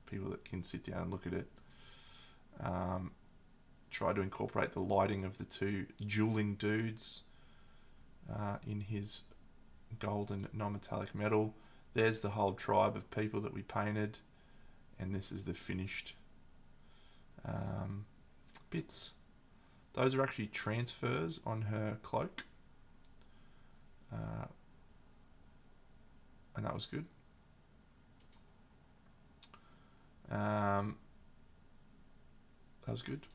people that can sit down and look at it. Try to incorporate the lighting of the two dueling dudes in his golden non-metallic metal. There's the whole tribe of people that we painted, and this is the finished bits. Those are actually transfers on her cloak, and that was good. That was good.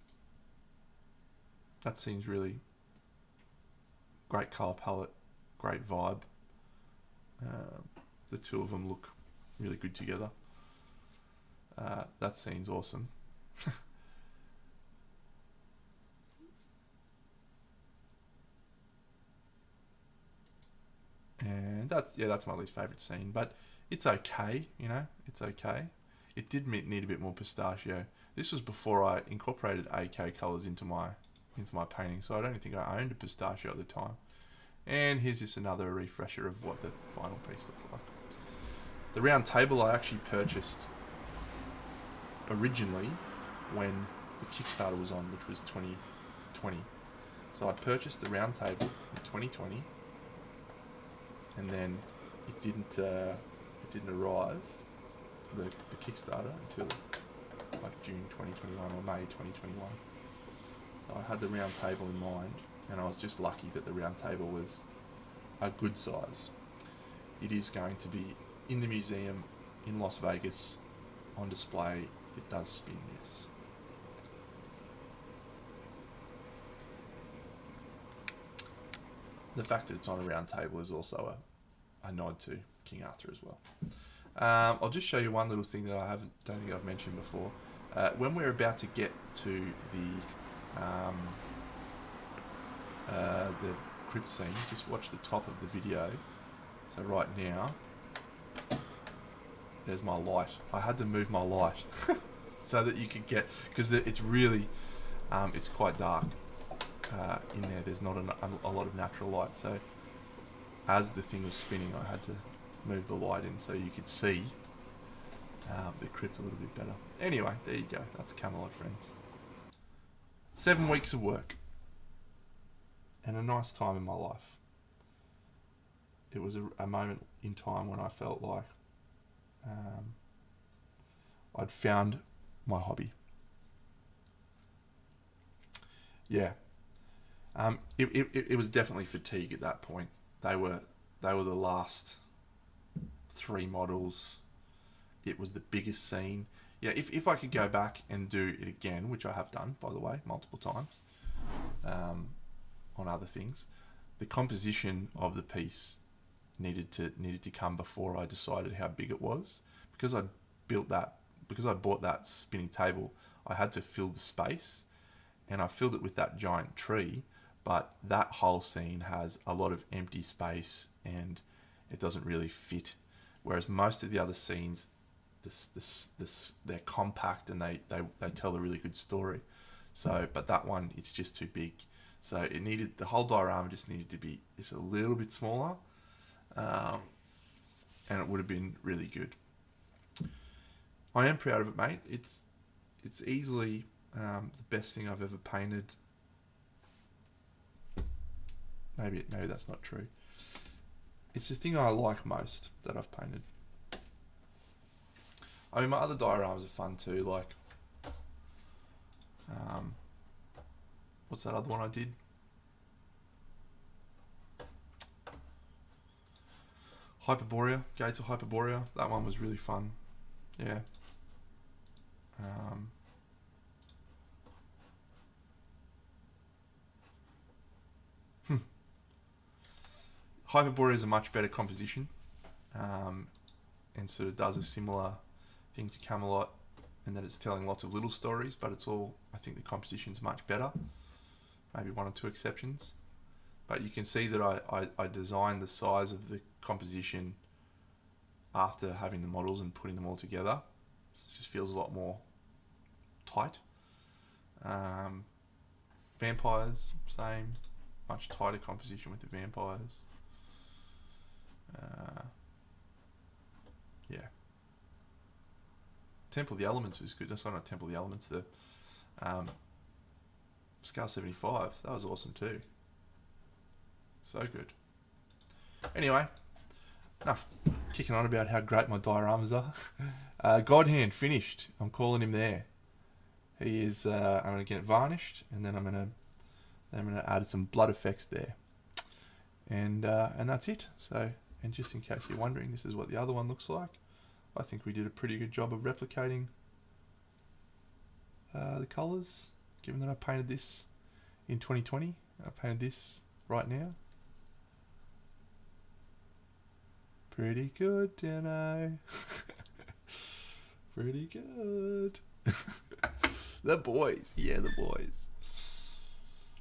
That scene's really great colour palette, great vibe. The two of them look really good together. That scene's awesome. And that's my least favourite scene, but it's okay, it's okay. It did need a bit more pistachio. This was before I incorporated AK colours into my painting, so I don't think I owned a pistachio at the time. And here's just another refresher of what the final piece looks like. The round table I actually purchased originally when the Kickstarter was on, which was 2020. So I purchased the round table in 2020, and then it didn't arrive, the Kickstarter, until like June 2021 or May 2021. So I had the round table in mind, and I was just lucky that the round table was a good size. It is going to be in the museum in Las Vegas on display. It does spin, yes. The fact that it's on a round table is also a nod to King Arthur as well. I'll just show you one little thing that don't think I've mentioned before. When we're about to get to the crypt scene, just watch the top of the video. So right now, there's my light. I had to move my light so that you could get, because it's really, it's quite dark in there. There's not a lot of natural light. So as the thing was spinning, I had to move the light in so you could see the crypt a little bit better. Anyway, there you go. That's Camelot, friends. 7 weeks of work and a nice time in my life. It was a moment in time when I felt like I'd found my hobby. Yeah. It was definitely fatigue at that point. They were the last 3 models. It was the biggest scene. Yeah, if I could go back and do it again, which I have done, by the way, multiple times, on other things, the composition of the piece needed to come before I decided how big it was. Because I bought that spinning table, I had to fill the space, and I filled it with that giant tree, but that whole scene has a lot of empty space and it doesn't really fit. Whereas most of the other scenes, they're compact and they tell a really good story. So, but that one, it's just too big. So the whole diorama just needed to be just a little bit smaller, and it would have been really good. I am proud of it, mate. It's easily the best thing I've ever painted. Maybe that's not true. It's the thing I like most that I've painted. I mean, my other dioramas are fun too. Like, what's that other one I did? Hyperborea, Gates of Hyperborea. That one was really fun. Yeah. Hyperborea is a much better composition, and sort of does a similar thing to Camelot, in that it's telling lots of little stories, but it's all, I think the composition's much better. Maybe one or two exceptions. But you can see that I designed the size of the composition after having the models and putting them all together. So it just feels a lot more tight. Vampires, same. Much tighter composition with the vampires. Yeah. Temple of the Elements is good. That's not Temple of the Elements. The Scar 75. That was awesome too. So good. Anyway, enough kicking on about how great my dioramas are. Godhand finished. I'm calling him there. He is. I'm going to get it varnished, and then I'm going to add some blood effects there, and that's it. So, and just in case you're wondering, this is what the other one looks like. I think we did a pretty good job of replicating the colours, given that I painted this in 2020. I painted this right now. Pretty good, Dano. Pretty good. The boys. Yeah, the boys.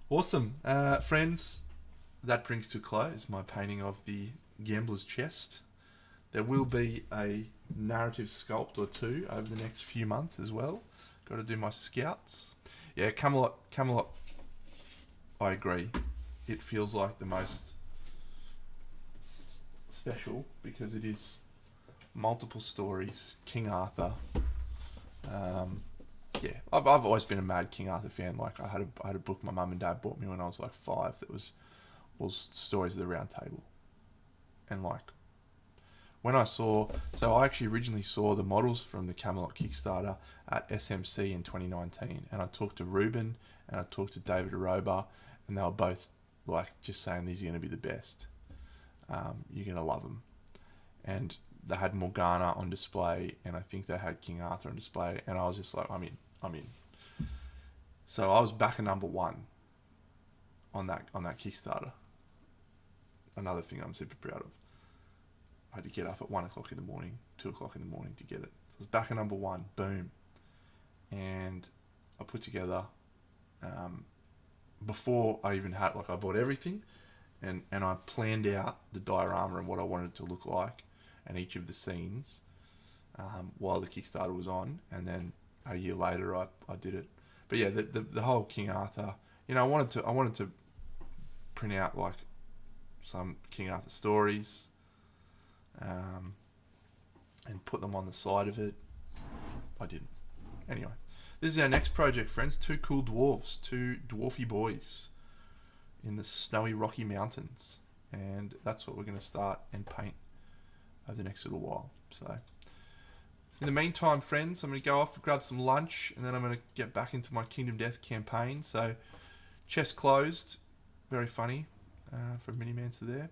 Awesome. Friends, that brings to a close my painting of the Gambler's Chest. There will be a narrative sculpt or two over the next few months as well. Got to do my scouts. Yeah, Camelot, I agree. It feels like the most special because it is multiple stories. King Arthur. Yeah, I've always been a mad King Arthur fan. Like, I had a book my mum and dad bought me when I was like 5 that was stories of the Round Table. And like, when I actually originally saw the models from the Camelot Kickstarter at SMC in 2019, and I talked to Ruben and I talked to David Aroba, and they were both like just saying these are going to be the best. You're going to love them. And they had Morgana on display, and I think they had King Arthur on display, and I was just like, I'm in. So I was back at number 1 on that Kickstarter. Another thing I'm super proud of. I had to get up at 1 o'clock in the morning, 2 o'clock in the morning to get it. So I was back at number 1, boom. And I put together, before I even had, like, I bought everything, and I planned out the diorama and what I wanted it to look like, and each of the scenes, while the Kickstarter was on, and then a year later I did it. But yeah, the whole King Arthur, I wanted to print out like some King Arthur stories, and put them on the side of it. I didn't. Anyway, this is our next project, friends. 2 cool dwarves, 2 dwarfy boys in the snowy Rocky Mountains, and that's what we're going to start and paint over the next little while. So in the meantime, friends, I'm going to go off and grab some lunch, and then I'm going to get back into my Kingdom Death campaign. So chest closed, very funny, from Minimancer there.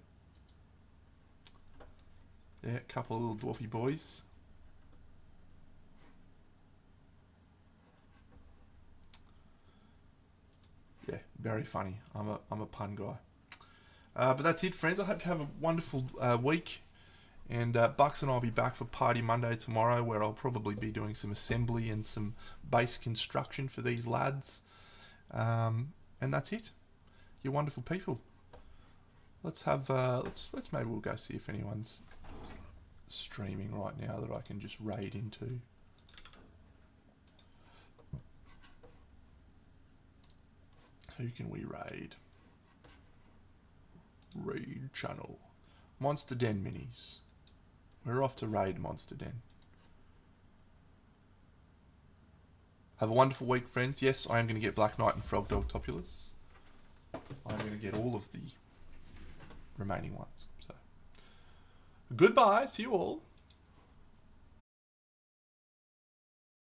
Yeah, a couple of little dwarfy boys. Yeah, very funny. I'm a pun guy. But that's it, friends. I hope you have a wonderful week. And Bucks and I'll be back for Party Monday tomorrow, where I'll probably be doing some assembly and some base construction for these lads. And that's it. You're wonderful people. Let's have let's maybe we'll go see if anyone's streaming right now that I can just raid into. Who can we raid? Raid channel. Monster Den minis. We're off to raid Monster Den. Have a wonderful week, friends. Yes, I am going to get Black Knight and Frog Dog Topulus. I'm going to get all of the remaining ones. So, goodbye. See you all.